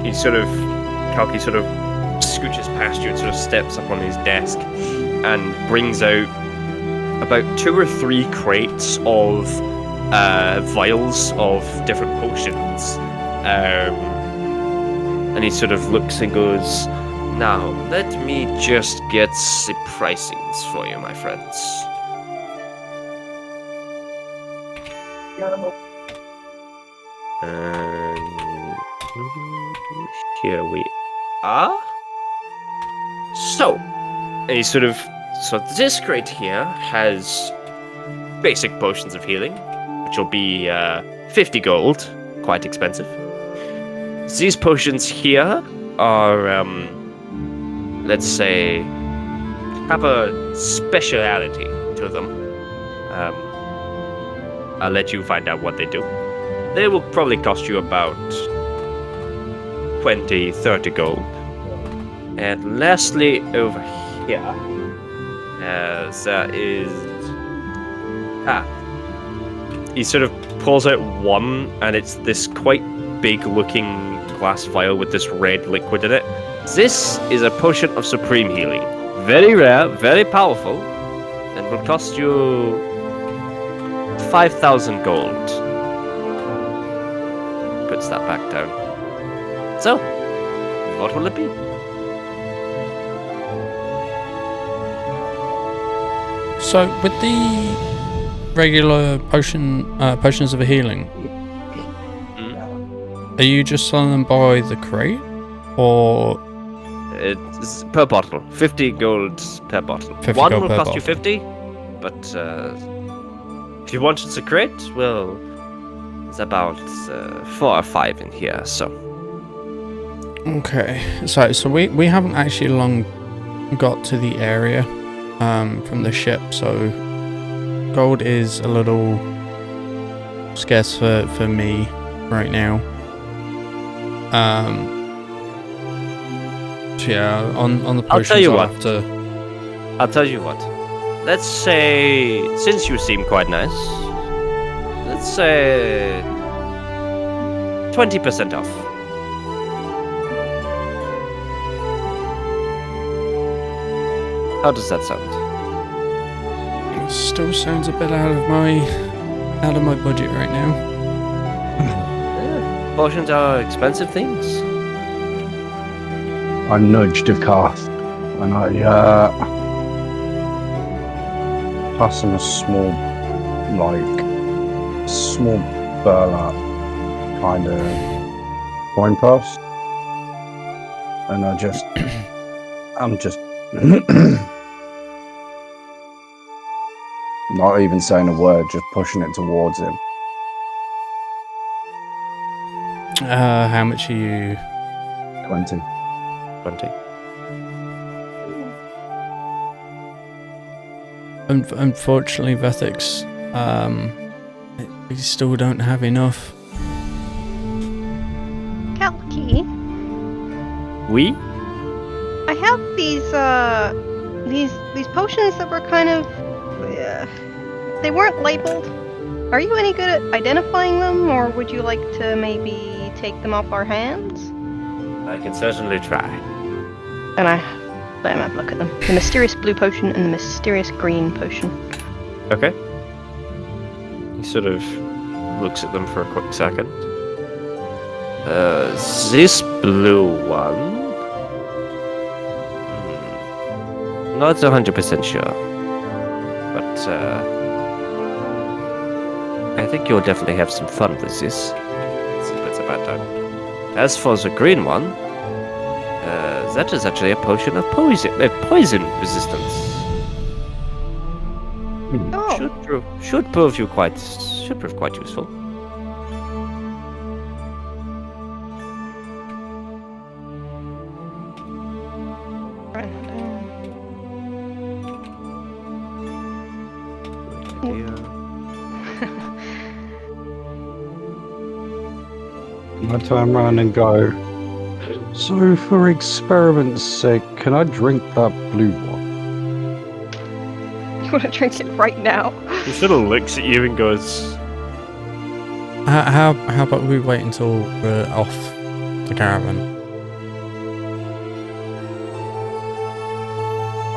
He sort of scooches past you and sort of steps up on his desk and brings out about 2 or 3 crates of vials of different potions. And he sort of looks and goes, "Now, let me just get the pricings for you, my friends." And here we are. So, and he so this crate here has basic potions of healing, which will be 50 gold, quite expensive. These potions here are, let's say, have a speciality to them. I'll let you find out what they do. They will probably cost you about 20, 30 gold. And lastly, over here, there is... he sort of pulls out one, and it's this quite big-looking glass vial with this red liquid in it. This is a potion of supreme healing. Very rare, very powerful, and will cost you 5,000 gold. Puts that back down. So, what will it be? So, with the regular potions of healing, are you just selling them by the crate, or it's per bottle? 50 gold per bottle. 50 One gold will per cost you bottle. 50, but if you wanted a crate, well, it's about 4 or 5 in here. So okay? So we haven't actually long got to the area from the ship, so gold is a little scarce for me right now. So yeah, on the potions tell you I'll what. have to... I'll tell you what. Let's say, since you seem quite nice, let's say 20% off. How does that sound? It still sounds a bit out of my budget right now. Potions are expensive things. I nudged Dakath, and I pass him a small burlap kind of coin purse, and I'm just not even saying a word, just pushing it towards him. How much are you? 20. 20. Unfortunately, Vethxis, we still don't have enough. Kalki, We? I have these potions that were kind of they weren't labeled, Are you any good at identifying them, or would you like to maybe take them off our hands? I can certainly try. And I let him have a look at them. The mysterious blue potion and the mysterious green potion. Okay. He sort of looks at them for a quick second. This blue one... Not 100% sure. But, I think you'll definitely have some fun with this. So that's about time. As for the green one, that is actually a potion of poison resistance. Oh. Should prove quite useful. I turn around and go, so for experiment's sake, can I drink that blue one? You want to drink it right now? He sort of looks at you and goes, How about we wait until we're off the caravan?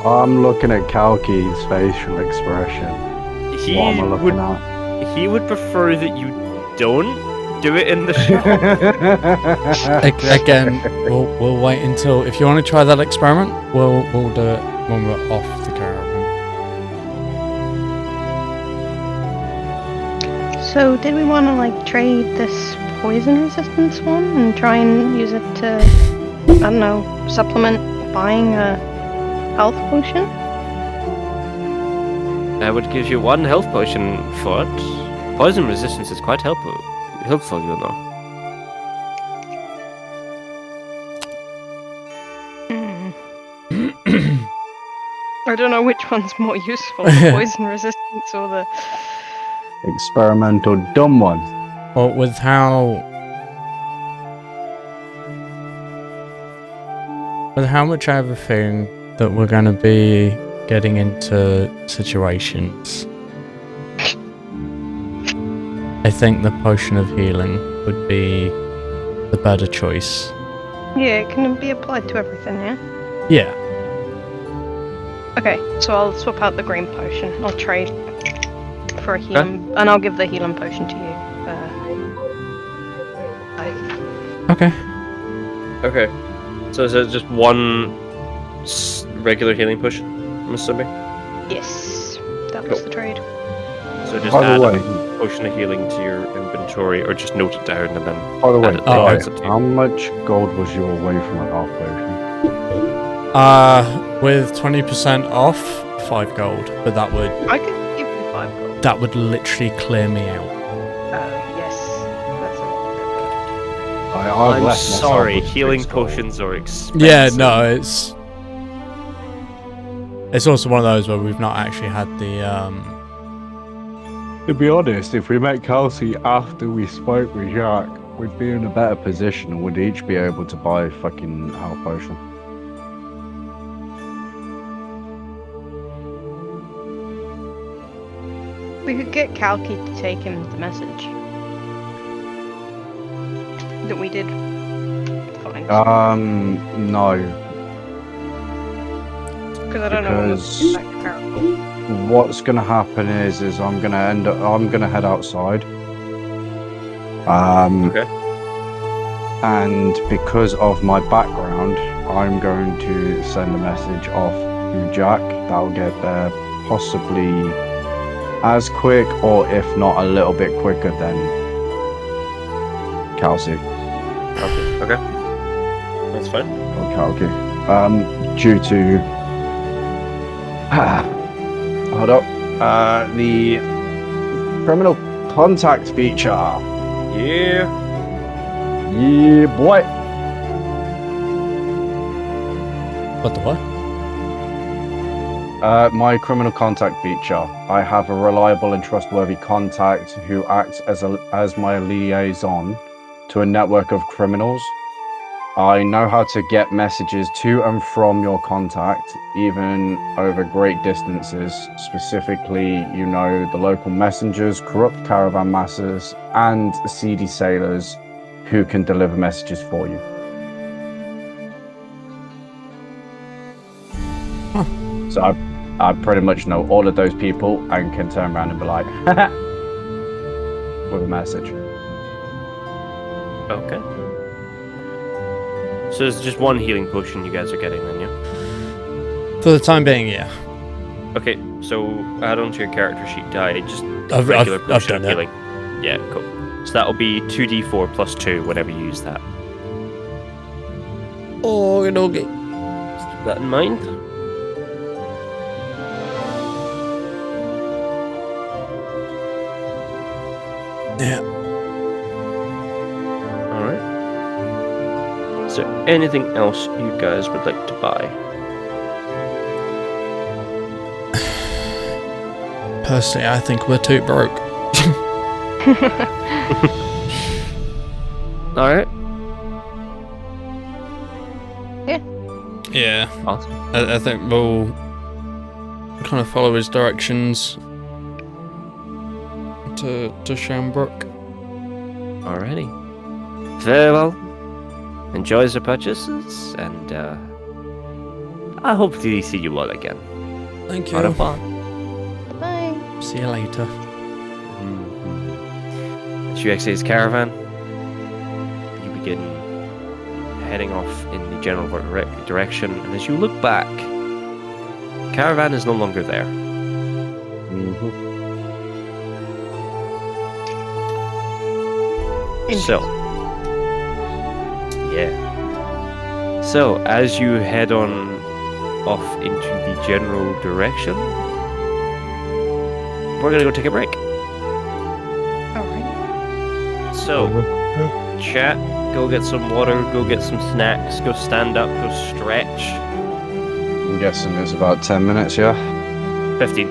I'm looking at Kalki's facial expression. What am I looking at? He would prefer that you don't do it in the shop. Again, we'll wait until, if you want to try that experiment, we'll do it when we're off the caravan. So, did we want to like trade this poison resistance one and try and use it to, I don't know, supplement buying a health potion? I would give you one health potion for it. Poison resistance is quite helpful, you know. I don't know which one's more useful, the poison resistance or the... Experimental dumb one. Well, with how much everything that we're going to be getting into situations, I think the potion of healing would be the better choice. Yeah, it can be applied to everything, yeah? Yeah. Okay, so I'll swap out the green potion. I'll trade for a healing, and I'll give the healing potion to you. Okay. Okay. So is it just one regular healing potion, I'm assuming? Yes, that was the trade. So just By the add way, a potion of healing to your inventory, or just note it down and then... by the way, add it guy, it's up to you. how much gold was you away from a half potion? With 20% off, 5 gold, but that would I could give you 5 gold. that would literally clear me out. Yes, that's I've I'm left myself sorry, with healing 6 gold. potions are expensive. Yeah, no, it's also one of those where we've not actually had the To be honest, if we met Kelsey after we spoke with Jacques, we'd be in a better position and would each be able to buy a fucking health potion. We could get Kalki to take him the message that we did find. No. Because I don't know because- what was comparable. What's gonna happen is I'm gonna head outside. Okay. And because of my background, I'm going to send a message off to Jack. That'll get there possibly as quick, or if not a little bit quicker than Kelsey Okay. That's fine. or Kalki. Due to hold up, the criminal contact feature. Yeah. Yeah, boy. what the what? My criminal contact feature. I have a reliable and trustworthy contact who acts as my liaison to a network of criminals. I know how to get messages to and from your contact, even over great distances. Specifically, you know, the local messengers, corrupt caravan masters, and seedy sailors who can deliver messages for you. So I pretty much know all of those people and can turn around and be like, with a message. Okay. So it's just one healing potion you guys are getting then, yeah? For the time being, yeah. Okay, so add onto your character sheet die, just I've regular potion done of that. healing. Yeah, cool. So that'll be 2d4 plus 2 whenever you use that. Oh, okay. Keep that in mind. Yeah. Alright. Is there anything else you guys would like to buy? Personally, I think we're too broke. Alright. Yeah. Awesome. I think we'll kind of follow his directions to Shambrook. Alrighty. Very well. Enjoy the purchases, and I hope to see you all again. Thank Au you. revoir. Bye. See you later. As you exit his caravan, you begin heading off in the general direction, and as you look back, the caravan is no longer there. So, yeah. So, as you head on off into the general direction, we're gonna go take a break. Alright. So, chat, go get some water, go get some snacks, go stand up, go stretch. I'm guessing it's about 10 minutes, yeah? 15.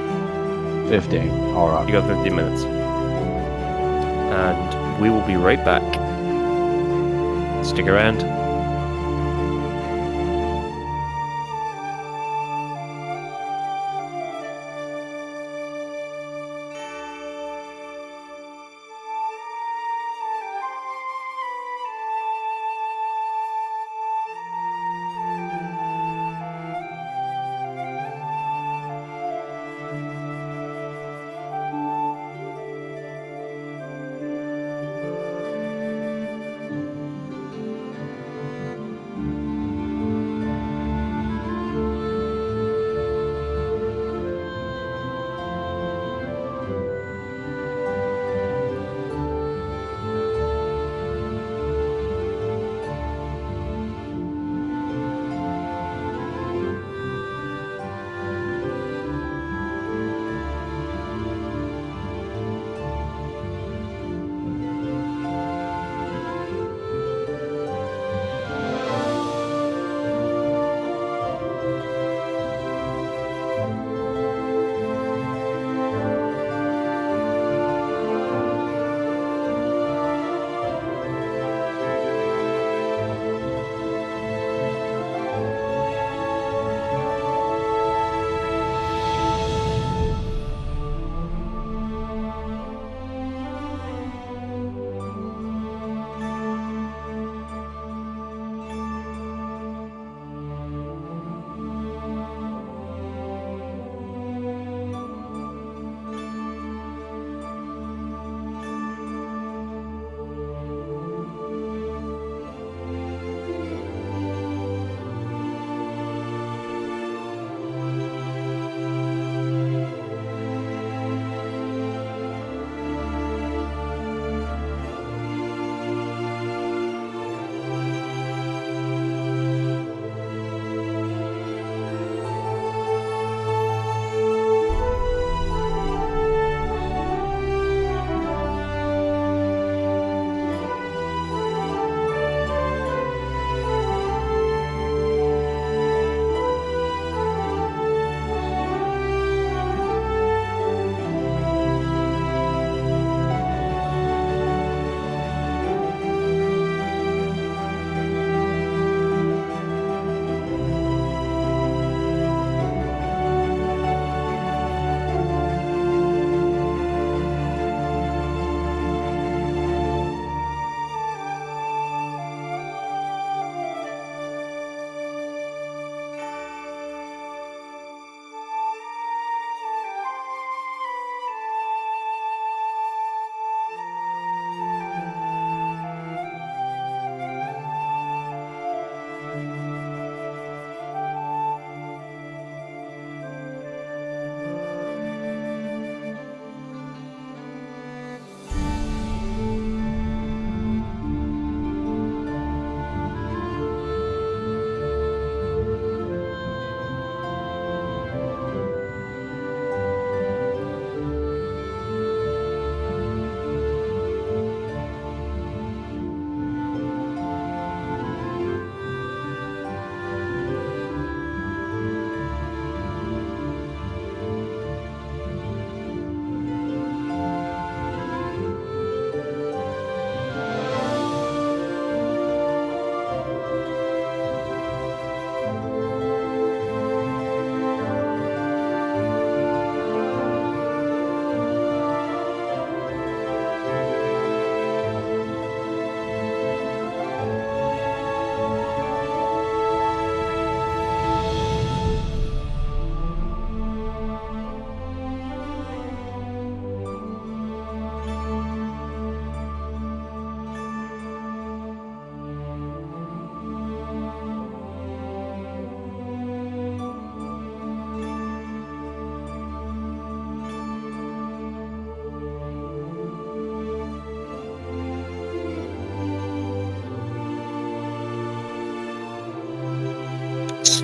15. Alright. You got 15 minutes. And we will be right back. Stick around.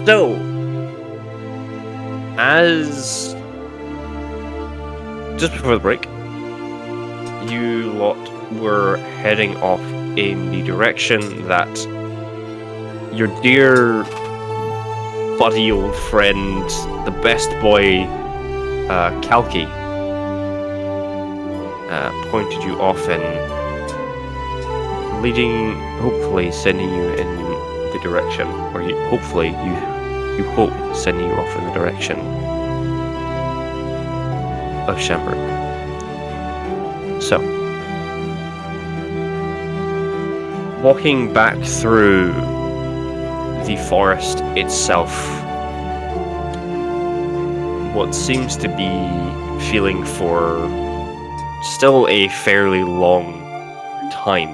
So, as just before the break, you lot were heading off in the direction that your dear buddy old friend, the best boy, Kalki, pointed you off in, leading, hopefully sending you in the direction, or you hope sending you off in the direction of Shambrook. So, walking back through the forest itself, what seems to be feeling for still a fairly long time.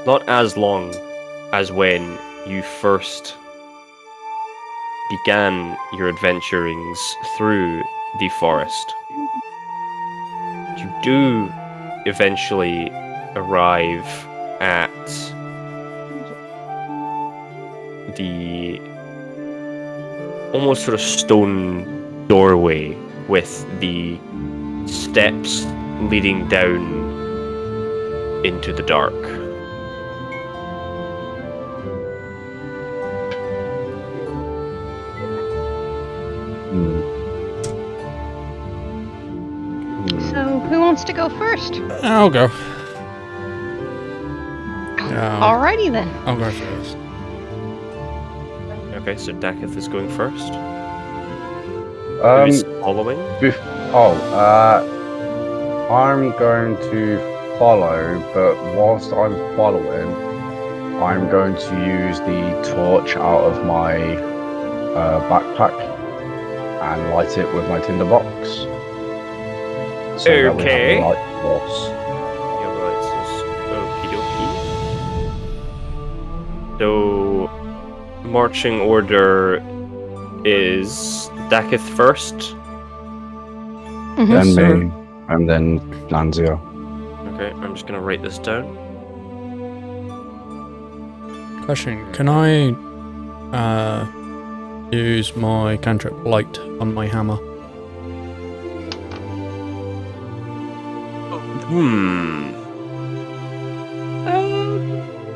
Not as long as when you first began your adventurings through the forest. You do eventually arrive at the almost sort of stone doorway with the steps leading down into the dark. So, who wants to go first? I'll go. Yeah, Alrighty then. I'll go first. Okay, so Dakath is going first. Um, Who's following? I'm going to follow, but whilst I'm following, I'm going to use the torch out of my backpack and light it with my tinderbox. So that we have Okay. a light source. Yeah, well, it's just okie dokie. So, marching order is Dakath first. Mhm. Yes, then sir. me, and then Lanzia. Okay, I'm just gonna write this down. Question: can I use my cantrip light on my hammer?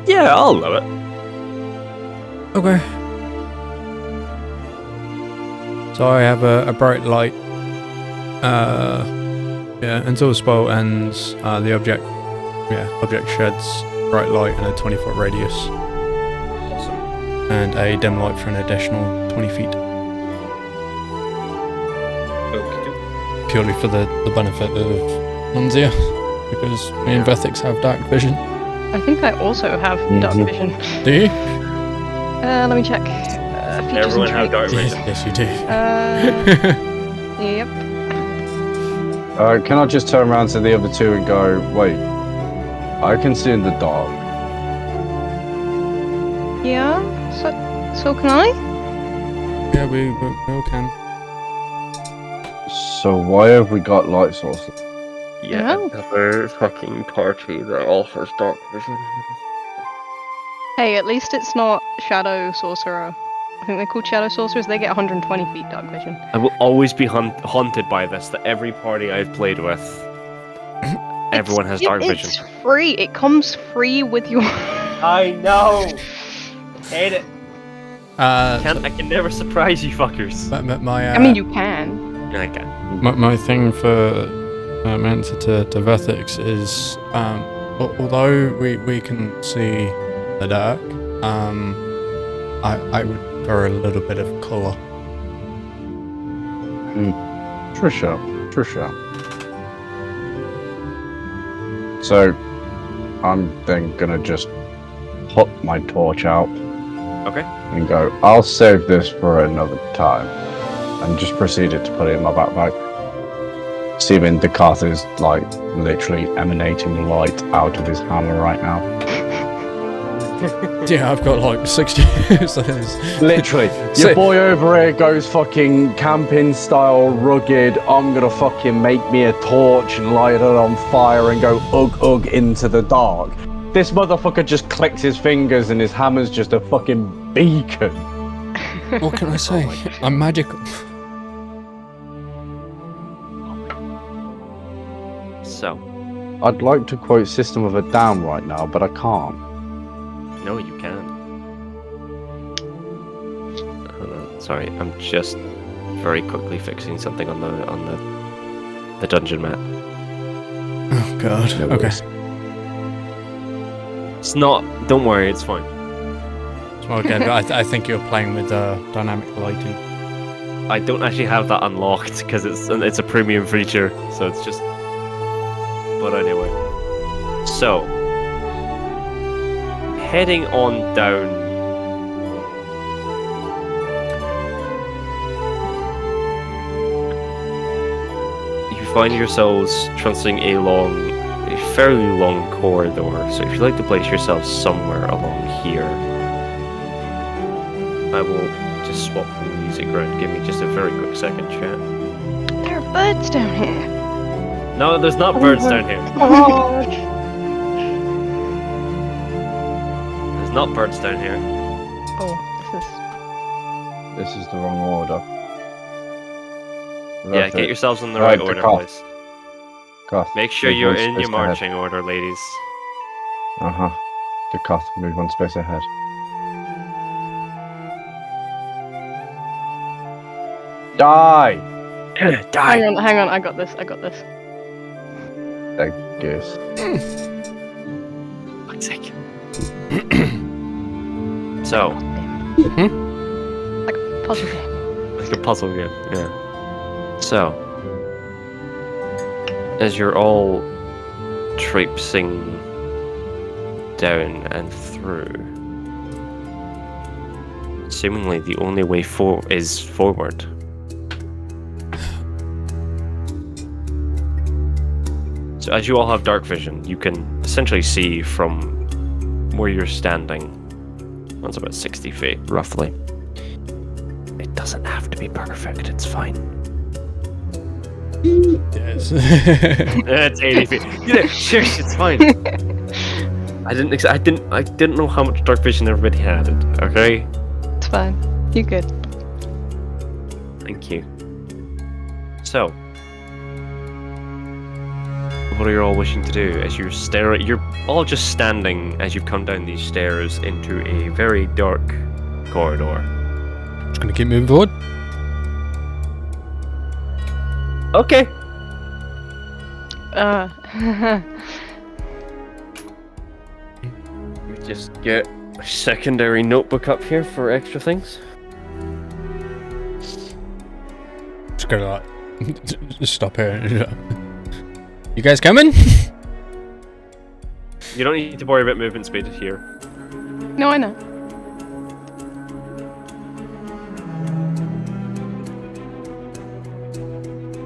Yeah, I'll allow it. Okay. So I have a bright light. Yeah, until the spell ends, the object sheds bright light in a 20-foot radius, Awesome. and a dim light for an additional 20 feet, Okie purely for the benefit of Lanzia, because me and Vethxis have dark vision. I think I also have dark Mhm. vision. Do you? Let me check. Features Everyone and have dark traits. vision. Yes, you do. Yep. Can I just turn around to the other two and go, wait, I can see in the dark. Yeah. So can I? Yeah, we all can. So why have we got light sources? Yeah, Oh. another fucking party that offers dark vision. Hey, at least it's not Shadow Sorcerer. I think they're called Shadow Sorcerers. They get 120 feet dark vision. I will always be haunted by this, that every party I've played with, everyone has dark vision. It's free. It comes free with your. I know! Hate it. I can never surprise you fuckers. My I mean, you can. I can. My thing for my answer to Vethxis is, although we can see the dark, I would prefer a little bit of colour. Trisha. So, I'm then gonna just put my torch out. Okay. And go, I'll save this for another time. And just proceeded to put it in my backpack. Assuming Dakath is, like, literally emanating light out of his hammer right now. Yeah, I've got like 60 so there's- Literally. So- Your boy over here goes fucking camping style, rugged. I'm gonna fucking make me a torch and light it on fire and go ugh into the dark. This motherfucker just clicks his fingers and his hammer's just a fucking beacon. What can I say? I'm magical. So, I'd like to quote System of a Down right now, but I can't. no, you can. Hold on, sorry, I'm just very quickly fixing something on the dungeon map. Oh god. No Okay. worries. It's not. Don't worry, it's fine. Well, again, I think you're playing with dynamic lighting. I don't actually have that unlocked because it's a premium feature, so it's just. But anyway, so heading on down. You find yourselves traversing a fairly long corridor. So if you'd like to place yourself somewhere along here, I will just swap the music around. Give me just a very quick second, chat. There are birds down here. No, there's not birds down here. There's not birds down here. Oh, This is the wrong order. Yeah, get yourselves in the right order, please. Make sure you're in your marching order, ladies. Dakath, move one space ahead. Die! hang on, I got this. Thank you. Fuck's sake. So, Like a puzzle game. like a puzzle game, yeah. So, as you're all traipsing down and through, seemingly the only way is forward. So as you all have dark vision, you can essentially see from where you're standing. That's about 60 feet, roughly. It doesn't have to be perfect, it's fine. Yes. It's 80 feet. Yeah, sure, it's fine. I didn't know how much dark vision everybody had. Okay. It's fine. You're good. Thank you. So, what are you all wishing to do as you stare at? You're all just standing as you come down these stairs into a very dark corridor. Just gonna keep moving forward. Okay. Just get a secondary notebook up here for extra things. Just gonna like just stop here. You guys coming? You don't need to worry about movement speed here. No, I know.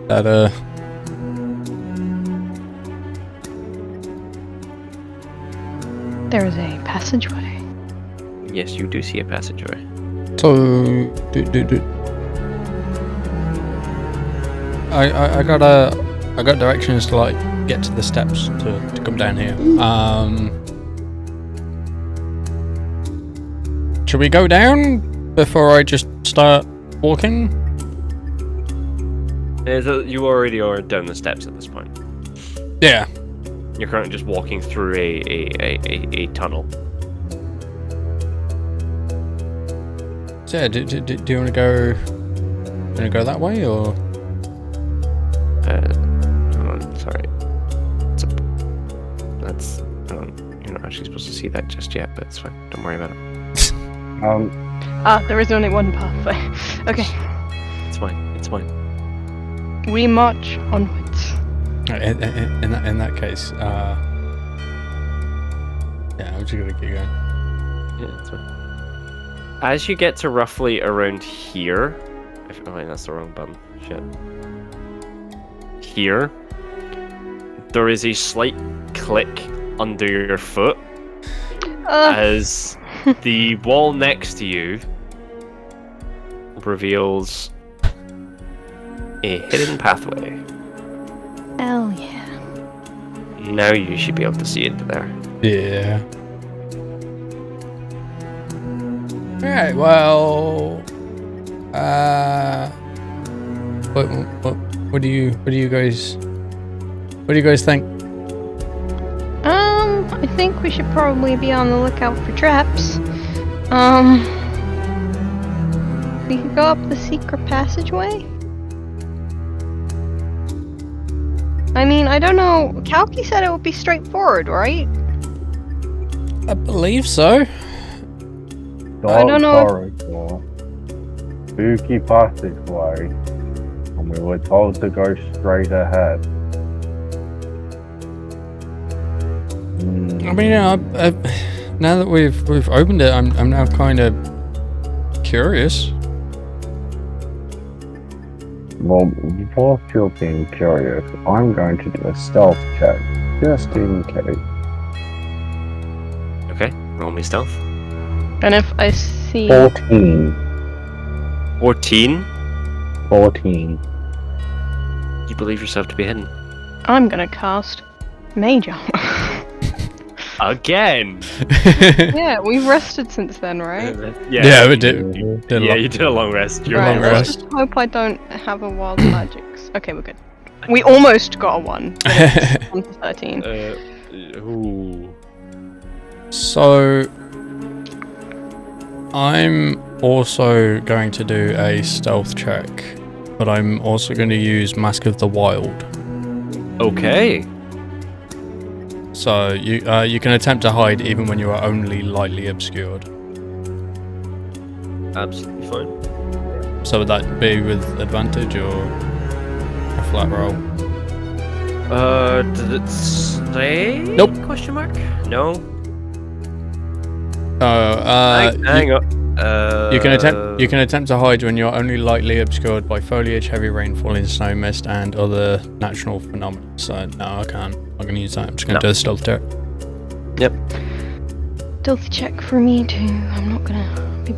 That There is a passageway. Yes, you do see a passageway. So I got directions to like get to the steps to come down here. Should we go down before I just start walking? You already are down the steps at this point. Yeah. You're currently just walking through a tunnel. So yeah, do you want to go? That way or? Hold on, sorry. You're not actually supposed to see that just yet, but it's fine. Don't worry about it. There is only one pathway. Okay. It's fine. It's fine. We march onwards. In that case, yeah, I'm just gonna keep going. Yeah, it's fine. As you get to roughly around here, that's the wrong button. Shit. Here, there is a slight click under your foot as the wall next to you reveals a hidden pathway. Hell yeah. Now you should be able to see into there. Yeah. Alright, well, What do you guys think? I think we should probably be on the lookout for traps. We could go up the secret passageway. I mean, I don't know. Kalki said it would be straightforward, right? I believe so. I don't know if- Corridor, spooky passageway, and we were told to go straight ahead. I mean, now that we've opened it, I'm now kind of curious. Well, whilst you're being curious, I'm going to do a stealth check, just in case. Okay, roll me stealth. And if I see... 14. 14. 14. You believe yourself to be hidden. I'm gonna cast Mage Armor. Again! Yeah, we've rested since then, right? Yeah, we did. You did a long rest. You're Long right. rest. Let's just hope I don't have a wild magics. Okay, we're good. We almost got a 1. But it's 1 to 13. Ooh. So, I'm also going to do a stealth check, but I'm also going to use Mask of the Wild. Okay. So you can attempt to hide even when you are only lightly obscured. Absolutely fine. So would that be with advantage or a flat roll? Did it say? Nope. Question mark? No. Hang on. You can attempt to hide when you're only lightly obscured by foliage, heavy rain, falling snow, mist, and other natural phenomena. So no, I can't. I'm not gonna use that. I'm just gonna do a stealth check. Yep. Stealth check for me too. I'm not gonna be...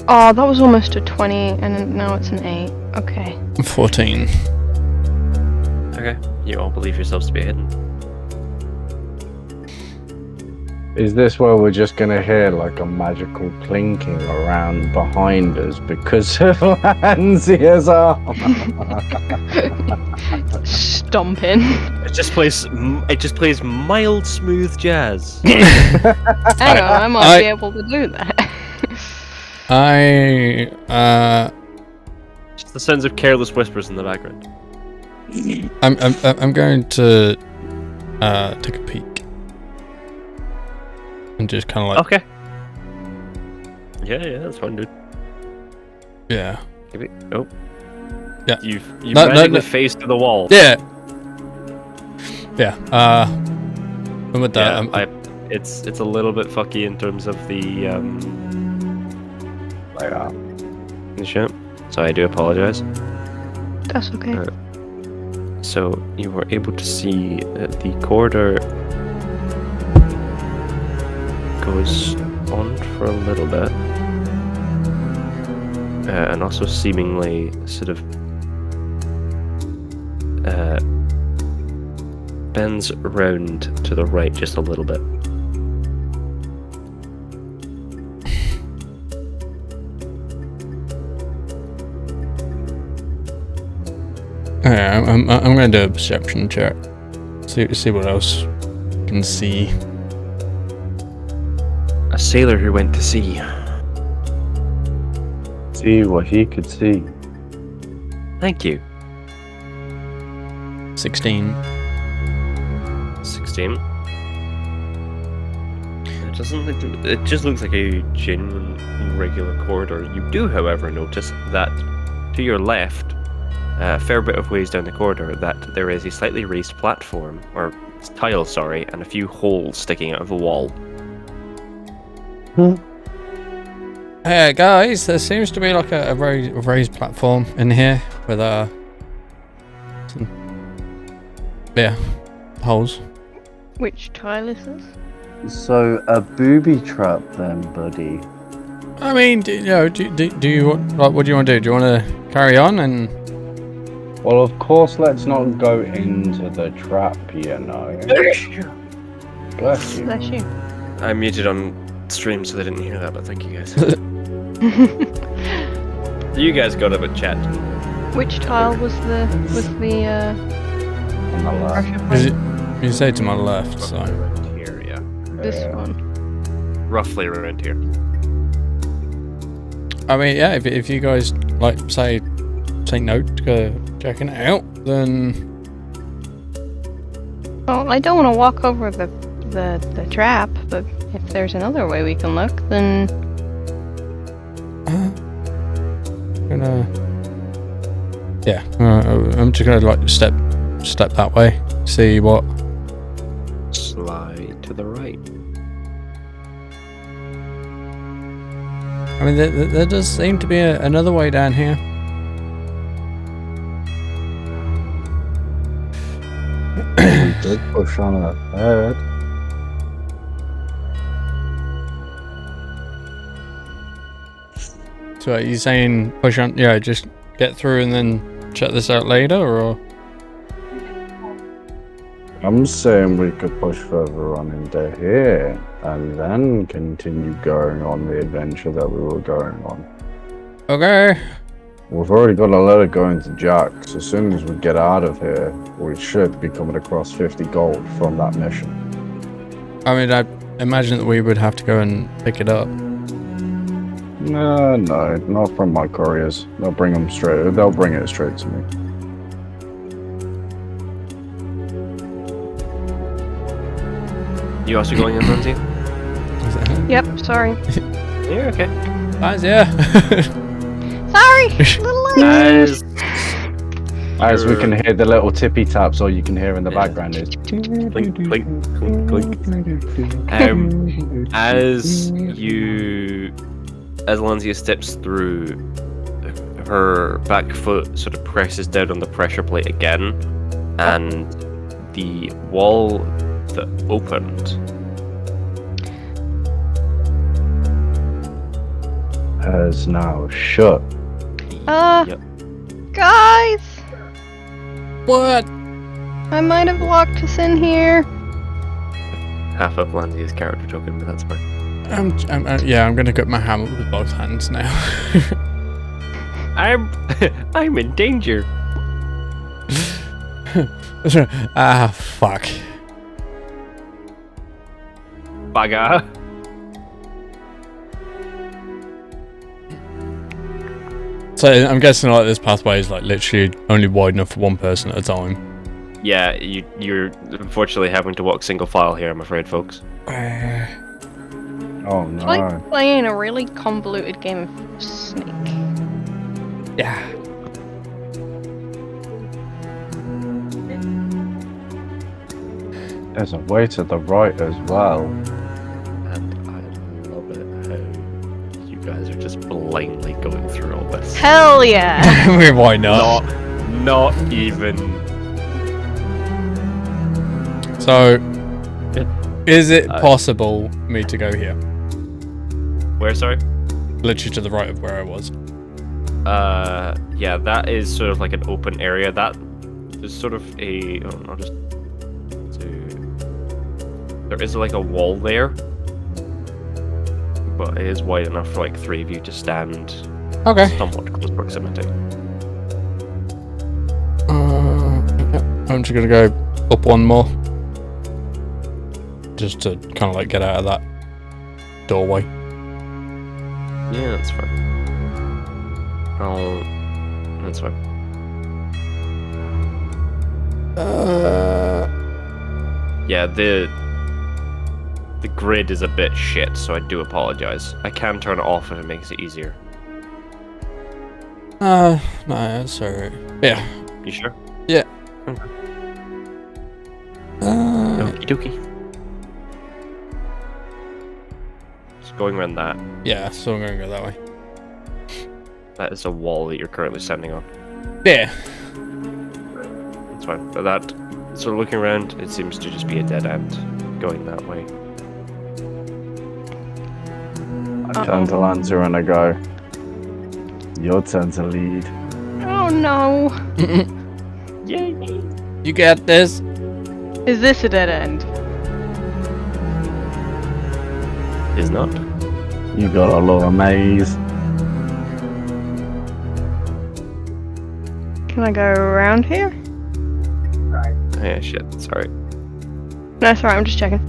Oh, that was almost a 20, and then now it's an 8. Okay. 14. Okay. You all believe yourselves to be hidden. Is this where we're just gonna hear like a magical clinking around behind us because of Lanzia's arm? Stomping. It just plays mild, smooth jazz. Hang on, I might be able to do that. Just the sounds of careless whispers in the background. I'm going to take a peek. And just kind of like... Okay. Yeah, that's fine, dude. Yeah. Give it. Oh. Yeah. You've magically faced to the wall. Yeah. Yeah. And with that, Yeah, it's a little bit fucky in terms of the the shit. So I do apologize. That's okay. So you were able to see that the corridor goes on for a little bit, and also seemingly sort of bends round to the right just a little bit. yeah, I'm going to do a perception check. See what else I can see. A sailor who went to sea. See what he could see. Thank you. 16. 16. It just looks like a genuine regular corridor. You do, however, notice that to your left, a fair bit of ways down the corridor, that there is a slightly raised platform, or tile, sorry, and a few holes sticking out of the wall. Hey guys, there seems to be like a raised platform in here with some, yeah, holes. Which tile is this? So a booby trap then, buddy. I mean, do you what do you want to do? Do you want to carry on and? Well, of course, let's not go into the trap, you know. Bless you. Bless you. I muted on stream so they didn't hear that, but thank you guys. You guys got a bit chat. Which tile was the On the left. pressure Is plate? it, you say to my left, so. Roughly around here, yeah. This Yeah. one. Roughly around here. I mean, yeah, if you guys, like, say note to go checking it out, then... Well, I don't want to walk over the trap, but if there's another way we can look, then Gonna... Yeah, I'm just gonna, like, step that way, see what... Slide to the right. I mean, there does seem to be another way down here. We did push on ahead. So are you saying push on, yeah, just get through and then check this out later, or? I'm saying we could push further on into here and then continue going on the adventure that we were going on. Okay. We've already got a letter going to Jack, so as soon as we get out of here, we should be coming across 50 gold from that mission. I mean, I imagine that we would have to go and pick it up. No, not from my couriers. They'll bring it straight to me. You also going in, Lindsay? Is that it? yep. Sorry. Yeah, okay. Nice, yeah. Sorry. Little late. As we can hear the little tippy taps, all you can hear in the background is Clink, clink, clink, clink. As Lanzia steps through, her back foot sort of presses down on the pressure plate again, and the wall that opened has now shut. Yep. Guys, What? I might have locked us in here. Half of Lanzia's character token, but that's fine. Yeah, I'm gonna grip my hammer with both hands now. I'm in danger. Fuck. Baga. So I'm guessing like this pathway is like literally only wide enough for one person at a time. Yeah, you're unfortunately having to walk single file here, I'm afraid, folks. Oh It's no. like playing a really convoluted game of Snake. Yeah. There's a way to the right as well. And I love it how you guys are just blindly going through all this. Hell yeah! Why not? Not even. So, is it possible for me to go here? Where, sorry? Literally to the right of where I was. Yeah, that is sort of like an open area. That is sort of a. Oh, no, just. There is like a wall there, but it is wide enough for like 3 of you to stand. Okay. Somewhat close proximity. I'm just gonna go up one more. Just to kind of like get out of that doorway. Yeah, that's fine. That's fine. Yeah, the grid is a bit shit, so I do apologize. I can turn it off if it makes it easier. No, that's alright. Yeah. You sure? Yeah. Okay. Okie dokie. Just going around that. Yeah, so I'm gonna go that way. That is a wall that you're currently standing on. Yeah. That's fine. But that, sort of looking around, it seems to just be a dead end going that way. I turn to Lanzia and I go, your turn to lead. Oh no! Yay! You get this. Is this a dead end? Is not. You got a little maze. Can I go around here? Oh, yeah, shit. Sorry. No, it's alright, I'm just checking.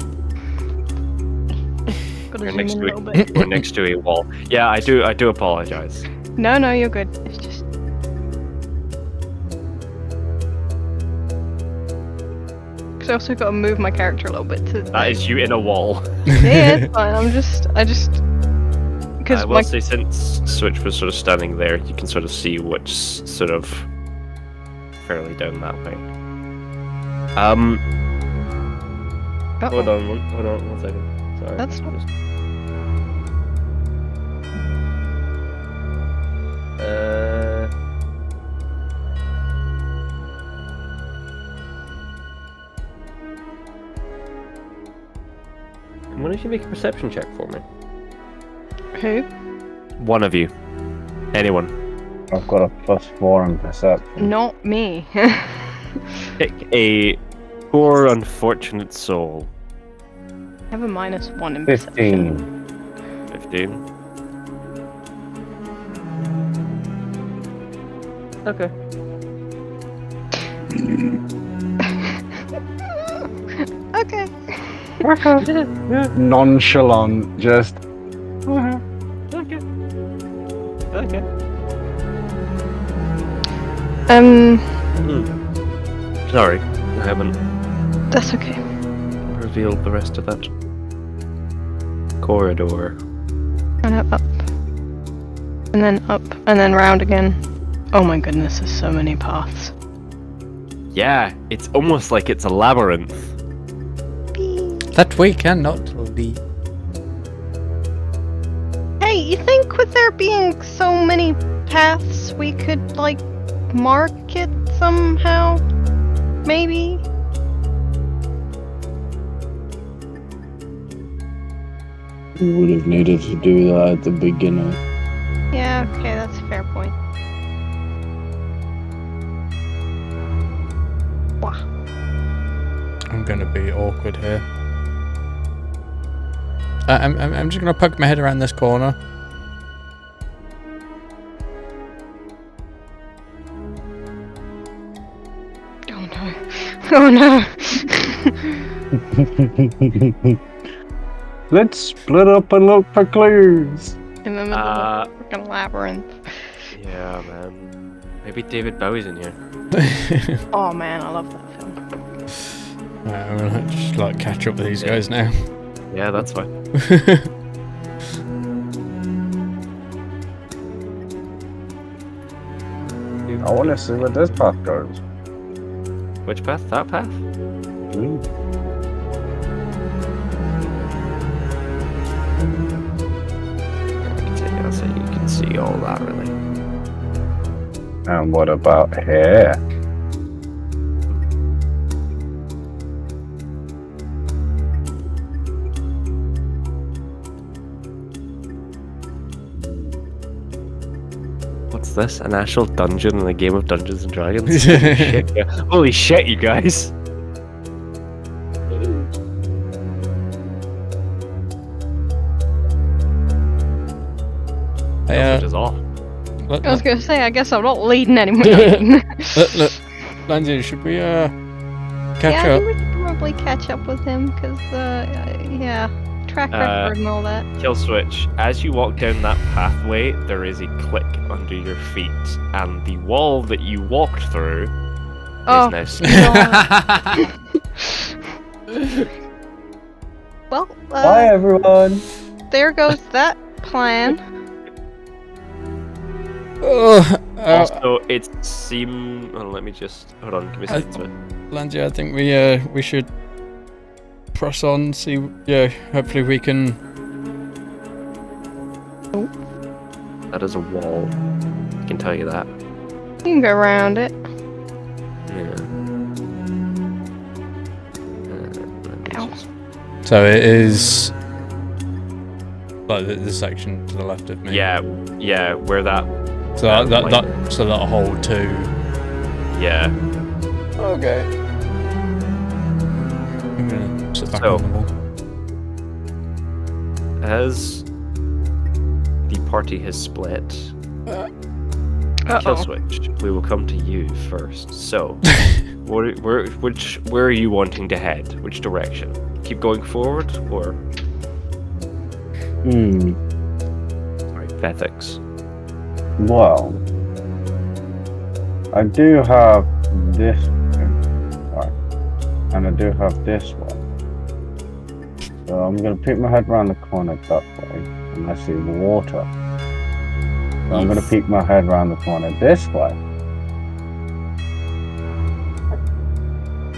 Gotta We're zoom next in a to little it. bit. We're next to a wall. Yeah, I do apologize. No, you're good. It's just... Because I also gotta move my character a little bit to... That is you in a wall. Yeah, it's fine. I just... I Because will my... say, since Switch was sort of standing there, you can sort of see what's sort of fairly down that way. Hold on one second. Sorry. That's not... Why don't you make a perception check for me? Who? One of you. Anyone. I've got a +4 in perception. Not me. Pick a poor, unfortunate soul. I have a -1 in perception. 15. 15. Okay. Okay. Nonchalant, just. Okay. Okay. Sorry, I haven't That's okay. revealed the rest of that corridor. And up. And then up. And then round again. Oh my goodness, there's so many paths. Yeah, it's almost like it's a labyrinth. That we cannot leave. Hey, you think with there being so many paths, we could, like, mark it somehow? Maybe? We would have needed to do that at the beginning. Yeah, okay, that's a fair point. Wow. I'm gonna be awkward here. I'm just gonna poke my head around this corner. Oh no. Oh no. Let's split up and look for clues. In the middle of the freaking labyrinth. Yeah, man. Maybe David Bowie's in here. Oh man, I love that film. I'm gonna just like catch up with these guys now. Yeah, that's fine. I want to see where this path goes. Which path? That path? So you can see all that, really. And what about here? What's this? An actual dungeon in a game of Dungeons and Dragons? Holy shit, yeah. Holy shit, you guys! Hey, Is off. look, I was gonna say, I guess I'm not leading anymore. look, Lanzia, should we catch Yeah, I up? think we could probably catch up with him, because, yeah, track record and all that. Kill switch. As you walk down that pathway, there is a click under your feet, and the wall that you walked through Oh, is now Well, Bye, everyone. there goes that plan. Also, it seems. Oh, let me just hold on. Give me a second. Lanzia, I think we should press on. See, yeah, hopefully we can. That is a wall. I can tell you that. You can go around it. Yeah. Let me Ow. just- So it is like the section to the left of me. Yeah, yeah. Where that? So so that whole two. Yeah. Okay. I'm gonna sit back So- on the wall. As the party has split, Killswitch, we will come to you first. So, where are you wanting to head? Which direction? Keep going forward, or? Sorry, Vethxis. Well, I do have this one, right, and I do have this one. So I'm going to peek my head around the corner that way, and I see water. So I'm going to peek my head around the corner this way.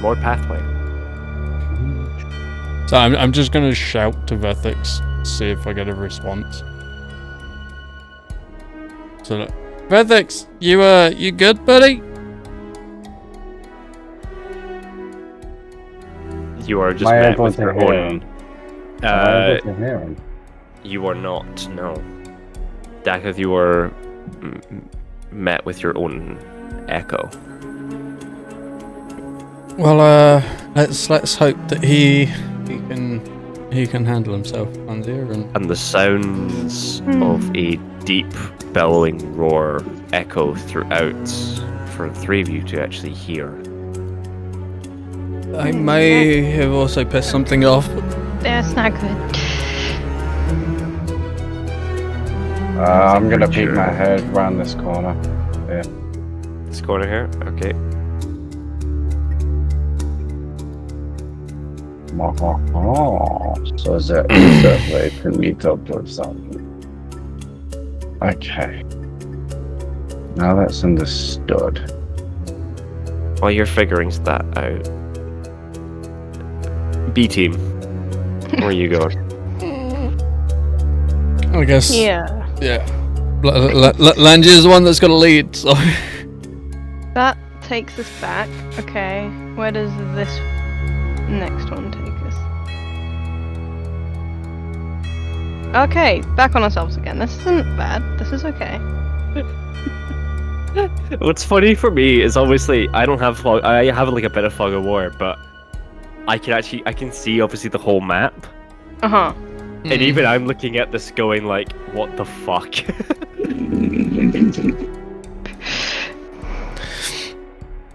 More pathway. So I'm just gonna shout to Vethxis, see if I get a response. So look, Vethxis, you good, buddy? You are just Am I met able with to your hear own. him? Am I able to hear him? You are not. No. Dakath, you are met with your own echo. Well, let's hope that he can handle himself, Lanzia, And the sounds of a deep bellowing roar echo throughout for the three of you to actually hear. I may have also pissed something off. That's not good. I'm gonna peek my head around this corner. Yeah. This corner here? Okay. So that way to meet up with something. Okay. Now that's understood. While you're figuring that out, B team, where are you going? I guess. Yeah. Yeah. Lanzia is the one that's got to lead. So. That takes us back. Okay. Where does this next one take us? Okay, back on ourselves again. This isn't bad. This is okay. What's funny for me is obviously I don't have fog. I have like a bit of fog of war, but I can see obviously the whole map. Uh-huh. And even I'm looking at this going like, what the fuck?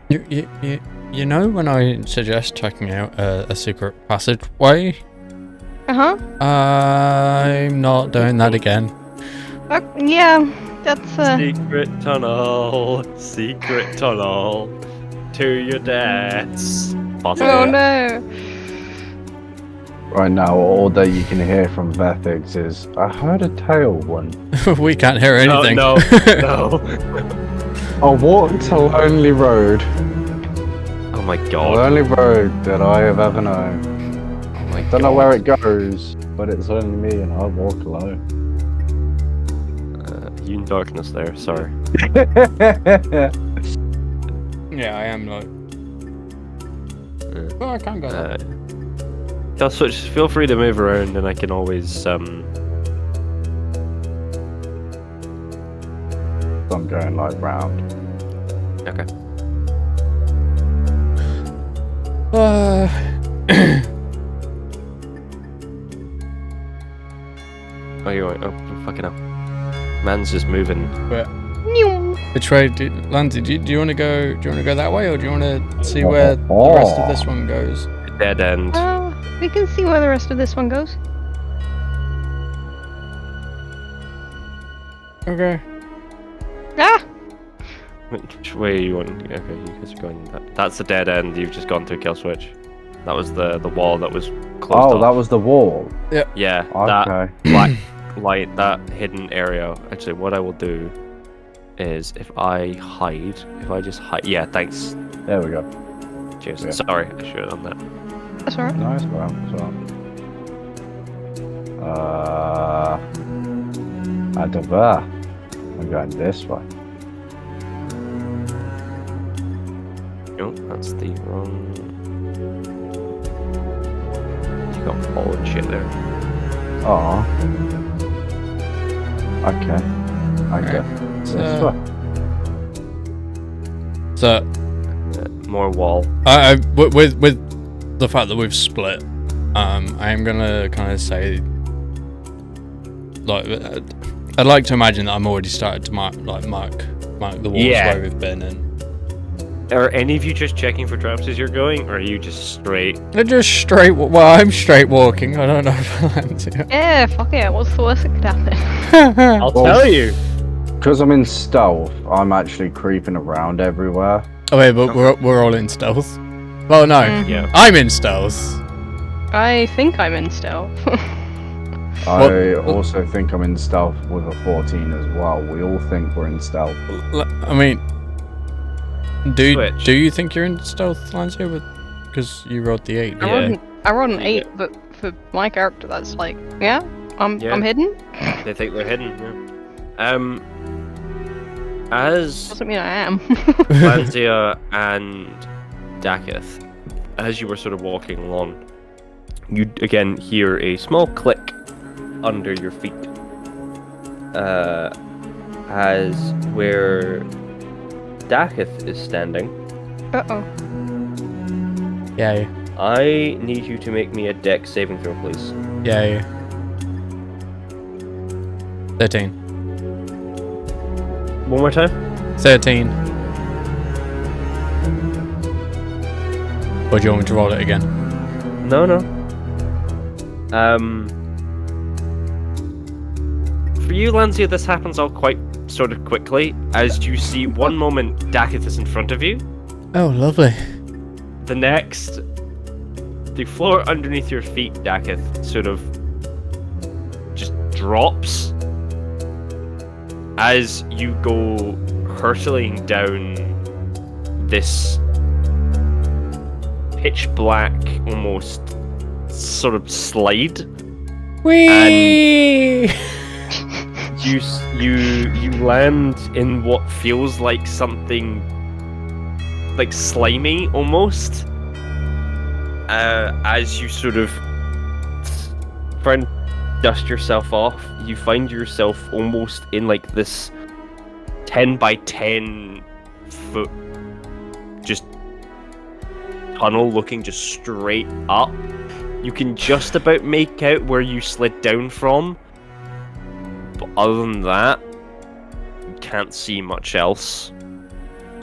You know when I suggest checking out a secret passageway? Uh-huh. I'm not doing that again. Yeah, that's Secret tunnel to your deaths. Possibly. Oh no. Right now, all that you can hear from Vethxis is, I heard a tail one. We can't hear anything. No. I walked a lonely road. Oh my The god. only road that I have ever known. Oh my Don't know where it goes, but it's only me and I walk alone. You in darkness there, sorry. Yeah, I am like. Well, I can't go that way. I'll switch. Feel free to move around, and I can always I'm going like round. Okay. Oh, you're right. Oh, fucking hell. Man's just moving. Which way, Lanzia? Do you want to go? Do you want to go that way, or do you want to see where the rest of this one goes? Dead end. We can see where the rest of this one goes. Okay. Ah! Which way are you want? Okay, you guys are going. That's the dead end. You've just gone through kill switch. That was the wall that was closed off. That was the wall. Yeah. Okay. That black light, that hidden area. Actually, what I will do is if I just hide. Yeah, thanks. There we go. Cheers. Yeah. Sorry, I should have done that. That's alright. Nice, well. Out of there. I'm going this way. No, that's the wrong. You got ball and shit there. Oh. Okay. I get this way. So, More wall. with the fact that we've split, I am gonna kind of say, like, I'd like to imagine that I'm already started to mark like the walls Yeah. where we've been in. Are any of you just checking for traps as you're going, or are you just straight? They're just straight. Well, I'm straight walking. I don't know if Lanzia. Yeah, fuck it. What's the worst that could happen? I'll Well, tell you. Because I'm in stealth, I'm actually creeping around everywhere. Oh wait, but we're all in stealth. Well, no, Yeah. I'm in stealth. I think I'm in stealth. I also think I'm in stealth with a 14 as well. We all think we're in stealth. I mean, do Switch. you think you're in stealth, Lanzia? Because you rolled the 8. Yeah. I rolled an 8, but for my character, that's like, yeah, I'm hidden. They think they're hidden. Yeah. As Doesn't mean I am. Lanzia and Dakath, as you were sort of walking along, you again hear a small click under your feet. As where Dakath is standing, Uh-oh. Yeah. I need you to make me a dex saving throw, please. Yeah. 13. One more time. 13. Or do you want me to roll it again? No. For you, Lanzia, this happens all quite sort of quickly, as you see one moment Dakath is in front of you, Oh, lovely. the next, the floor underneath your feet, Dakath, sort of just drops as you go hurtling down this pitch black, almost sort of slide. Whee! You land in what feels like something like slimy almost. As you sort of try and dust yourself off, you find yourself almost in like this 10 by 10 foot just tunnel looking just straight up. You can just about make out where you slid down from, but other than that, you can't see much else.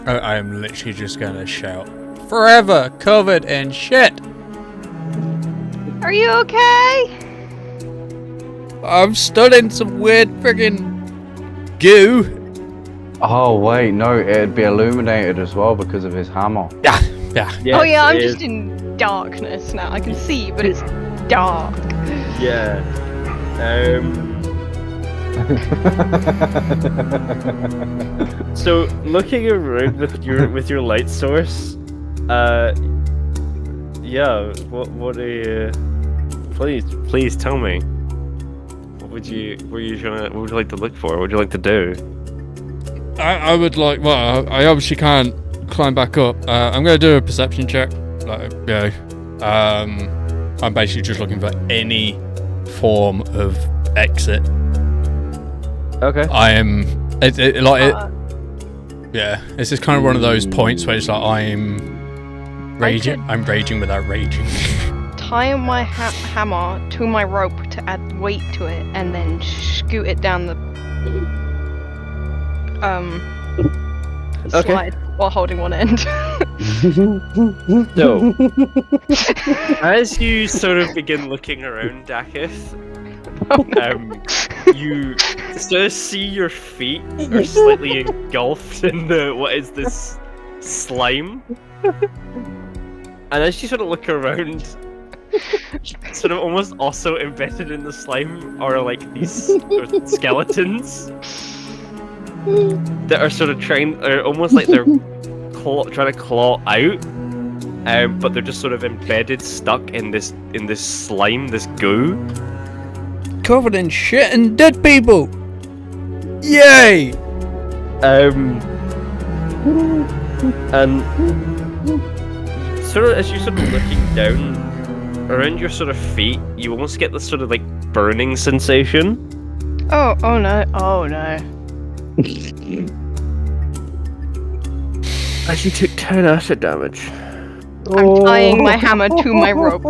I am literally just gonna shout, "Forever covered in shit!" Are you okay? I'm stood in some weird friggin' goo. Oh wait, no, it'd be illuminated as well because of his hammer. Yeah. Oh yeah, I'm it just is. in darkness now. I can see, but it's dark. Yeah. So looking around with your light source, yeah. What a please tell me. What would you like to look for? What would you like to do? I would like. Well, I obviously can't climb back up. I'm gonna do a perception check. I'm basically just looking for any form of exit. Okay. I am. Yeah, this is kind of one of those points where it's like I'm raging. I'm raging without raging. Tie my hammer to my rope to add weight to it, and then scoot it down the Okay. slide while holding one end. So, as you sort of begin looking around, Dakath, you sort of see your feet are slightly engulfed in what is this slime. And as you sort of look around, sort of almost also embedded in the slime are like these skeletons that are sort of almost like they're trying to claw out, but they're just sort of embedded, stuck in this slime, this goo. Covered in shit and dead people. Yay! And sort of as you're sort of looking down around your sort of feet, you almost get this sort of like burning sensation. Oh no! Oh no! As you took 10 acid damage. I'm tying my hammer to my rope.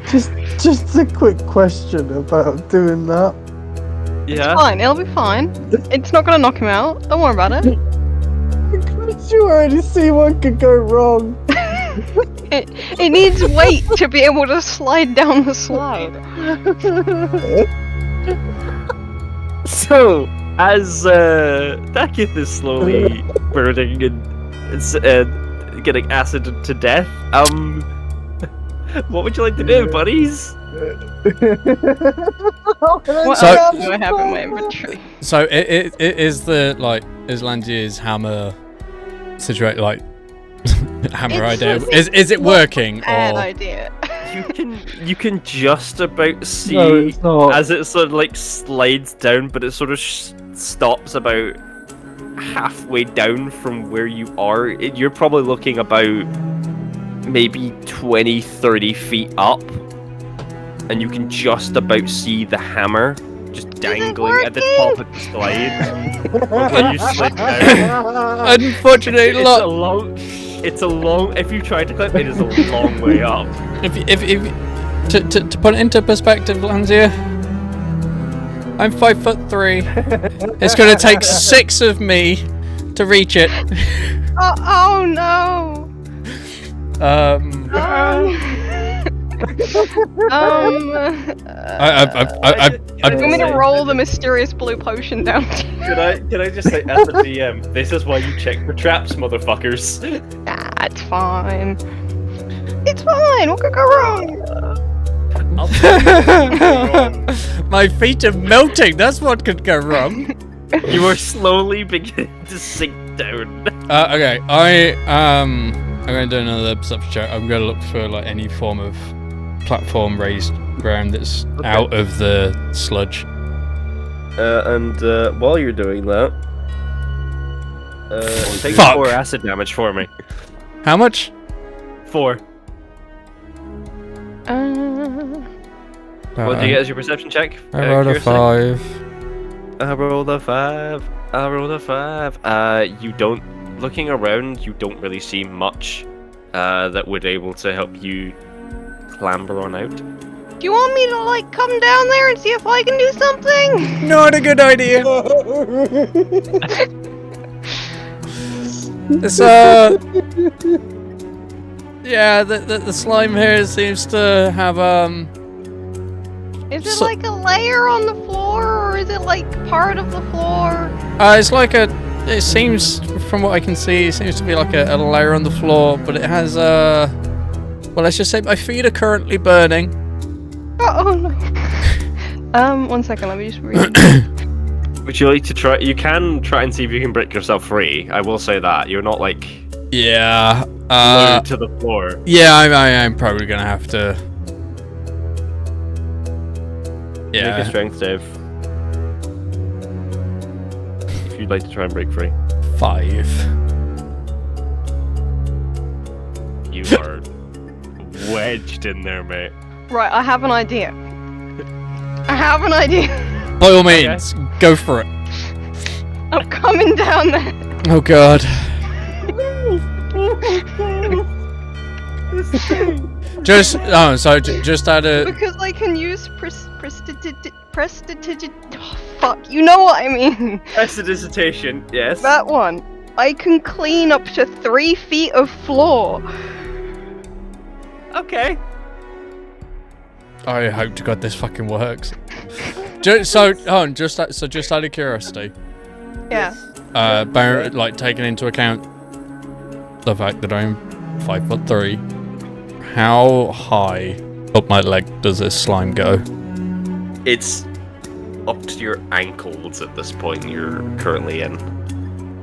Just a quick question about doing that. Yeah. Fine, it'll be fine. It's not gonna knock him out. Don't worry about it. You already see what could go wrong. It needs weight to be able to slide down the slide. So, as Dakath is slowly burning and getting acid to death, what would you like to do, buddies? What So- else do I have in my inventory? So it is the is Lanzia's hammer situated like hammer It's idea? just- Is it working Bad or? idea. You can just about see No, it's not. as it sort of like slides down, but it sort of stops about halfway down from where you are. You're probably looking about maybe 20-30 feet up, and you can just about see the hammer just dangling at the top of the slide. Until you slid down. Unfortunately, It's a long. If you try to clip, it is a long way up. if to put it into perspective, Lanzia, I'm 5'3". It's gonna take 6 of me to reach it. Oh no. I You want me to roll the mysterious blue potion down? Can I just say, as a DM, this is why you check for traps, motherfuckers. Nah, it's fine. It's fine. What could go wrong? I'll tell you what could go wrong. My feet are melting. That's what could go wrong. You are slowly beginning to sink down. Okay, I'm gonna do another perception check. I'm gonna look for like any form of platform raised ground that's out of the sludge. And while you're doing that, take Fuck. 4 acid damage for me. How much? 4. What do you get as your perception check? I rolled a Curiously? 5. I rolled a 5. I rolled a 5. You don't. Looking around, you don't really see much that would able to help you clamber on out. Do you want me to like come down there and see if I can do something? Not a good idea. It's yeah, the slime here seems to have Is it So- like a layer on the floor, or is it like part of the floor? it's like it seems from what I can see, it seems to be like a layer on the floor, but it has well, let's just say my feet are currently burning. Oh no. 1 second, let me just read. Would you like to try? You can try and see if you can break yourself free. I will say that you're not like Yeah. glued to the floor. Yeah, I'm probably gonna have to. Make a Yeah. strength save. If you'd like to try and break free. 5. You are wedged in there, mate. Right, I have an idea. I have an idea. By all means, go for it. I'm coming down there. Oh god. Just just add a. Because I can use oh, fuck, you know what I mean. Prestidigitation, yes. That one. I can clean up to 3 feet of floor. Okay. I hope to God this fucking works. Just out of curiosity, Yeah. like taking into account the fact that I'm 5'3", how high up my leg does this slime go? It's up to your ankles at this point you're currently in.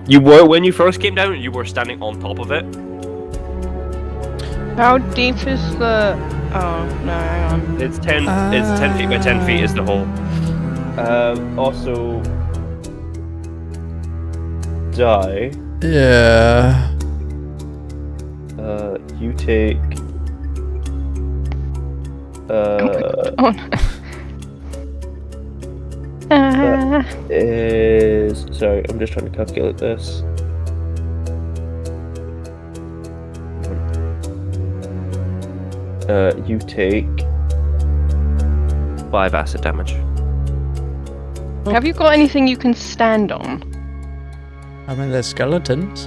You were, when you first came down, you were standing on top of it. How deep is the... Oh, no, hang on. It's 10 feet by 10 feet is the hole. Also... Die. Yeah. You take... Oh, no. is... Sorry, I'm just trying to calculate this. You take 5 acid damage. Have you got anything you can stand on? I mean, there's skeletons.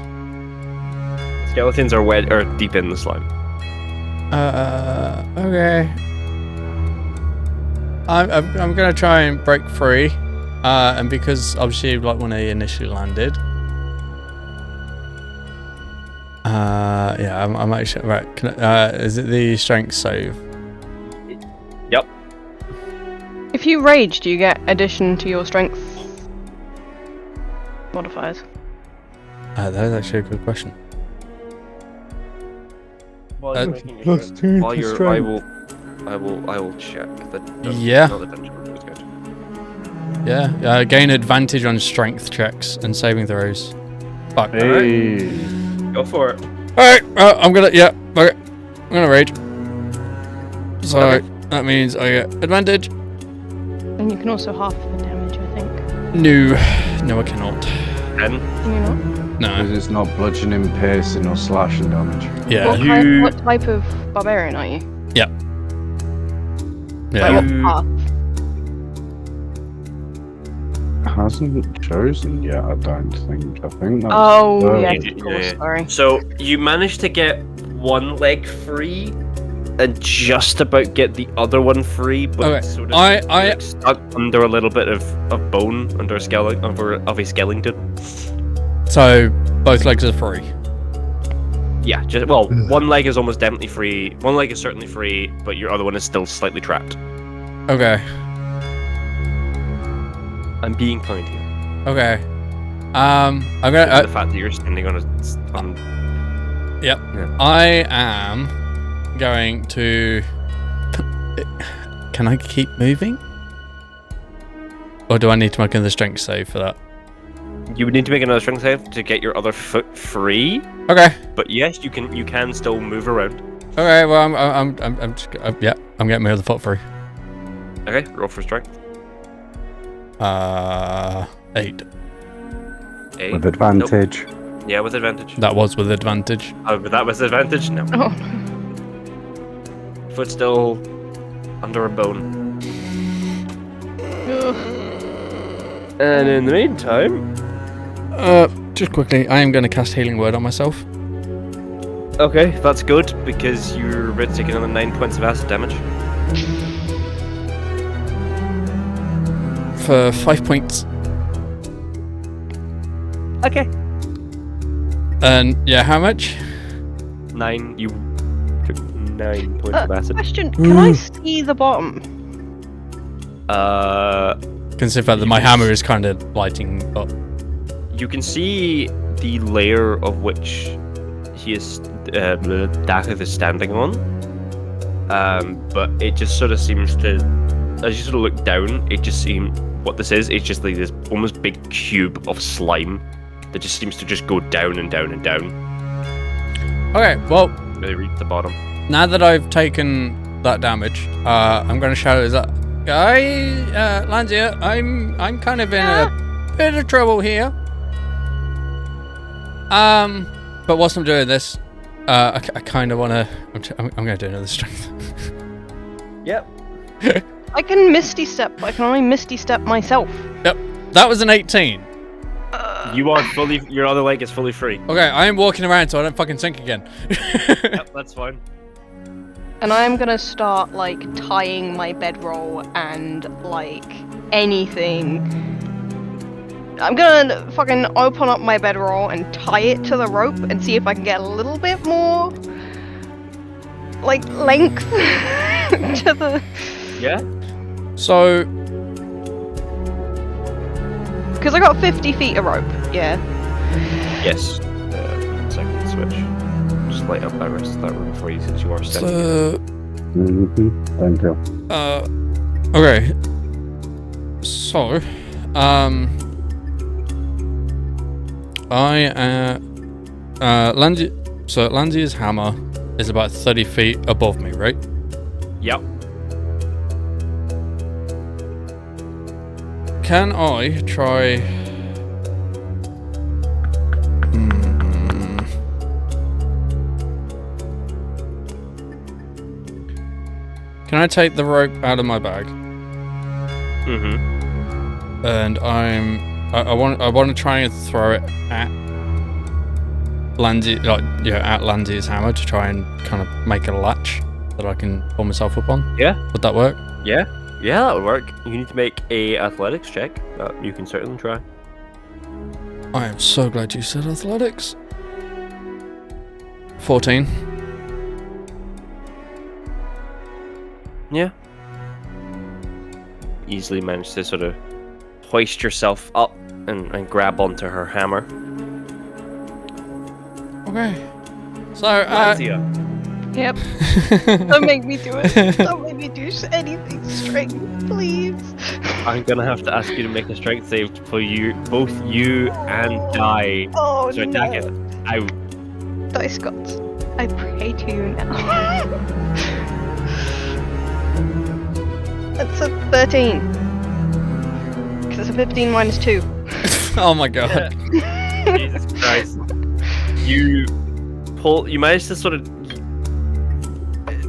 Skeletons are wet or deep in the slime. Okay. I'm gonna try and break free, and because obviously like when I initially landed, yeah, I'm actually right. Is it the strength save? Yep. If you rage, do you get addition to your strength modifiers? That is actually a good question. While you're, I will check. Yeah. Not the dungeon room, it's good. Yeah. Gain advantage on strength checks and saving throws. Fuck. Hey. Go for it. Alright, I'm gonna, yeah, okay. I'm gonna rage. So, that means I get advantage. And you can also half the damage, I think. No, I cannot. 10. Can you not? No. Because it's not bludgeoning, piercing, or slashing damage. Yeah. What type of barbarian are you? Yeah. Like what path? Hasn't chosen yet, I don't think. I think that's Oh, the- yes, of course, Yeah. sorry. So you managed to get one leg free, and just about get the other one free, but Okay, it's sort of I- like stuck under a little bit of bone under a skeleton of a skeleton. So, both legs are free. Yeah, one leg is almost definitely free. One leg is certainly free, but your other one is still slightly trapped. Okay. I'm being kind here. Okay. I'm gonna. The fact that you're standing on Yep. Yeah. I am going to. Can I keep moving? Or do I need to make another strength save for that? You would need to make another strength save to get your other foot free. Okay. But yes, you can still move around. Okay. Well, I'm just. Yeah. I'm getting my other foot free. Okay, roll for strength. 8. 8. with advantage. Nope. Yeah, with advantage. That was with advantage. Oh, but that was advantage? No. Oh, Foot still under a bone. no. And in the meantime... Just quickly, I am going to cast Healing Word on myself. Okay, that's good, because you're about to take another 9 points of acid damage. For 5 points. Okay. And, yeah, how much? 9, you took 9 points of acid. Question, can I see the bottom? Consider that my hammer is kind of lighting up. You can see the layer of which Dakath is standing on. But it just sort of seems to, as you sort of look down, it just seems, what this is, it's just like this almost big cube of slime that just seems to just go down and down and down. Okay, well, Really reach the bottom. now that I've taken that damage, I'm going to shout is that, Lanzia, I'm kind of in a bit of trouble here. But whilst I'm doing this, I kind of want to, I'm going to do another strength. Yep. I can Misty Step, but I can only Misty Step myself. That was an 18. You are fully, your other leg is fully free. Okay, I am walking around so I don't fucking sink again. Yep, that's fine. And I'm gonna start, like, tying my bedroll and, like, anything. I'm gonna fucking open up my bedroll and tie it to the rope and see if I can get a little bit more, like, length to the... Yeah? So, Because I got 50 feet of rope, yeah. Yes. Second switch. Just light up that rest of that room for you since you are standing. Thank you. okay. So, Lanzia's hammer is about 30 feet above me, right? Yep. Can I try... Can I take the rope out of my bag? Mm-hmm. and I want to try and throw it at Lanzia, at Lanzia's hammer to try and kind of make a latch that I can pull myself up on. Yeah. Would that work? Yeah, that would work. You need to make a athletics check. You can certainly try. I am so glad you said athletics. 14. Yeah. Easily managed to sort of hoist yourself up and grab onto her hammer. Okay. So, Lanzia. Yep. Don't make me do it. Don't make me do anything straight, please. I'm gonna have to ask you to make a strength save for both you and Dai. Oh Sorry, no. Dakath. Out. Dice gods, I pray to you now. That's a 13. Because it's a 15 minus 2. oh my god. Jesus Christ. You managed to sort of.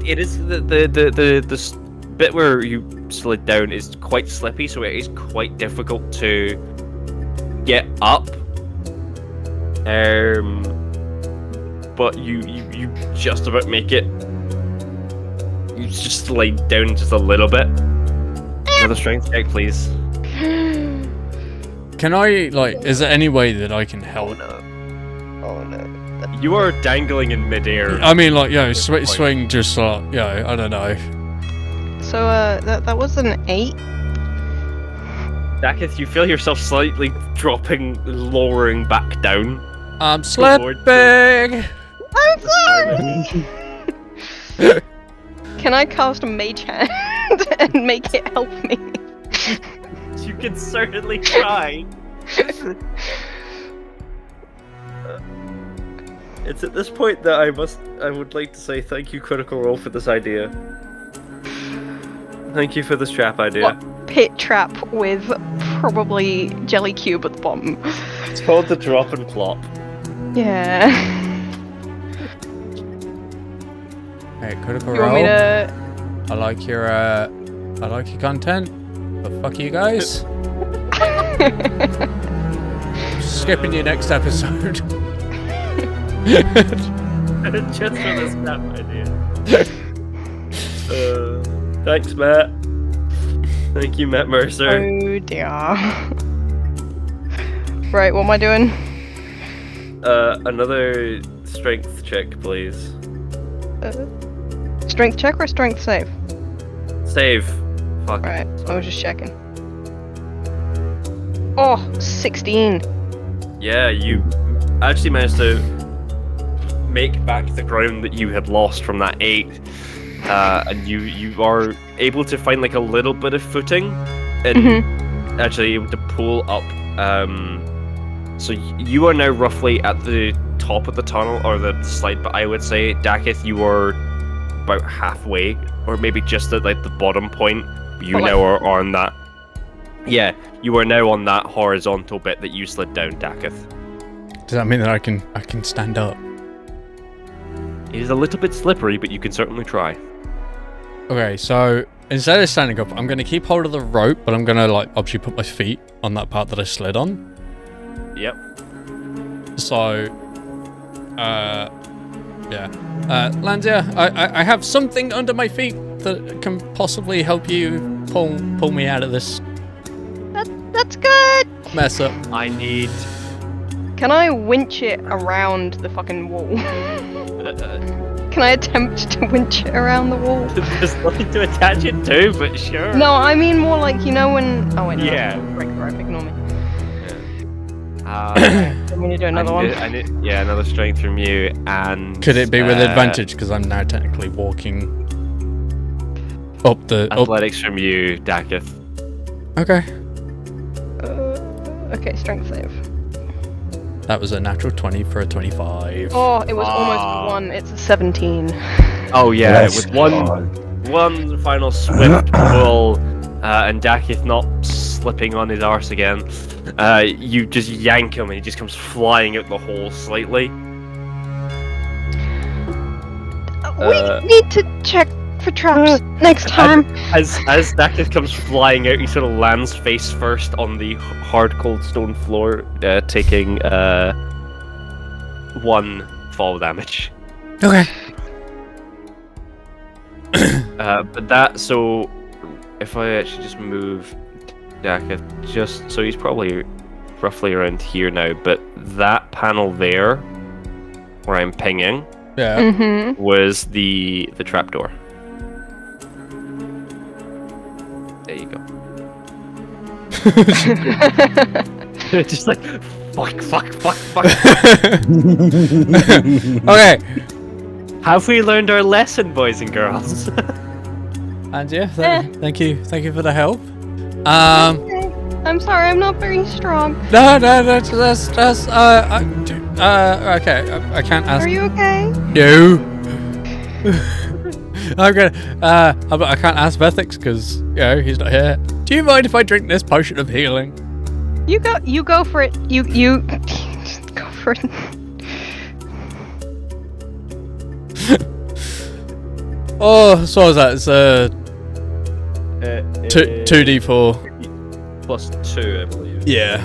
It is the bit where you slid down is quite slippy, so it is quite difficult to get up. But you just about make it. You just slide down just a little bit. Another strength check, please. Can I, is there any way that I can help? Oh no. You are dangling in midair. I mean, swing just I don't know. So, that was an 8. Dakath, you feel yourself slightly lowering back down. I'm slipping! I'm sorry! Can I cast a mage hand and make it help me? You can certainly try. It's at this point that I would like to say thank you, Critical Role, for this idea. Thank you for this trap idea. What? Pit trap with probably jelly cube at the bottom. It's called the drop and plop. Yeah. Hey, Critical You want me Role. to... I like your content, but fuck you guys. Skipping your next episode. Just for this crap idea. Thanks, Matt. Thank you, Matt Mercer. Oh dear. Right, what am I doing? Another strength check, please. Strength check or strength save? Save. Fuck. Right, I was just checking. Oh, 16. Yeah, you actually managed to make back the ground that you had lost from that 8. And you are able to find a little bit of footing and actually able to pull up. So you are now roughly at the top of the tunnel or the slide, but I would say, Dakath, you are about halfway, or maybe just at the bottom point. You now are on that. Yeah, you are now on that horizontal bit that you slid down, Dakath. Does that mean that I can stand up? It is a little bit slippery, but you can certainly try. Okay, so instead of standing up, I'm going to keep hold of the rope, but I'm going to obviously put my feet on that part that I slid on. Yep. So, Lanzia, I have something under my feet that can possibly help you pull me out of this That's good! mess up. I need. Can I winch it around the fucking wall? Can I attempt to winch it around the wall? There's nothing to attach it to, but sure. No, I mean more when... Oh wait, no, Yeah. break the rope, ignore me. I'm going to do another one. Another strength from you, and... Could it be with advantage, because I'm now technically walking up the... Athletics from you, Dakath. Okay. Okay, strength save. That was a natural 20 for a 25. Oh, it was almost 1. It's a 17. Oh yeah, Yes, with one final swift pull, and Dakath not slipping on his arse again, you just yank him and he just comes flying out the hole slightly. We need to check for for traps next time. As Dakath comes flying out, he sort of lands face first on the hard, cold stone floor, taking 1 fall damage. Okay. But that, so if I actually just move Dakath, just so he's probably roughly around here now, but that panel there, where I'm pinging, Yeah. was the trapdoor. There you go. Just like fuck. Okay. Have we learned our lesson, boys and girls? And yeah, thank you for the help. Okay. I'm sorry, I'm not very strong. No, that's okay. I can't ask. Are you okay? No. I'm gonna. I can't ask Vethxis because he's not here. Do you mind if I drink this potion of healing? You go for it. You just go for it. Oh, so what was that? It's 2d4 plus 2, I believe. Yeah.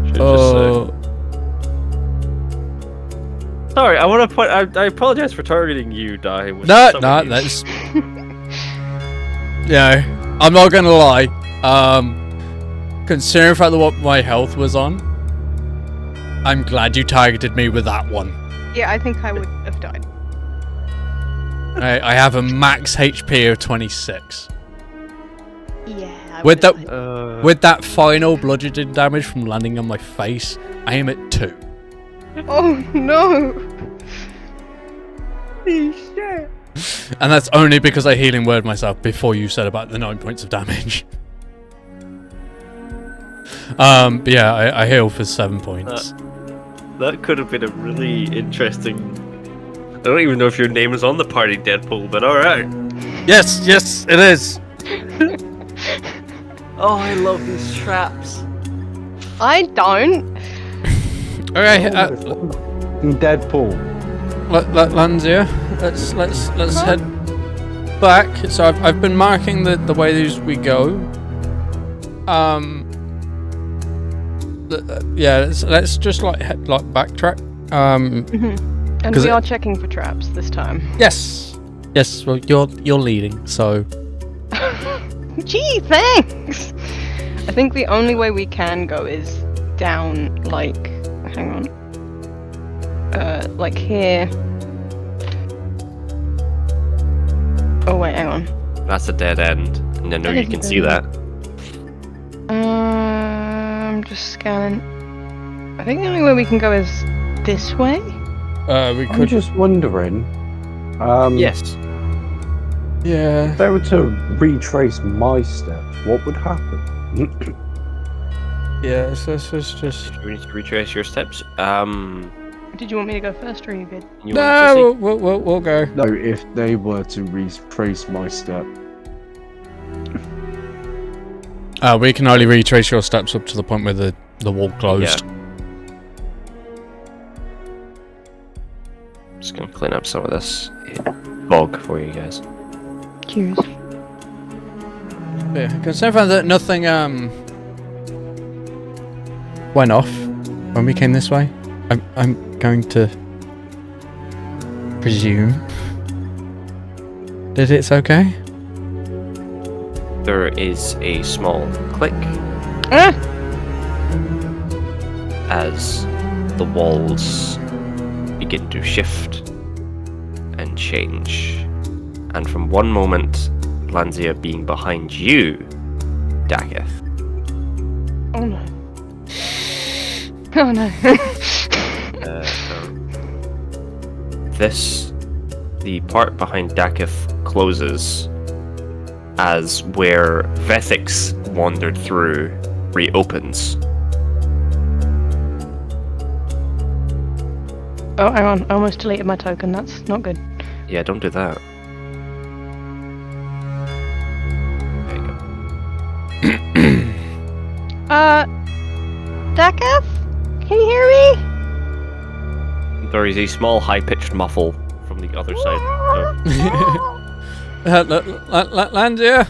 Should Oh. Sorry, I want to point. I apologize for targeting you, Dai. No, that's. Yeah, I'm not gonna lie. Considering the fact that what my health was on, I'm glad you targeted me with that one. Yeah, I think I would have died. I have a max HP of 26. Yeah. I With would that, have died. with that final bludgeoning damage from landing on my face, I am at 2. Oh no. And that's only because I healing word myself before you said about the 9 points of damage. But yeah, I heal for 7 points. That could have been a really interesting. I don't even know if your name is on the party, Deadpool, but alright. Yes, it is. Oh, I love these traps. I don't. Okay, Deadpool. Lanzia, let's head back. So I've been marking the ways we go. Yeah, let's just backtrack. And 'Cause we are checking for traps this time. Yes. Well, you're leading, so. Gee, thanks. I think the only way we can go is down, hang on, like here. Oh wait, hang on. That's a dead end. And I know you can see that. I'm just scanning. I think the only way we can go is this way. We I'm could. just wondering. Yes. Yeah. If they were to retrace my steps, what would happen? Yeah. So let's just. You need to retrace your steps. Did you want me to go first, or are you good? You want No, to we'll go. No, if they were to retrace my step. We can only retrace your steps up to the point where the wall closed. Yeah. Just gonna clean up some of this bog for you guys. Cheers. Yeah, considering that nothing went off when we came this way, I'm going to presume that it's okay. There is a small click as the walls begin to shift and change. And from one moment, Lanzia being behind you, Dakath, Oh no. Oh no. the part behind Dakath closes as where Vethxis wandered through reopens. Oh, hang on. I almost deleted my token. That's not good. Yeah, don't do that. There you go. Dakath? Can you hear me? There is a small high-pitched muffle from the other side. Lanzia.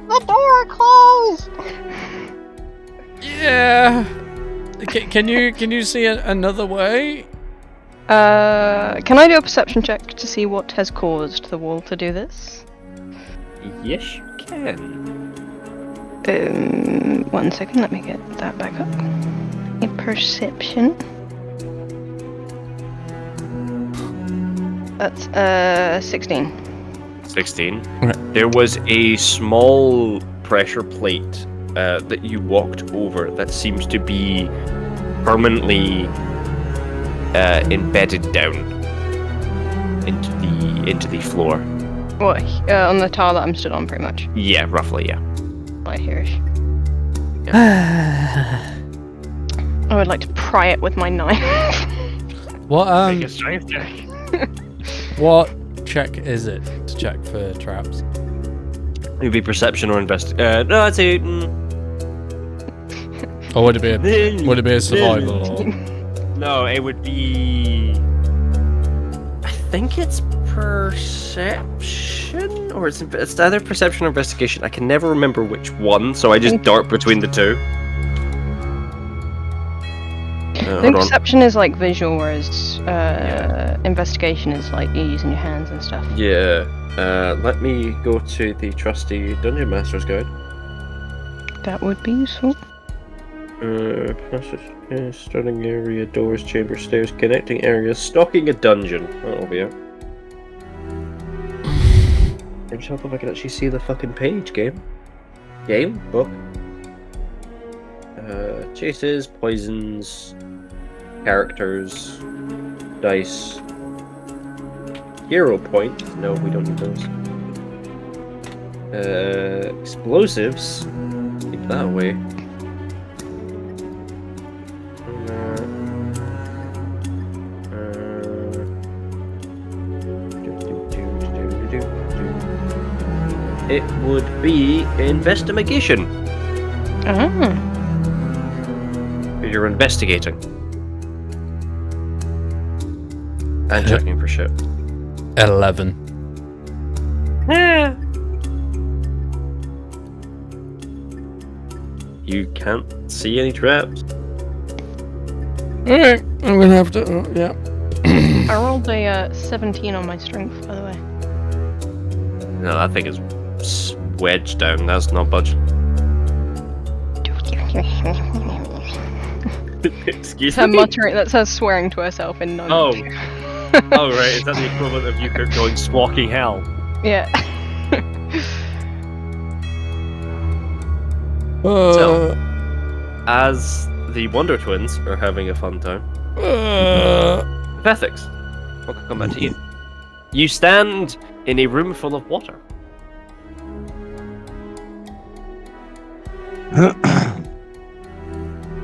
The door closed. Yeah. Can you see another way? Can I do a perception check to see what has caused the wall to do this? Yes, you can. 1 second, let me get that back up. A perception. That's 16. 16. Okay. There was a small pressure plate that you walked over that seems to be permanently embedded down into the floor. What? On the tile that I'm stood on, pretty much. Yeah, roughly, yeah. Right here-ish. I would like to pry it with my knife. What Make a strength check. what check is it to check for traps? It would be perception or investigation. No, I'd say. Or would it be a survival? Or... No, it would be. I think it's perception, or it's either perception or investigation. I can never remember which one, so I just dart between the two. I think perception is like visual, whereas investigation is like you using your hands and stuff. Yeah. Let me go to the trusty Dungeon Master's Guide. That would be useful. Passage, starting area, doors, chambers, stairs, connecting areas, stalking a dungeon. That'll be it. I'm just hoping if I can actually see the fucking page, game. Book. Chases, poisons, characters, dice, hero point. No, we don't need those. Explosives. Keep that away. It would be investigation. You're investigating. And checking for shit. 11. You can't see any traps. Alright, I'm gonna have to. Yeah. I rolled a 17 on my strength, by the way. No, that thing is wedged down. That's not budging. Excuse Her me? muttering, that's her swearing to herself in no. Oh. Oh, right. Is that the equivalent of Ukkirc going squawking hell? Yeah. So, as the Wonder Twins are having a fun time, Vethxis, what can come back to you? You stand in a room full of water.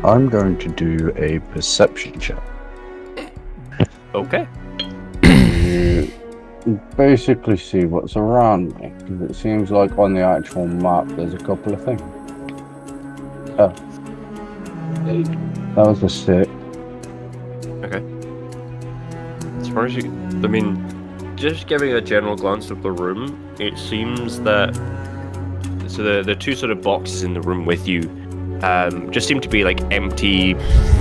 I'm going to do a perception check. Okay. Basically see what's around me, because it seems like on the actual map there's a couple of things. Oh. That was a 6. Okay. As far as you... I mean, just giving a general glance of the room, it seems that... So the two sort of boxes in the room with you just seem to be like empty,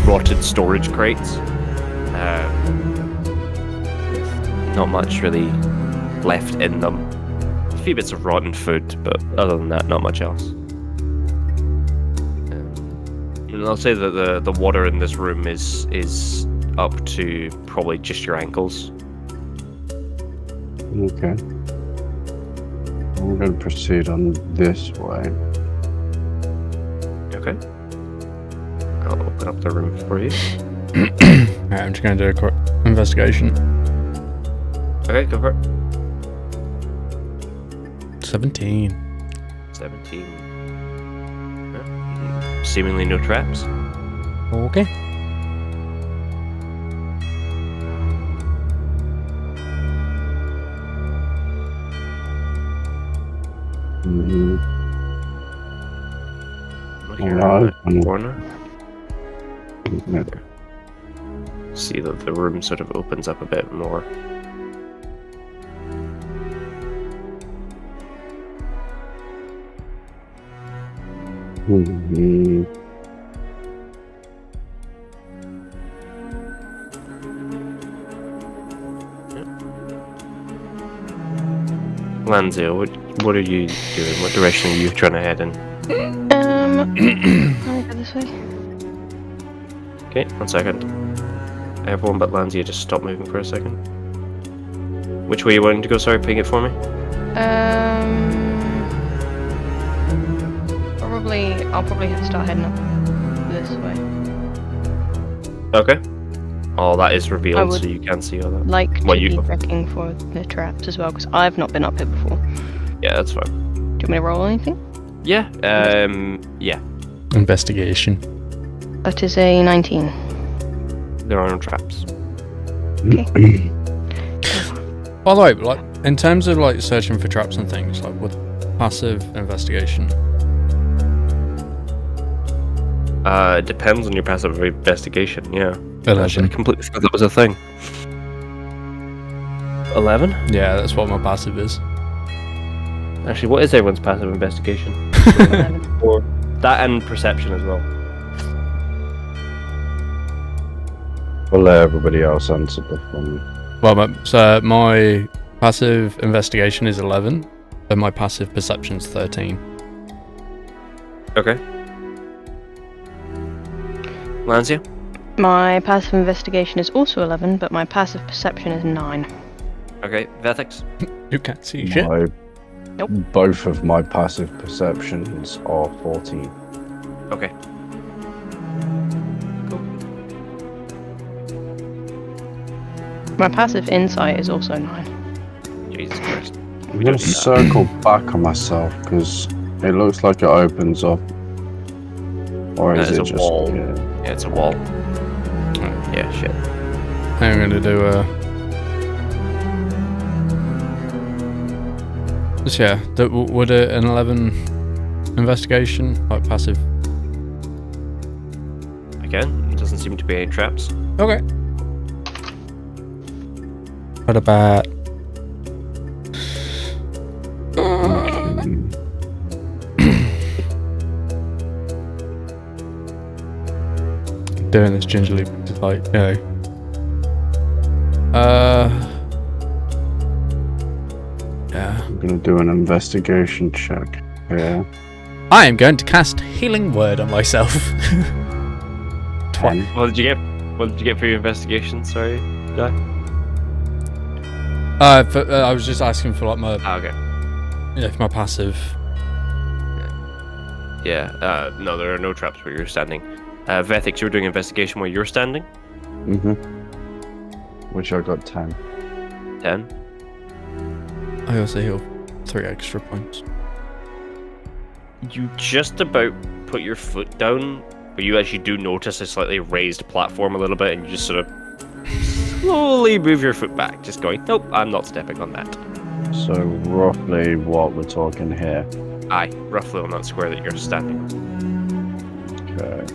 rotted storage crates. Not much really left in them. A few bits of rotten food, but other than that, not much else. And I'll say that the water in this room is up to probably just your ankles. Okay. I'm going to proceed on this way. Okay. I'll open up the room for you. Alright, I'm just going to do a quick investigation. Okay, go for it. 17. 17. Yeah. Seemingly no traps. Okay. Mm-hmm. Here Alright. in the corner. see that the room sort of opens up a bit more. Lanzia, what are you doing? What direction are you trying to head in? Let me go this way. Okay, 1 second. Everyone but Lanzia just stop moving for a second. Which way are you wanting to go? Sorry, ping it for me. I'll probably have to start heading up this way. Okay. All that is I revealed, would so you can see all that. Like to What be you- checking for the traps as well, because I've not been up here before. Yeah, that's fine. Do you want me to roll anything? Yeah, yeah. Investigation. That is a 19. There are no traps. By the way, like in terms of like searching for traps and things, like with passive investigation. It depends on your passive investigation, yeah. 11. I completely forgot that was a thing. 11? Yeah, that's what my passive is. Actually, what is everyone's passive investigation? 11. Or that and perception as well. We'll let everybody else answer before me. Well, so my passive investigation is 11, and my passive perception's 13. Okay. Lanzia? My passive investigation is also 11, but my passive perception is 9. Okay, Vethxis? You can't see shit. Nope. Both of my passive perceptions are 14. Okay. My passive insight is also 9. Jesus Christ. I'm gonna circle back on myself because it looks like it opens up. Or That is is it a just wall. yeah. Yeah, it's a wall. Yeah, shit. I'm gonna do a. So yeah, would an 11 investigation like passive? Again, it doesn't seem to be any traps. Okay. What about? Doing this gingerly, like you know. Yeah. I'm gonna do an investigation check. Yeah. I am going to cast Healing Word on myself. 10. What did you get? What did you get for your investigation? Sorry, Guy? I was just asking for like my, Okay. for my passive. Yeah, no, there are no traps where you're standing. Vethxis, you're doing investigation where you're standing? Mm-hmm. Which I got 10. 10. I also heal 3 extra points. You just about put your foot down, but you actually do notice a slightly raised platform a little bit, and you just sort of slowly move your foot back, just going, nope, I'm not stepping on that. So roughly what we're talking here. Aye, roughly on that square that you're standing on. Okay.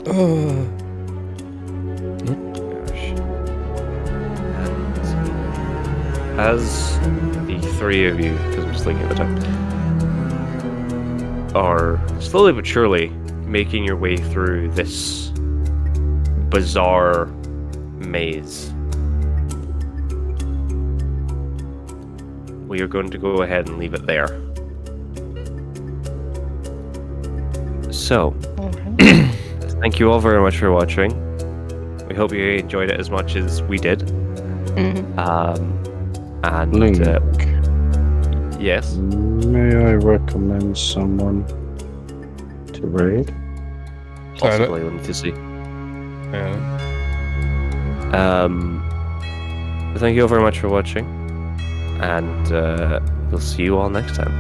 Oh. And as the three of you, because I'm just looking at the time, are slowly but surely making your way through this bizarre maze, we are going to go ahead and leave it there. So, thank you all very much for watching. We hope you enjoyed it as much as we did. And Link. yes, May I recommend someone to raid? possibly we'll need to see. Yeah. Thank you all very much for watching, and we'll see you all next time.